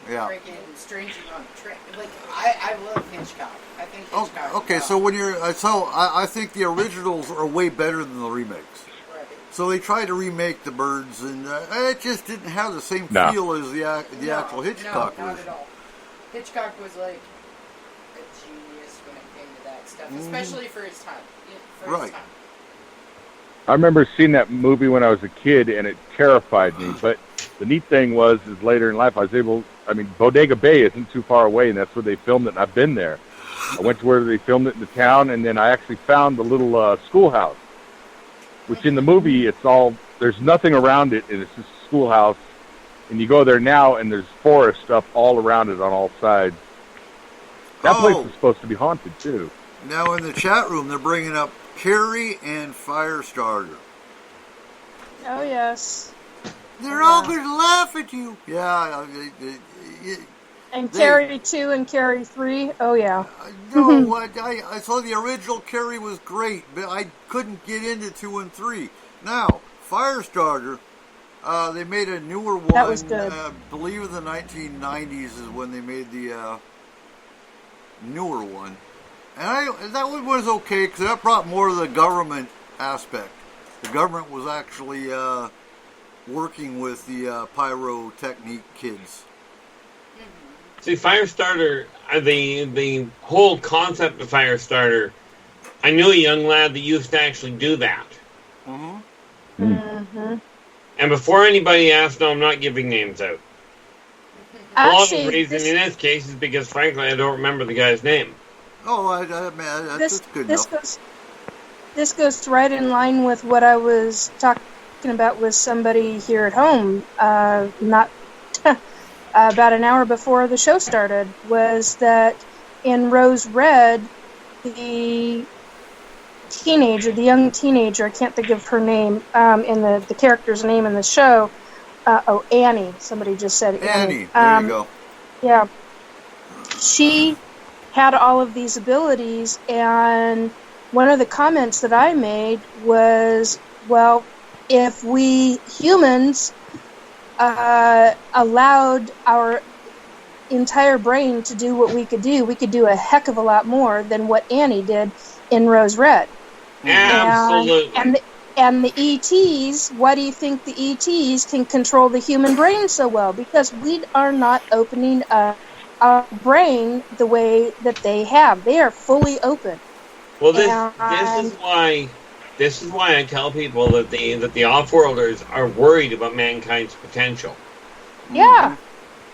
Yeah. Freaking Strangers on the Train. Like I love Hitchcock. I think Hitchcock. Okay, so when you're I think the originals are way better than the remakes. Right. So they tried to remake the Birds, and it just didn't have the same No. feel as the actual Hitchcock No, not version. at all. Hitchcock was like a genius when it came to that stuff, especially for his time. Right. I remember seeing that movie when I was a kid, and it terrified me. But the neat thing is later in life, I was able. I mean, Bodega Bay isn't too far away, and that's where they filmed it. And I've been there. I went to where they filmed it in the town, and then I actually found the little schoolhouse. Which in the movie, there's nothing around it, and it's just a schoolhouse. And you go there now, and there's forest up all around it on all sides. That place is supposed to be haunted, too. Now, in the chat room, they're bringing up Carrie and Firestarter. Oh, yes. They're all going to laugh at you. Yeah. And Carrie 2 and Carrie 3. Oh, yeah. No, I saw the original Carrie was great, but I couldn't get into 2 and 3. Now, Firestarter, they made a newer one. That was good. I believe in the 1990s is when they made the newer one. And that one was okay, because that brought more of the government aspect. The government was actually working with the pyrotechnique kids. See, Firestarter, the whole concept of Firestarter, I knew a young lad that used to actually do that. And before anybody asks, no, I'm not giving names out. A lot of the reason in this case is because, frankly, I don't remember the guy's name. Oh, that's good enough. This goes right in line with what I was talking about with somebody here at home, not about an hour before the show started, was that in Rose Red, the young teenager, I can't think of her name, in the character's name in the show, Annie, somebody just said Annie. There you go. Yeah. She had all of these abilities, and one of the comments that I made was, well, if we humans allowed our entire brain to do what we could do a heck of a lot more than what Annie did in Rose Red. Absolutely. And the ETs, why do you think the ETs can control the human brain so well? Because we are not opening up our brain the way that they have. They are fully open. Well, this is why I tell people that the off-worlders are worried about mankind's potential. Yeah.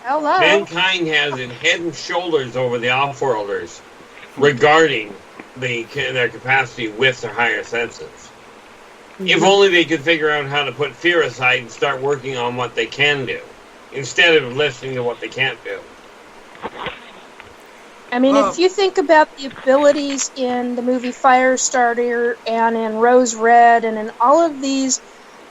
Hello. Mankind has it head and shoulders over the off-worlders regarding their capacity with their higher senses. If only they could figure out how to put fear aside and start working on what they can do, instead of listening to what they can't do. I mean, if you think about the abilities in the movie Firestarter and in Rose Red and in all of these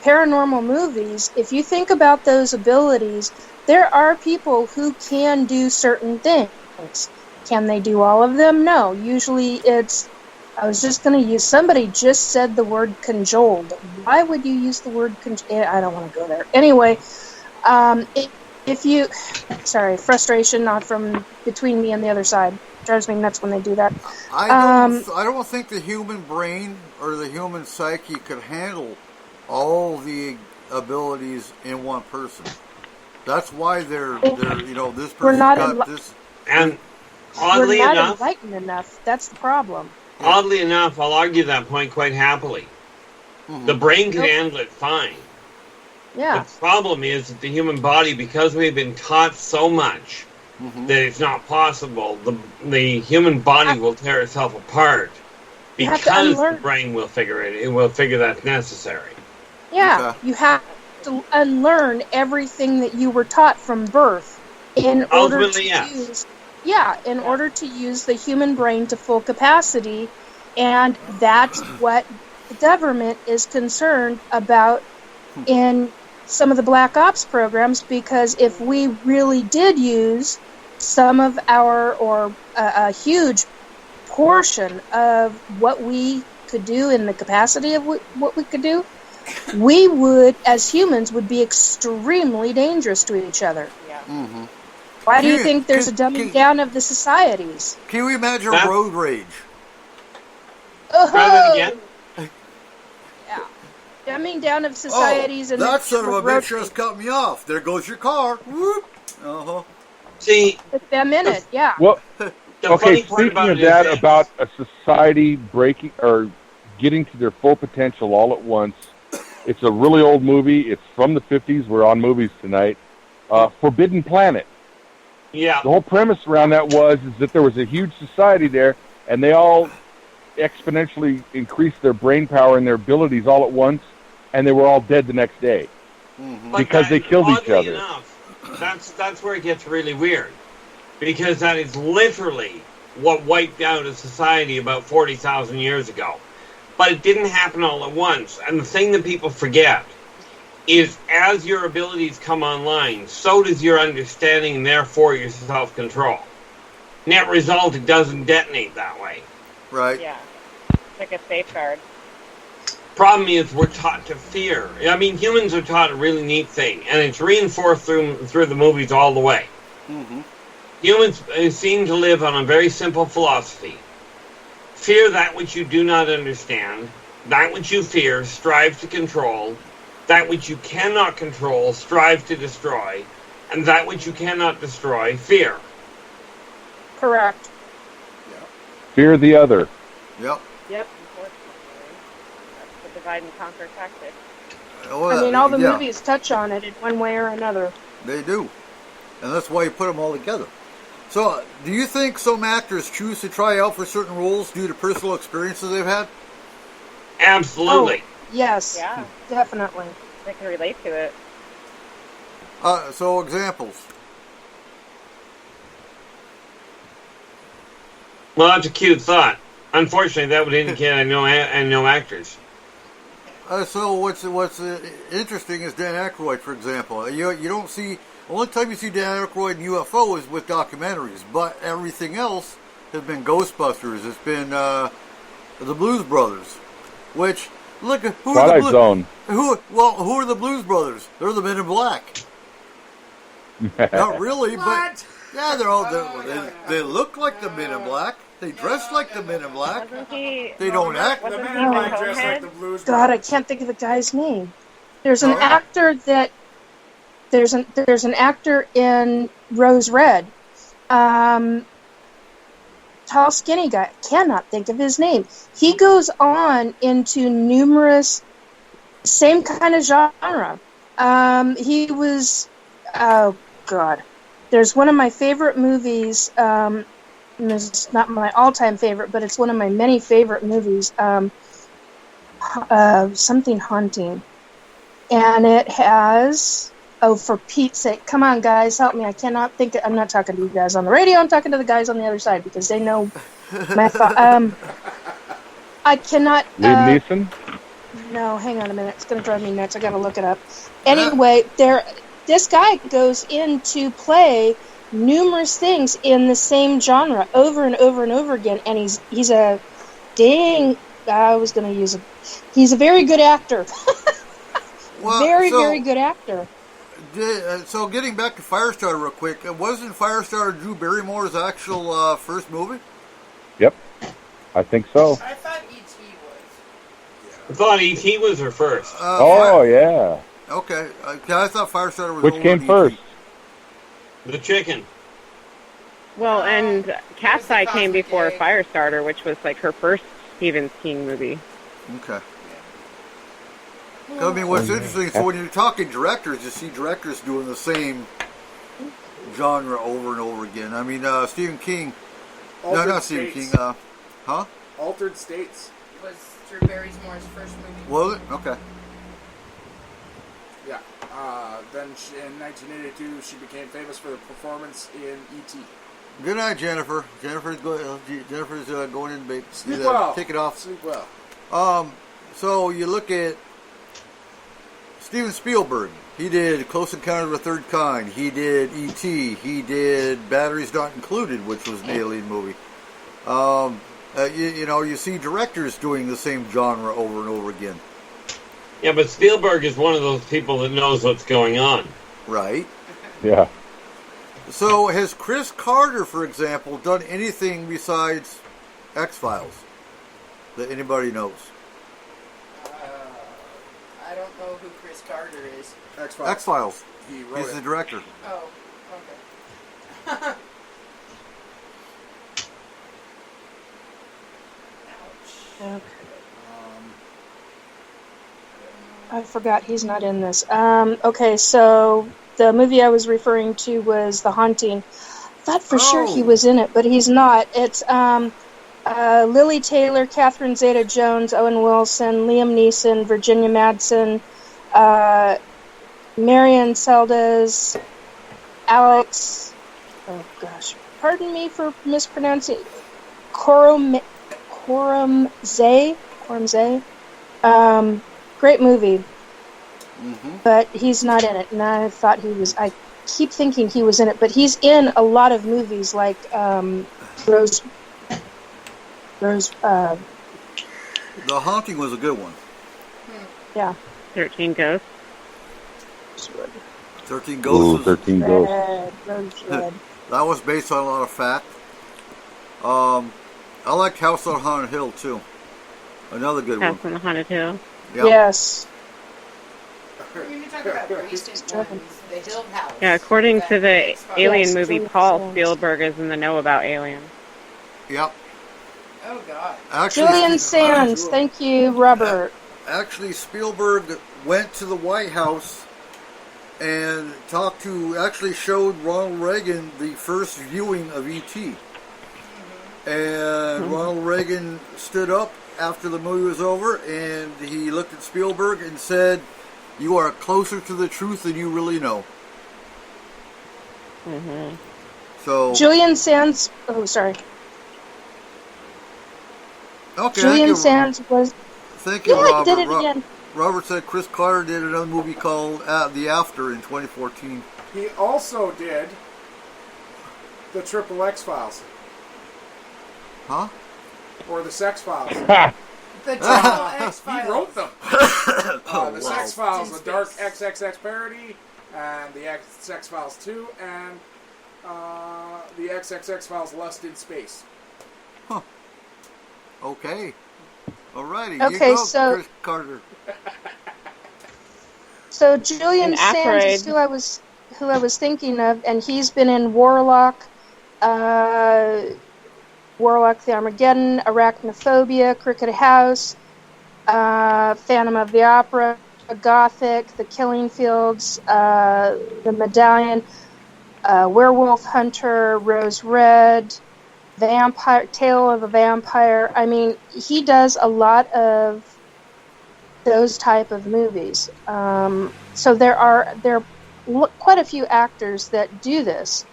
paranormal movies, if you think about those abilities, there are people who can do certain things. Can they do all of them? No. Usually it's, I was just going to use, somebody just said the word conjoled. Why would you use the word conjoled? I don't want to go there. Anyway, if you, sorry, frustration not from between me and the other side. Drives me nuts when they do that. I don't think the human brain or the human psyche could handle all the abilities in one person. That's why they're this person's got this. And oddly we're not enough, enlightened enough. That's the problem. Oddly enough, I'll argue that point quite happily. The brain can handle it fine. Yeah. The problem is that the human body, because we've been taught so much that it's not possible, the human body will tear itself apart because the brain will figure it. It will figure that's necessary. Yeah, you have to unlearn everything that you were taught from birth. in order Ultimately, to yes. order to use the human brain to full capacity, and that's what the government is concerned about in some of the black ops programs, because if we really did use some of our, or a huge portion of what we could do in the capacity of what we could do, we would, as humans, would be extremely dangerous to each other. Yeah. Mm-hmm. Why do you think there's a dumbing down of the societies? Can we imagine road rage? Oh, Try that again. yeah. Dumbing down of societies. And that son of a road bitch just cut me off. There goes your car. Whoop. Uh-huh. See, Put them in it, yeah. Well, the okay, funny part speaking about of it is that, this. about a society breaking or getting to their full potential all at once, it's a really old movie. It's from the 50s. We're on movies tonight. Forbidden Planet. Yeah. The whole premise around that is that there was a huge society there, and they all exponentially increased their brain power and their abilities all at once, and they were all dead the next day because they killed each oddly other. Enough, that's where it gets really weird, because that is literally what wiped out a society about 40,000 years ago. But it didn't happen all at once, and the thing that people forget is as your abilities come online, so does your understanding and therefore your self-control. Net result, it doesn't detonate that way. Right. Yeah. It's like a safeguard. Problem is, we're taught to fear. I mean, humans are taught a really neat thing, and it's reinforced through the movies all the way. Mm-hmm. Humans seem to live on a very simple philosophy. Fear that which you do not understand. That which you fear, strive to control. That which you cannot control, strive to destroy. And that which you cannot destroy, fear. Correct. Fear the other. Yep. Yep. Unfortunately, that's the divide and conquer tactic. I mean, all the movies touch on it in one way or another. They do. And that's why you put them all together. So, do you think some actors choose to try out for certain roles due to personal experiences they've had? Absolutely. Yes. Yeah. Definitely. They can relate to it. So, examples. Well, that's a cute thought. Unfortunately, that would indicate I know actors. So what's interesting is Dan Aykroyd, for example. You don't see, only time you see Dan Aykroyd in UFO is with documentaries, but everything else has been Ghostbusters. It's been the Blues Brothers, which look who Twilight are the Zone. who are the Blues Brothers? They're the Men in Black. Not really, but yeah, they look like the Men in Black. They dress like the Men in Black. They don't act. The Men in Black dress like the Blues God, I Brothers. can't think of the guy's name. There's an actor that there's an actor in Rose Red. Tall, skinny guy. Cannot think of his name. He goes on into numerous same kind of genre. He was, oh God, there's one of my favorite movies. It's not my all-time favorite, but it's one of my many favorite movies. Something Haunting, and it has. Oh, for Pete's sake! Come on, guys, help me! I cannot think. I'm not talking to you guys on the radio. I'm talking to the guys on the other side because they know my thought. I cannot. Liam Neeson? No, hang on a minute. It's going to drive me nuts. I got to look it up. Anyway, this guy goes in to play numerous things in the same genre over and over and over again, and he's a dang. I was going to use a. He's a very good actor. Very good actor. So getting back to Firestarter real quick, wasn't Firestarter Drew Barrymore's actual first movie? Yep, I think so. I thought E.T. was. I thought E.T. was her first. Yeah. Okay, I thought Firestarter was. Which came first? The chicken. Well, and Cat's Eye came before Firestarter, which was like her first Stephen King movie. Okay. I mean, what's interesting is when you're talking directors, you see directors doing the same genre over and over again. I mean, Stephen King. Not Stephen King. Altered States. Was Drew Barrymore's first movie. Was it? Okay. Yeah. Then in 1982, she became famous for her performance in E.T. Good night, Jennifer. Jennifer's going in big. Sleep well. Take it off. Sleep well. So you look at Steven Spielberg. He did Close Encounters of the Third Kind. He did E.T. He did Batteries Not Included, which was an alien movie. You see directors doing the same genre over and over again. Yeah, but Spielberg is one of those people that knows what's going on. Right. Yeah. So has Chris Carter, for example, done anything besides X-Files that anybody knows? I don't know who Chris Carter is. X-Files. He's the director. Oh, okay. Okay. I forgot he's not in this. Okay, so the movie I was referring to was The Haunting. Thought for sure he was in it, but he's not. It's Lily Taylor, Catherine Zeta-Jones, Owen Wilson, Liam Neeson, Virginia Madsen, Marion Seldes, Alex. Oh gosh, pardon me for mispronouncing. Coram Zay. Great movie, but he's not in it. And I thought he was. I keep thinking he was in it, but he's in a lot of movies like Rose. The Haunting was a good one. Yeah. 13 Ghosts. 13 Ghosts. 13 Ghosts. Rose Red. That was based on a lot of fact. I liked House on Haunted Hill too. Another good House one. on the Haunted Hill. Yep. Yes. You talk about recent ones, The Hill House. Yeah, according to the Alien Yes, movie, Julian Paul Sands. Spielberg is in the know about aliens. Yep. Oh, God. Actually, Julian Sands. Thank you, Robert. Actually, Spielberg went to the White House and showed Ronald Reagan the first viewing of E.T. And Ronald Reagan stood up after the movie was over, and he looked at Spielberg and said, "You are closer to the truth than you really know." Mm-hmm. So Julian Sands. Oh, sorry. okay, Julian Sands was. Thank you, Yeah, Robert. did it again. Robert said Chris Carter did another movie called The After in 2014. He also did the Triple X Files. Huh? Or the Sex Files. The Triple X Files. He wrote them. The Sex Files, the Dark XXX parody, and the Sex Files 2, and the XXX Files Lust in Space. Huh. Okay. Alrighty. Okay, you go, so- Chris Carter. So Julian And Sands is Aykroyd. who I was thinking of, and he's been in Warlock, the Armageddon, Arachnophobia, Crooked House, Phantom of the Opera, Gothic, The Killing Fields, The Medallion, Werewolf Hunter, Rose Red, Vampire, Tale of a Vampire. I mean, he does a lot of those type of movies. So there are quite a few actors that do this.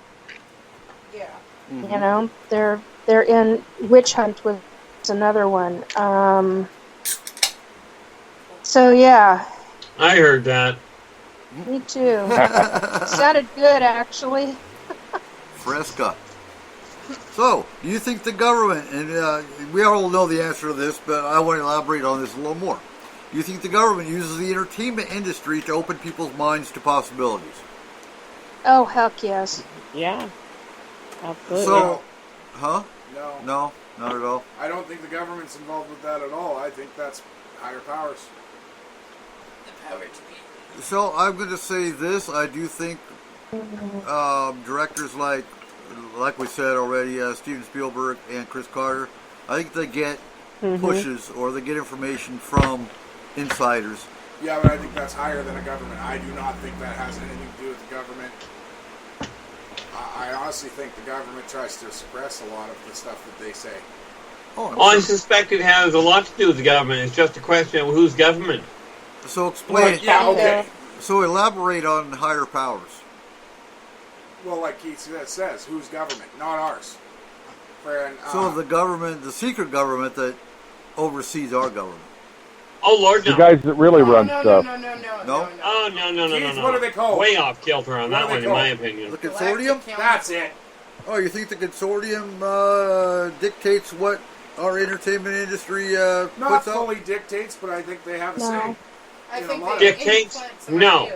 Yeah. Mm-hmm. You know, they're in Witch Hunt was another one. So yeah, I heard that. me too. Sounded good, actually. Fresca. So, do you think the government, and we all know the answer to this, but I want to elaborate on this a little more. Do you think the government uses the entertainment industry to open people's minds to possibilities? Oh, heck yes. Yeah. Absolutely. So, huh? No. No, not at all. I don't think the government's involved with that at all. I think that's higher powers. The power to be. So, I'm going to say this. I do think directors like we said already, Steven Spielberg and Chris Carter, I think they get pushes or they get information from insiders. Yeah, but I think that's higher than a government. I do not think that has anything to do with the government. I honestly think the government tries to suppress a lot of the stuff that they say. I suspect it has a lot to do with the government. It's just a question of whose government. So explain. Yeah, okay. So elaborate on higher powers. Well, like Keith says, whose government? Not ours. So the government, the secret government that oversees our government. Oh, Lord, no. The guys that really run stuff. No? Oh, no. Keith, what are they called? Way off kilter on that one, in my opinion. The consortium? That's it. Oh, you think the consortium dictates what our entertainment industry Not puts out? fully dictates, but I think they have a No. say. I think they dictates? No.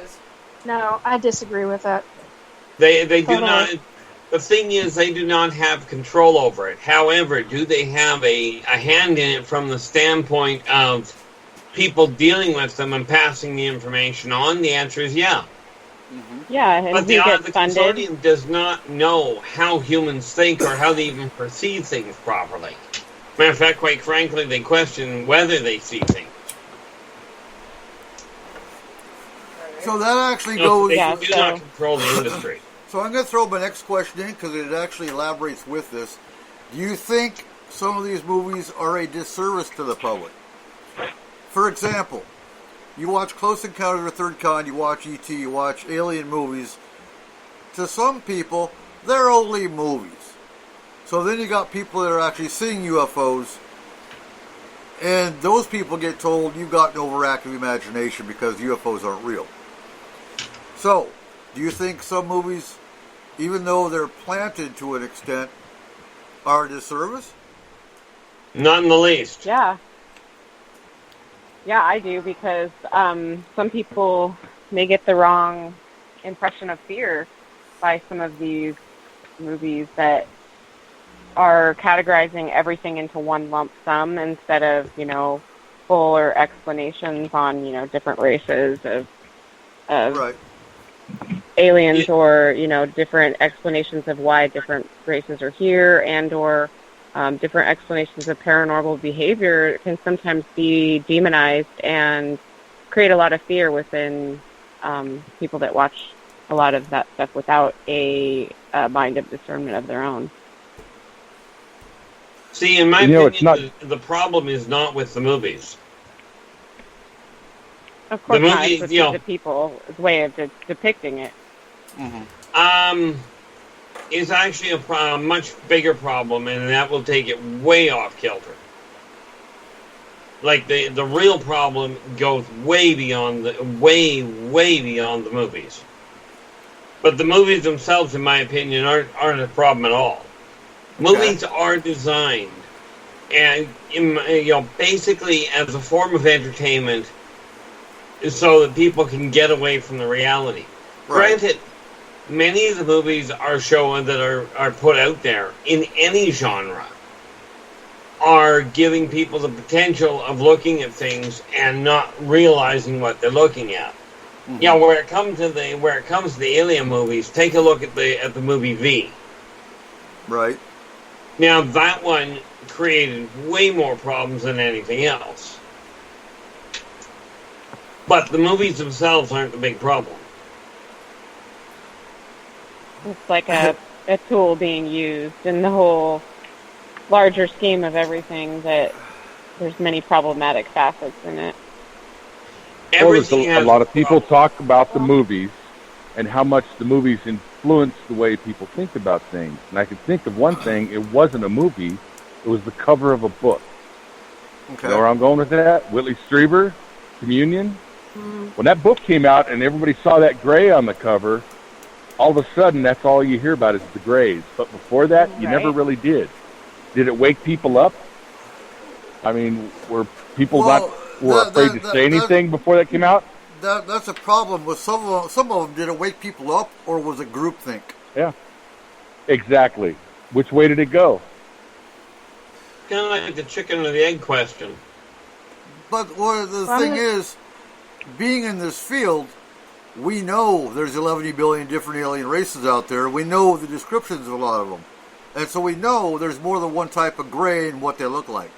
No, I disagree with that. They do not. The thing is, they do not have control over it. However, do they have a hand in it from the standpoint of people dealing with them and passing the information on? The answer is yeah. Mm-hmm. Yeah, and but he gets the funded. consortium does not know how humans think or how they even perceive things properly. Matter of fact, quite frankly, they question whether they see things. So that actually goes... They do not control the industry. So I'm going to throw my next question in because it actually elaborates with this. Do you think some of these movies are a disservice to the public? For example, you watch Close Encounters of the Third Kind, you watch E.T., you watch alien movies. To some people, they're only movies. So then you got people that are actually seeing UFOs, and those people get told you've got an overactive imagination because UFOs aren't real. So, do you think some movies, even though they're planted to an extent, are a disservice? Not in the least. Yeah. Yeah, I do, because some people may get the wrong impression of fear by some of these movies that are categorizing everything into one lump sum instead of, fuller explanations on, different races of right. aliens or, different explanations of why different races are here and or different explanations of paranormal behavior can sometimes be demonized and create a lot of fear within people that watch a lot of that stuff without a mind of discernment of their own. See, in my opinion, the problem is not with the movies. Of course the not. movies, It's the people's way of depicting it. Mm-hmm. Is actually a much bigger problem, and that will take it way off kilter. Like the real problem goes way beyond the movies. But the movies themselves, in my opinion, aren't a problem at all. Movies are designed, and basically as a form of entertainment, so that people can get away from the reality. Right. Granted, many of the movies are shown that are put out there in any genre are giving people the potential of looking at things and not realizing what they're looking at. Mm-hmm. Where it comes to the alien movies, take a look at the movie V. Right. Now that one created way more problems than anything else. But the movies themselves aren't the big problem. It's like a tool being used in the whole larger scheme of everything that there's many problematic facets in it. A lot of people talk about the movies and how much the movies influence the way people think about things. And I can think of one thing. It wasn't a movie. It was the cover of a book. Okay. You know where I'm going with that? Whitley Strieber, Communion. Mm-hmm. When that book came out and everybody saw that gray on the cover, all of a sudden that's all you hear about is the grays. But before that, you never really did. Did it wake people up? I mean, were people were afraid to say anything before that came out? That's a problem with some of them. Did it wake people up, or was it groupthink? Yeah, exactly. Which way did it go? Kind of like the chicken or the egg question. But the thing is, being in this field, we know there's 11 billion different alien races out there. We know the descriptions of a lot of them. And so we know there's more than one type of gray and what they look like.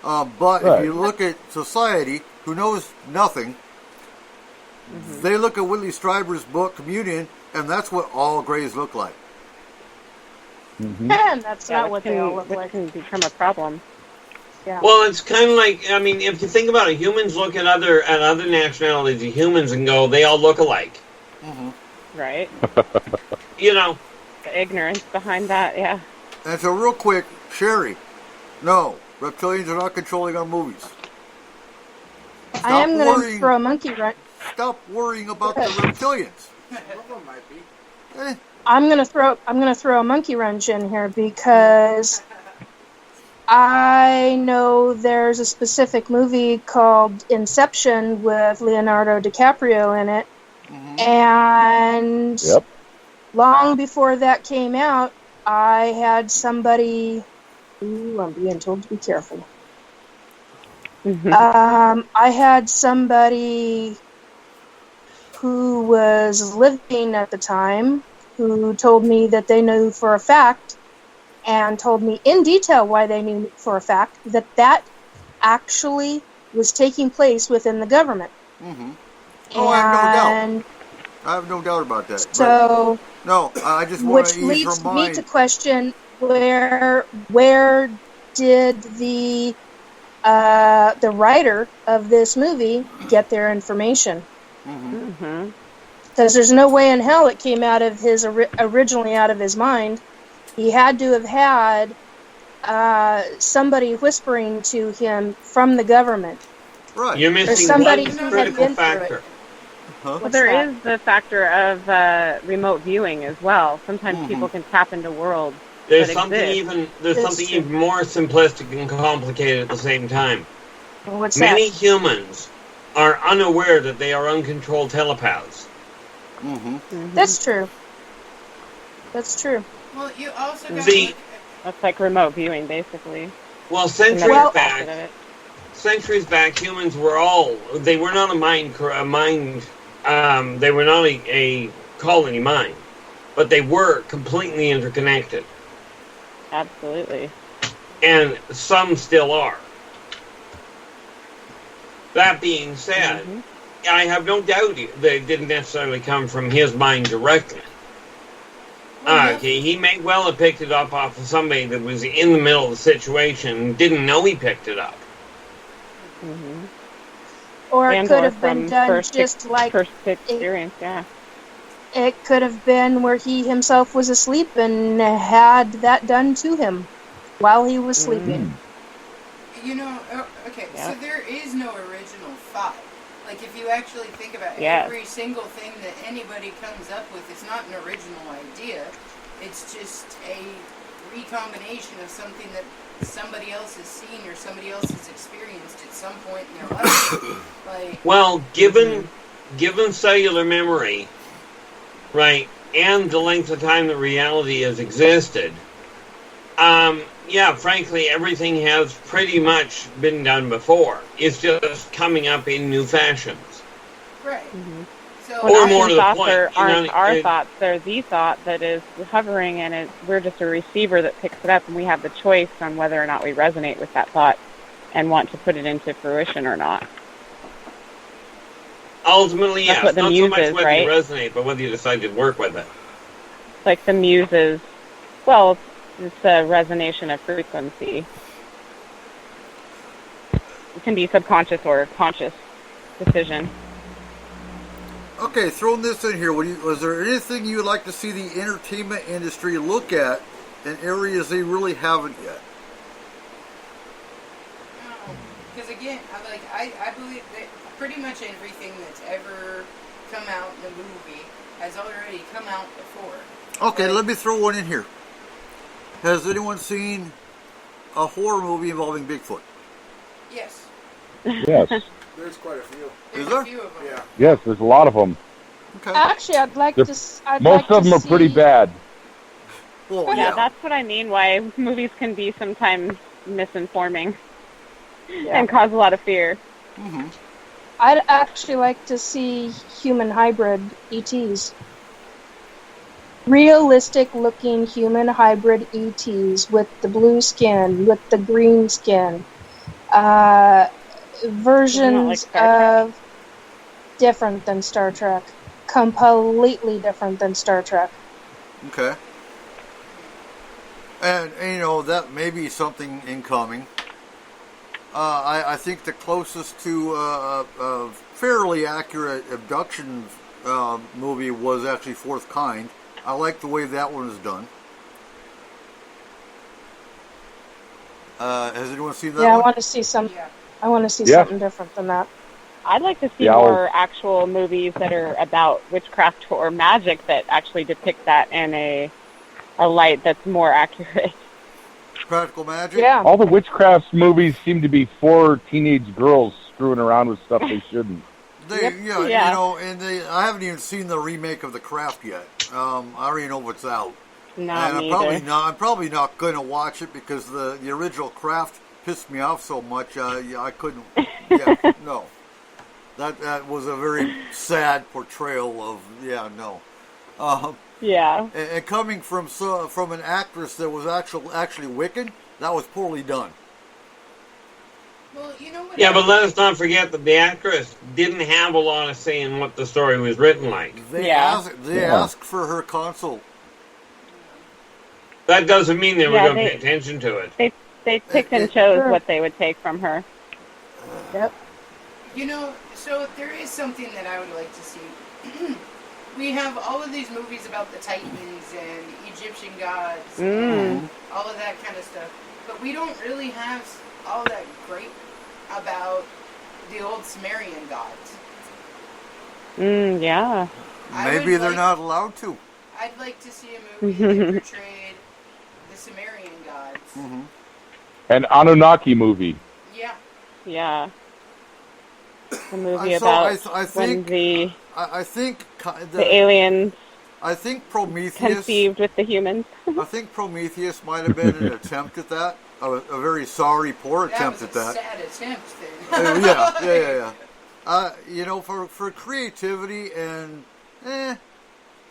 But if you look at society, who knows nothing, they look at Whitley Strieber's book, Communion, and that's what all grays look like. And that's not what they all look like. Can become a problem. Yeah. Well, it's kind of like, I mean, if you think about it, humans look at other nationalities of humans and go, they all look alike. Mm-hmm. Right. You know. The ignorance behind that, yeah. And so real quick, Sherry, no, reptilians are not controlling our movies. I am going to throw a monkey wrench. Stop worrying about the reptilians. I'm going to throw a monkey wrench in here because I know there's a specific movie called Inception with Leonardo DiCaprio in it. Mm-hmm. And long before that came out, I had somebody... Ooh, I'm being told to be careful. I had somebody who was living at the time who told me that they knew for a fact and told me in detail why they knew for a fact that actually was taking place within the government. Mm-hmm. Oh, I have no doubt. I have no doubt about that. So, no, I just want to ease her mind. Which leads me to question where did the writer of this movie get their information? Mm-hmm. Because there's no way in hell it came out of his originally out of his mind. He had to have had somebody whispering to him from the government. Right. You're missing somebody one who critical had been factor. Huh? Well, there is the factor of remote viewing as well. Sometimes people can tap into worlds. There's something even more simplistic and complicated at the same time. What's Many that? humans are unaware that they are uncontrolled telepaths. Mm-hmm. That's true. That's true. Well, you also got that's like remote viewing, basically. Well, centuries back, humans were they were not they were not a colony mind, but they were completely interconnected. Absolutely. And some still are. That being said, I have no doubt they didn't necessarily come from his mind directly. Okay, he may well have picked it up off of somebody that was in the middle of the situation and didn't know he picked it up. Or it could have been done just like first experience, It could have been where he himself was asleep and had that done to him while he was sleeping. You know, okay, so there is no original thought. Like, if you actually think about every single thing that anybody comes up with, it's not an original idea. It's just a recombination of something that somebody else has seen or somebody else has experienced at some point in their life. Like, well, given cellular memory, right, and the length of time that reality has existed, frankly, everything has pretty much been done before. It's just coming up in new fashions. Right. So, or more to the point. Aren't our thoughts, they're the thought that is hovering, and we're just a receiver that picks it up, and we have the choice on whether or not we resonate with that thought and want to put it into fruition or not. Ultimately, yes. What the Not muse so much is, whether right? you resonate, but whether you decide to work with it. Like the muses, well, it's a resonation of frequency. It can be subconscious or conscious decision. Okay, throwing this in here, was there anything you would like to see the entertainment industry look at in areas they really haven't yet? Because again, I believe that pretty much everything that's ever come out in the movie has already come out before. Okay, let me throw one in here. Has anyone seen a horror movie involving Bigfoot? Yes. Yes. There's quite a few. Is there? A few of them. Yeah. Yes, there's a lot of them. Okay. Actually, I'd like They're- to. Most of them are pretty bad. Well, Yeah, that's what I mean, why movies can be sometimes misinforming and cause a lot of fear. Mm-hmm. I'd actually like to see human hybrid ETs. Realistic-looking human hybrid ETs with the blue skin, with the green skin. Versions of different than Star Trek. Completely different than Star Trek. Okay. And you know, that may be something incoming. I think the closest to a fairly accurate abduction movie was actually Fourth Kind. I like the way that one is done. Has anyone seen that one? I want to see some. I want to see something different than that. I'd like to see more actual movies that are about witchcraft or magic that actually depict that in a light that's more accurate. Practical magic? Yeah. All the witchcraft movies seem to be 4 teenage girls screwing around with stuff they shouldn't. You know, and I haven't even seen the remake of The Craft yet. I already know what's out. I'm probably not going to watch it because the original Craft pissed me off so much. I couldn't. Yeah, no. That was a very sad portrayal of. Yeah, no. And coming from an actress that was actually Wiccan, that was poorly done. Well, you know what? Yeah, but let us not forget that the actress didn't have a lot of say in what the story was written like. They asked for her consult. That doesn't mean they were going to pay attention to it. They picked and chose what they would take from her. Yep. You know, so there is something that I would like to see. We have all of these movies about the Titans and Egyptian gods and all of that kind of stuff. But we don't really have all that great about the old Sumerian gods. Yeah. Maybe they're not allowed to. I'd like to see a movie that portrayed the Sumerian gods. Mm-hmm. An Anunnaki movie. Yeah. Yeah. A movie about when the aliens Prometheus conceived with the humans. I think Prometheus might have been an attempt at that. A very sorry, poor attempt at that. Sad attempt then. Yeah. You know, for creativity and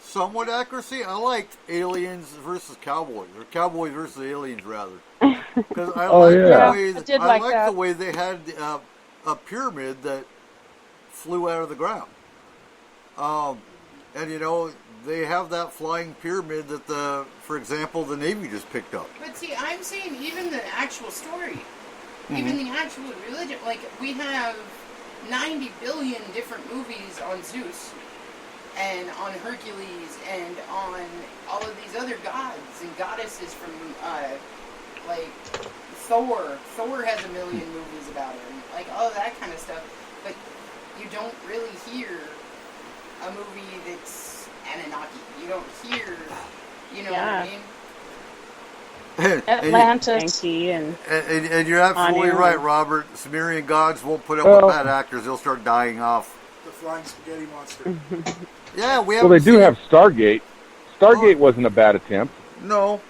somewhat accuracy, I liked Aliens versus Cowboys, or Cowboys versus Aliens rather, because I liked the way they had a pyramid that flew out of the ground. And you know, they have that flying pyramid that for example, the Navy just picked up. But see, I'm saying even the actual story, even the actual religion, like we have 90 billion different movies on Zeus and on Hercules and on all of these other gods and goddesses from like Thor. Thor has a million movies about him, like all of that kind of stuff. But you don't really hear a movie that's Anunnaki. You don't hear, you know what I mean? Atlantis. And you're absolutely right, Robert. Sumerian gods won't put up with bad actors. They'll start dying off. The flying spaghetti monster. Yeah, they do have Stargate. Stargate wasn't a bad attempt. No.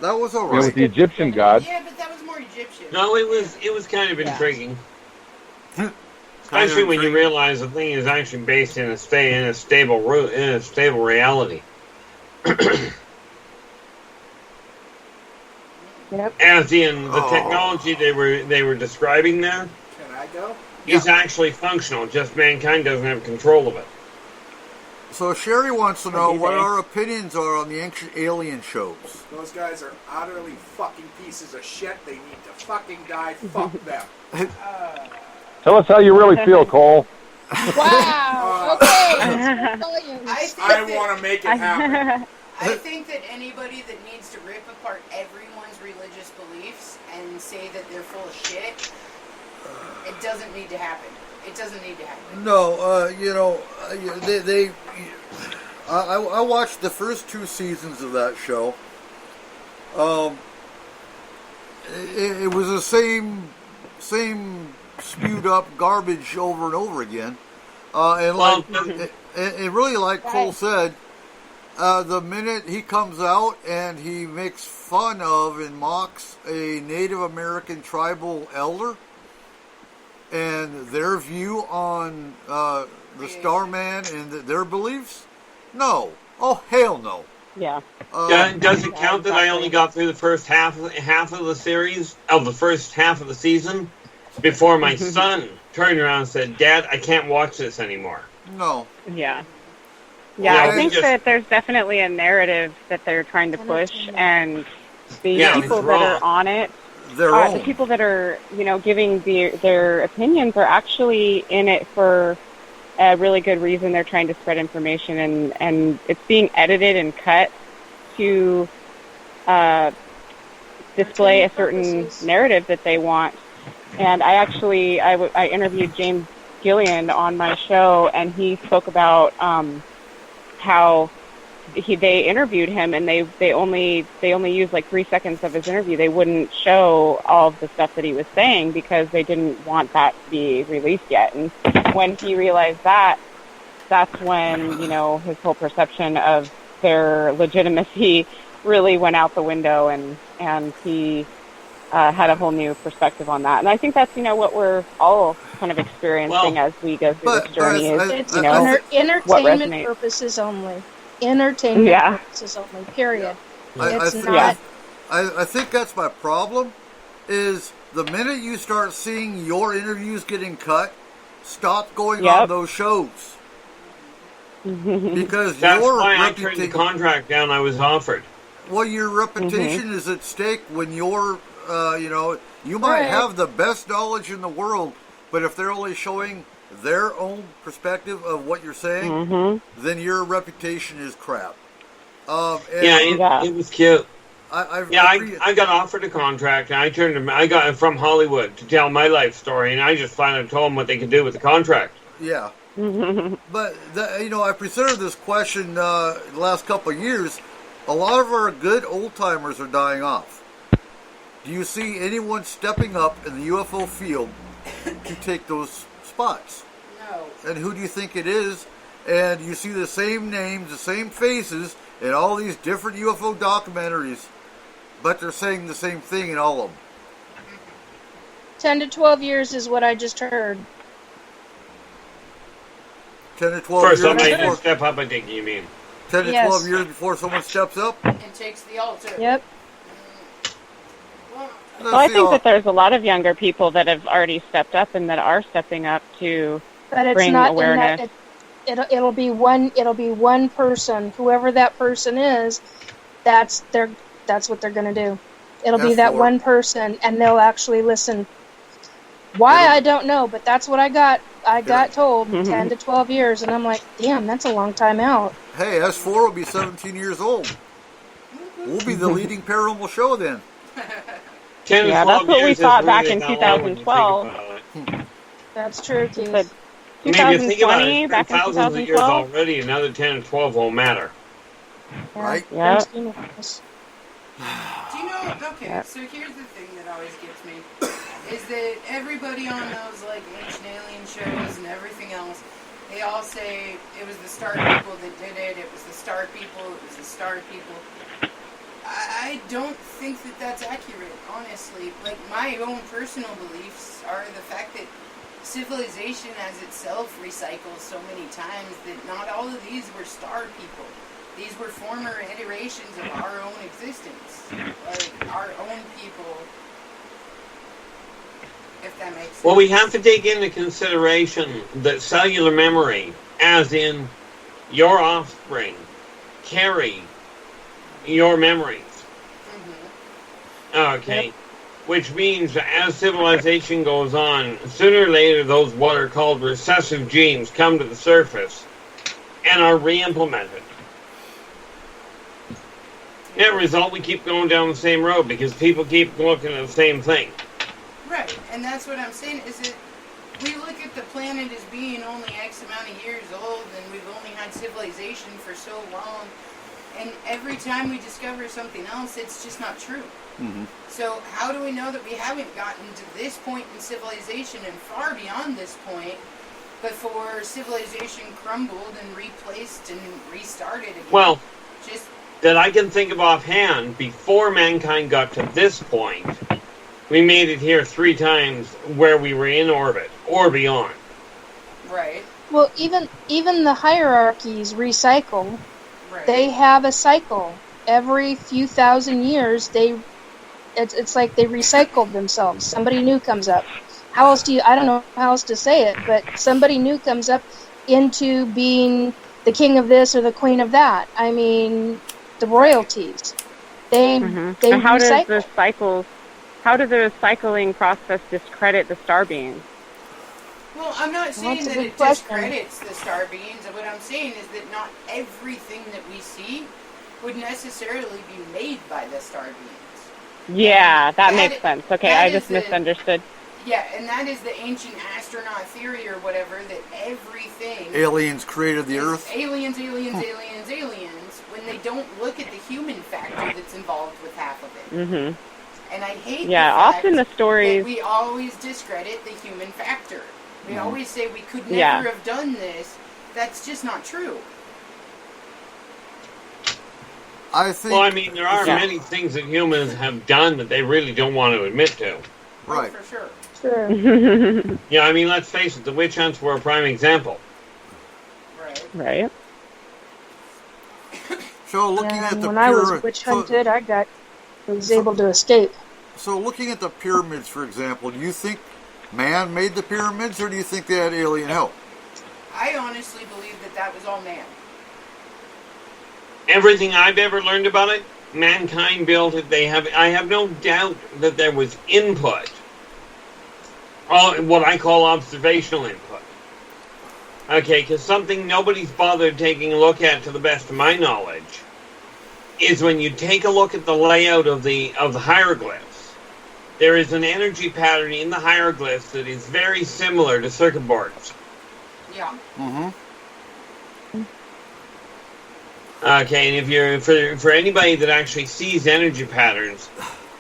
That was all right. You know, with the Egyptian gods. Yeah, but that was more Egyptian. No, it was kind of intriguing. Especially when you realize the thing is actually based in a stable reality. Yep. As in the technology they were describing there. Can I go? Is actually functional. Just mankind doesn't have control of it. So Sherry wants to know what our opinions are on the ancient alien shows. Those guys are utterly fucking pieces of shit. They need to fucking die. Fuck them. Tell us how you really feel, Cole. Wow. Okay. I want to make it happen. I think that anybody that needs to rip apart everyone's religious beliefs and say that they're full of shit, it doesn't need to happen. It doesn't need to happen. No, you know, I watched the first 2 seasons of that show. It was the same spewed up garbage over and over again. And really, like Cole said, the minute he comes out and he makes fun of and mocks a Native American tribal elder and their view on the Starman and their beliefs, no. Oh, hell no. Yeah. Does it count that I only got through the first half of the series, of the first half of the season, before my son turned around and said, "Dad, I can't watch this anymore." No. Yeah. Yeah, I think that there's definitely a narrative that they're trying to push, and the people that are on it the people that are, giving their opinions are actually in it for a really good reason. They're trying to spread information, and it's being edited and cut to display a certain narrative that they want. And I interviewed James Gillian on my show, and he spoke about how they interviewed him, and they only used like 3 seconds of his interview. They wouldn't show all of the stuff that he was saying because they didn't want that to be released yet. And when he realized that, that's when his whole perception of their legitimacy really went out the window, and he had a whole new perspective on that. And I think that's what we're all kind of experiencing as we go through this journey. Entertainment purposes only. Entertainment purposes only. Period. I think that's my problem. Is the minute you start seeing your interviews getting cut, stop going on those shows. Because that's why I turned the contract down I was offered. Well, your reputation is at stake when you're, you might have the best knowledge in the world, but if they're only showing their own perspective of what you're saying, then your reputation is crap. It was cute. I got offered a contract, and I got it from Hollywood to tell my life story, and I just finally told them what they could do with the contract. Yeah. But, I presented this question the last couple of years. A lot of our good old-timers are dying off. Do you see anyone stepping up in the UFO field to take those spots? No. And who do you think it is? And you see the same names, the same faces in all these different UFO documentaries, but they're saying the same thing in all of them. 10 to 12 years is what I just heard. 10 to 12 years somebody to step up, I think you mean. 10 to 12 years before someone steps up? And takes the altar. Yep. Well, I think that there's a lot of younger people that have already stepped up and that are stepping up to bring awareness. It'll be one person, whoever that person is. That's what they're going to do. It'll be that one person, and they'll actually listen. Why, I don't know, but that's what I got. I got told 10 to 12 years, and I'm like, damn, that's a long time out. Hey, S-4 will be 17 years old. We'll be the leading paranormal show then. 10 to 12 that's what we thought back really in 2012. That's true, Keith. 2020, back in 2012 of years already, another 10 and 12 won't matter. Right? Yeah. Do you know, okay, so here's the thing that always gets me, is that everybody on those, like, Ancient Alien shows and everything else, they all say it was the Star people that did it, it was the Star people, it was the Star people. I don't think that that's accurate, honestly. Like, my own personal beliefs are the fact that civilization as itself recycles so many times that not all of these were Star people. These were former iterations of our own existence. Like, our own people, if that makes sense. Well, we have to take into consideration that cellular memory, as in your offspring, carry your memories. Okay. Yep. Which means that as civilization goes on, sooner or later those what are called recessive genes come to the surface and are re-implemented. As a result, we keep going down the same road because people keep looking at the same thing. Right, and that's what I'm saying, is that we look at the planet as being only X amount of years old, and we've only had civilization for so long, and every time we discover something else, it's just not true. Mm-hmm. So how do we know that we haven't gotten to this point in civilization and far beyond this point before civilization crumbled and replaced and restarted again? Well, that I can think of offhand, before mankind got to this point, we made it here 3 times where we were in orbit or beyond. Right. Well, even the hierarchies recycle. Right. They have a cycle. Every few thousand years, it's like they recycled themselves. Somebody new comes up. I don't know how else to say it, but somebody new comes up into being the king of this or the queen of that. I mean, the royalties. They and how recycle. how does the cycling process discredit the star beings? Well, I'm not saying that it discredits the star beings. What I'm saying is that not everything that we see would necessarily be made by the star beings. Yeah, that makes sense. Okay, I just misunderstood. Yeah, and that is the ancient astronaut theory or whatever, that everything... Aliens created the Earth? Aliens, when they don't look at the human factor that's involved with half of it. Mm-hmm. And I hate often the stories... we always discredit the human factor. We always say we could never have done this. That's just not true. I think... Well, I mean, there are many things that humans have done that they really don't want to admit to. Right. Oh, for sure. Sure. Yeah, I mean, let's face it, the witch hunts were a prime example. Right. So looking at the when I was witch hunted, I was able to escape. So looking at the pyramids, for example, do you think man made the pyramids, or do you think they had alien help? I honestly believe that was all man. Everything I've ever learned about it, mankind built it. I have no doubt that there was input. What I call observational input. Okay, because something nobody's bothered taking a look at, to the best of my knowledge, is when you take a look at the layout of the hieroglyphs, there is an energy pattern in the hieroglyphs that is very similar to circuit boards. Yeah. Mm-hmm. Okay, and if you're for anybody that actually sees energy patterns,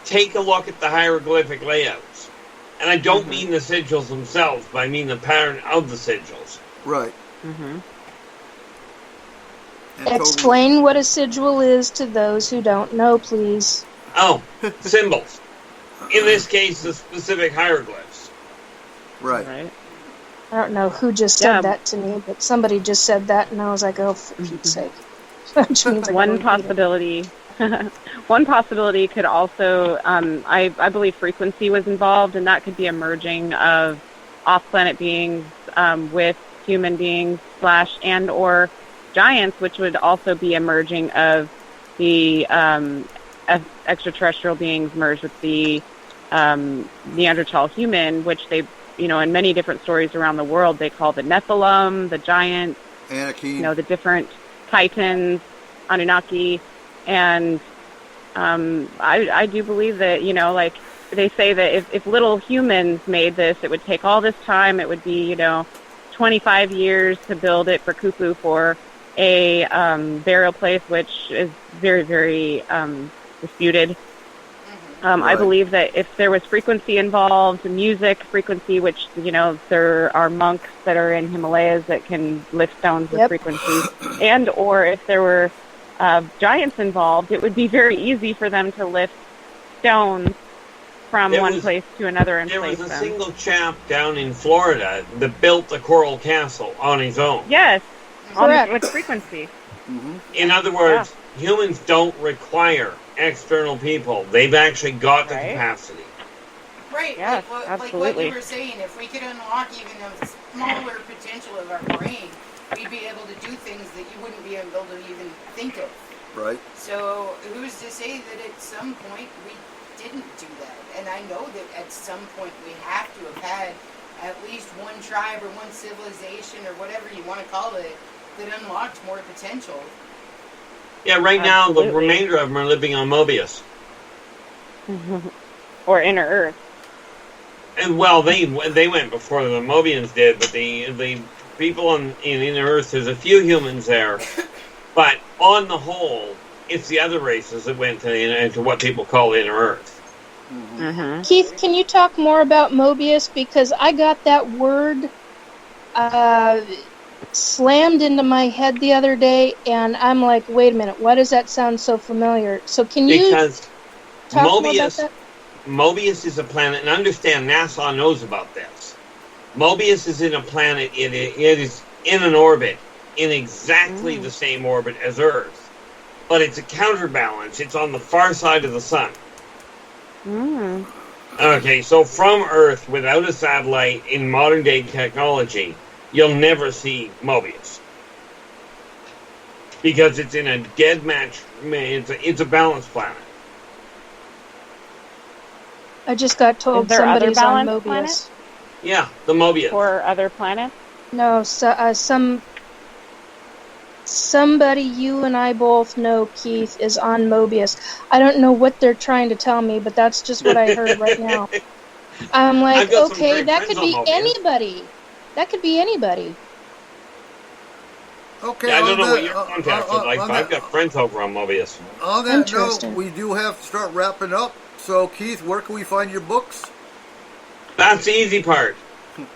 take a look at the hieroglyphic layouts. And I don't mean the sigils themselves, but I mean the pattern of the sigils. Right. Mm-hmm. Explain what a sigil is to those who don't know, please. Oh, symbols. In this case, the specific hieroglyphs. Right. I don't know who just said that to me, but somebody just said that, and I was like, oh, for Pete's sake. Which means One possibility One possibility could also, I believe frequency was involved, and that could be a merging of off-planet beings with human beings / and or giants, which would also be a merging of the extraterrestrial beings merged with the Neanderthal human, which they, in many different stories around the world, they call the Nephilim, the giants, Anakin. The different Titans, Anunnaki, and I do believe that, like they say that if little humans made this, it would take all this time. It would be, 25 years to build it for Khufu for a burial place, which is very, very disputed. Right. I believe that if there was frequency involved, music frequency, which, there are monks that are in Himalayas that can lift stones with frequency, and or if there were giants involved, it would be very easy for them to lift stones from one place to another and place them. There was a single chap down in Florida that built the Coral Castle on his own. Yes, with frequency. Mm-hmm. In other words, humans don't require external people. They've actually got the capacity. Right, yes, like what you were saying, if we could unlock even a smaller potential of our brain, we'd be able to do things that you wouldn't be able to even think of. Right. So who's to say that at some point we didn't do that? And I know that at some point we have to have had at least one tribe or one civilization or whatever you want to call it that unlocked more potential. Yeah, right now the remainder of them are living on Mobius. Or Inner Earth. And well, they went before the Mobians did, but the people in Inner Earth, there's a few humans there, but on the whole, it's the other races that went to what people call Inner Earth. Mm-hmm. Keith, can you talk more about Mobius? Because I got that word slammed into my head the other day, and I'm like, wait a minute, why does that sound so familiar? So can you talk more about that? Mobius is a planet, and understand NASA knows about this. Mobius is in a planet, it is in an orbit, in exactly the same orbit as Earth. But it's a counterbalance. It's on the far side of the sun. Okay, so from Earth, without a satellite, in modern-day technology, you'll never see Mobius. Because it's in a dead match, it's a balanced planet. I just got told Is there other somebody's on balanced Mobius. planets? Yeah, the Mobius. For other planets? No, somebody you and I both know, Keith, is on Mobius. I don't know what they're trying to tell me, but that's just what I heard right now. I'm like, okay, that could be anybody. That could be anybody. Okay, yeah, I don't know what your contacts are like, but I've got friends over on Mobius. On that note, we do have to start wrapping up. So, Keith, where can we find your books? That's the easy part.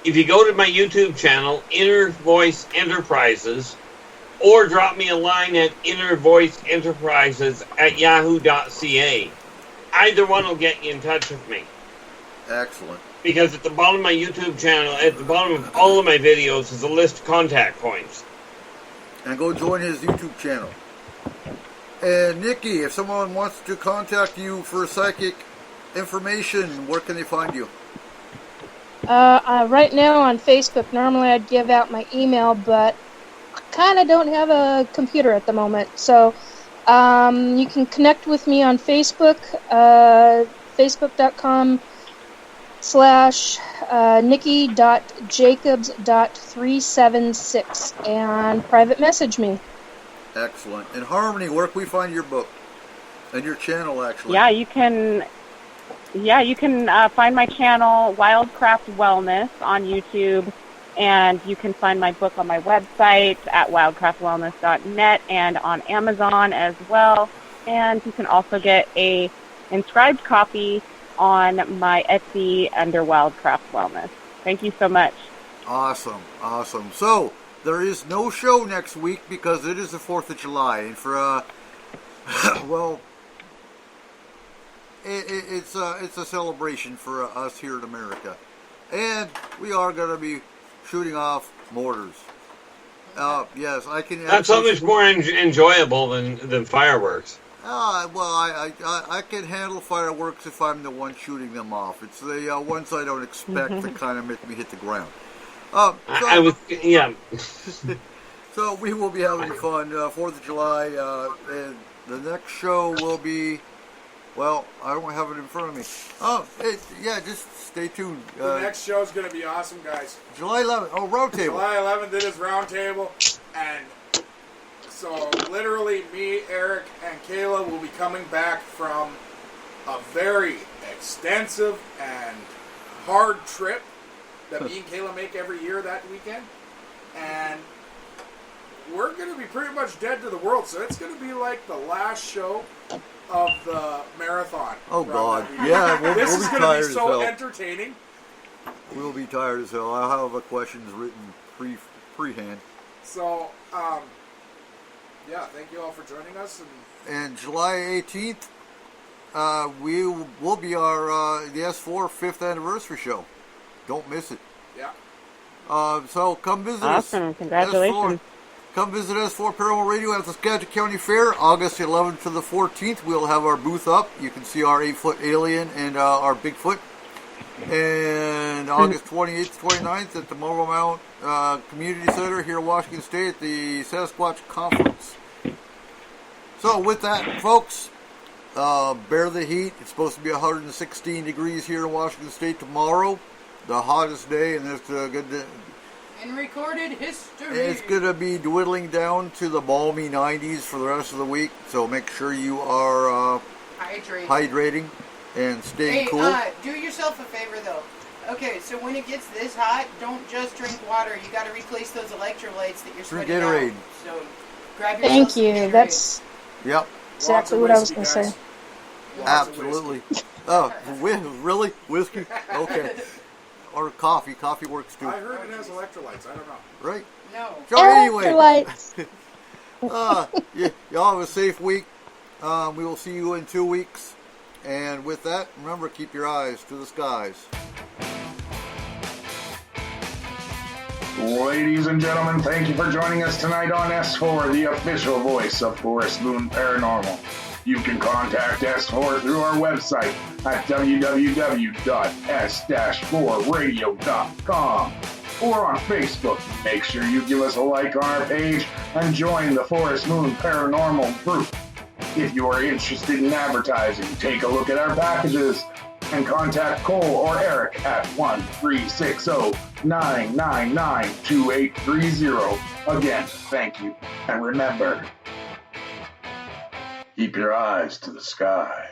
If you go to my YouTube channel, Inner Voice Enterprises, or drop me a line at innervoiceenterprises@yahoo.ca. Either one will get you in touch with me. Excellent. Because at the bottom of my YouTube channel, at the bottom of all of my videos, is a list of contact points. And go join his YouTube channel. And Nikki, if someone wants to contact you for psychic information, where can they find you? Right now on Facebook, normally I'd give out my email, but I kind of don't have a computer at the moment. So you can connect with me on Facebook, facebook.com/nikki.jacobs.376, and private message me. Excellent. And Harmony, where can we find your book? And your channel, actually. Yeah, you can find my channel, Wildcraft Wellness, on YouTube, and you can find my book on my website at wildcraftwellness.net and on Amazon as well. And you can also get a inscribed copy on my Etsy under Wildcraft Wellness. Thank you so much. Awesome, awesome. So, there is no show next week because it is the 4th of July. And for, well, it's a celebration for us here in America. And we are going to be shooting off mortars. Yes, I can... That's so much more enjoyable than fireworks. Well, I can handle fireworks if I'm the one shooting them off. It's the ones I don't expect that kind of make me hit the ground. So we will be having fun 4th of July, and the next show will be, well, I don't have it in front of me. Just stay tuned. The next show is going to be awesome, guys. July 11th. Oh, Roundtable. July 11th, it is Roundtable, and so literally me, Eric, and Kayla will be coming back from a very extensive and hard trip that me and Kayla make every year that weekend, and we're going to be pretty much dead to the world, so it's going to be like the last show of the marathon. Oh, God. Yeah, we'll this be is going to be so entertaining. We'll be tired as hell. I'll have questions written pre-hand. So, thank you all for joining us. And July 18th, we will be the S-4 5th anniversary show. Don't miss it. Yeah. So come visit us. Awesome. Congratulations. Come visit S-4 Paranormal Radio at the Skagit County Fair, August 11th to the 14th. We'll have our booth up. You can see our 8-foot alien and our Bigfoot. And August 28th, 29th at the Marblemount Community Center here in Washington State at the Sasquatch Conference. So with that, folks, bear the heat. It's supposed to be 116 degrees here in Washington State tomorrow. The hottest day, and it's good to... In recorded history. It's going to be dwindling down to the balmy 90s for the rest of the week, so make sure you are hydrating and staying cool. Do yourself a favor, though. Okay, so when it gets this hot, don't just drink water. You got to replace those electrolytes that you're sweating out. Gatorade. So grab yourself Thank some you. Gatorade. That's exactly what I was going to say. Absolutely. Oh, really? Whiskey? Okay. Or coffee. Coffee works too. I heard it has electrolytes. I don't know. Right? No. So anyway, Electrolytes. y'all have a safe week. We will see you in 2 weeks. And with that, remember, keep your eyes to the skies. Ladies and gentlemen, thank you for joining us tonight on S4, the official voice of Moon Paranormal. You can contact S4 through our website at www.s-4radio.com or on Facebook. Make sure you give us a like on our page and join the Moon Paranormal group. If you are interested in advertising, take a look at our packages. And contact Cole or Eric at 1-360-999-2830. Again, thank you. And remember, keep your eyes to the sky.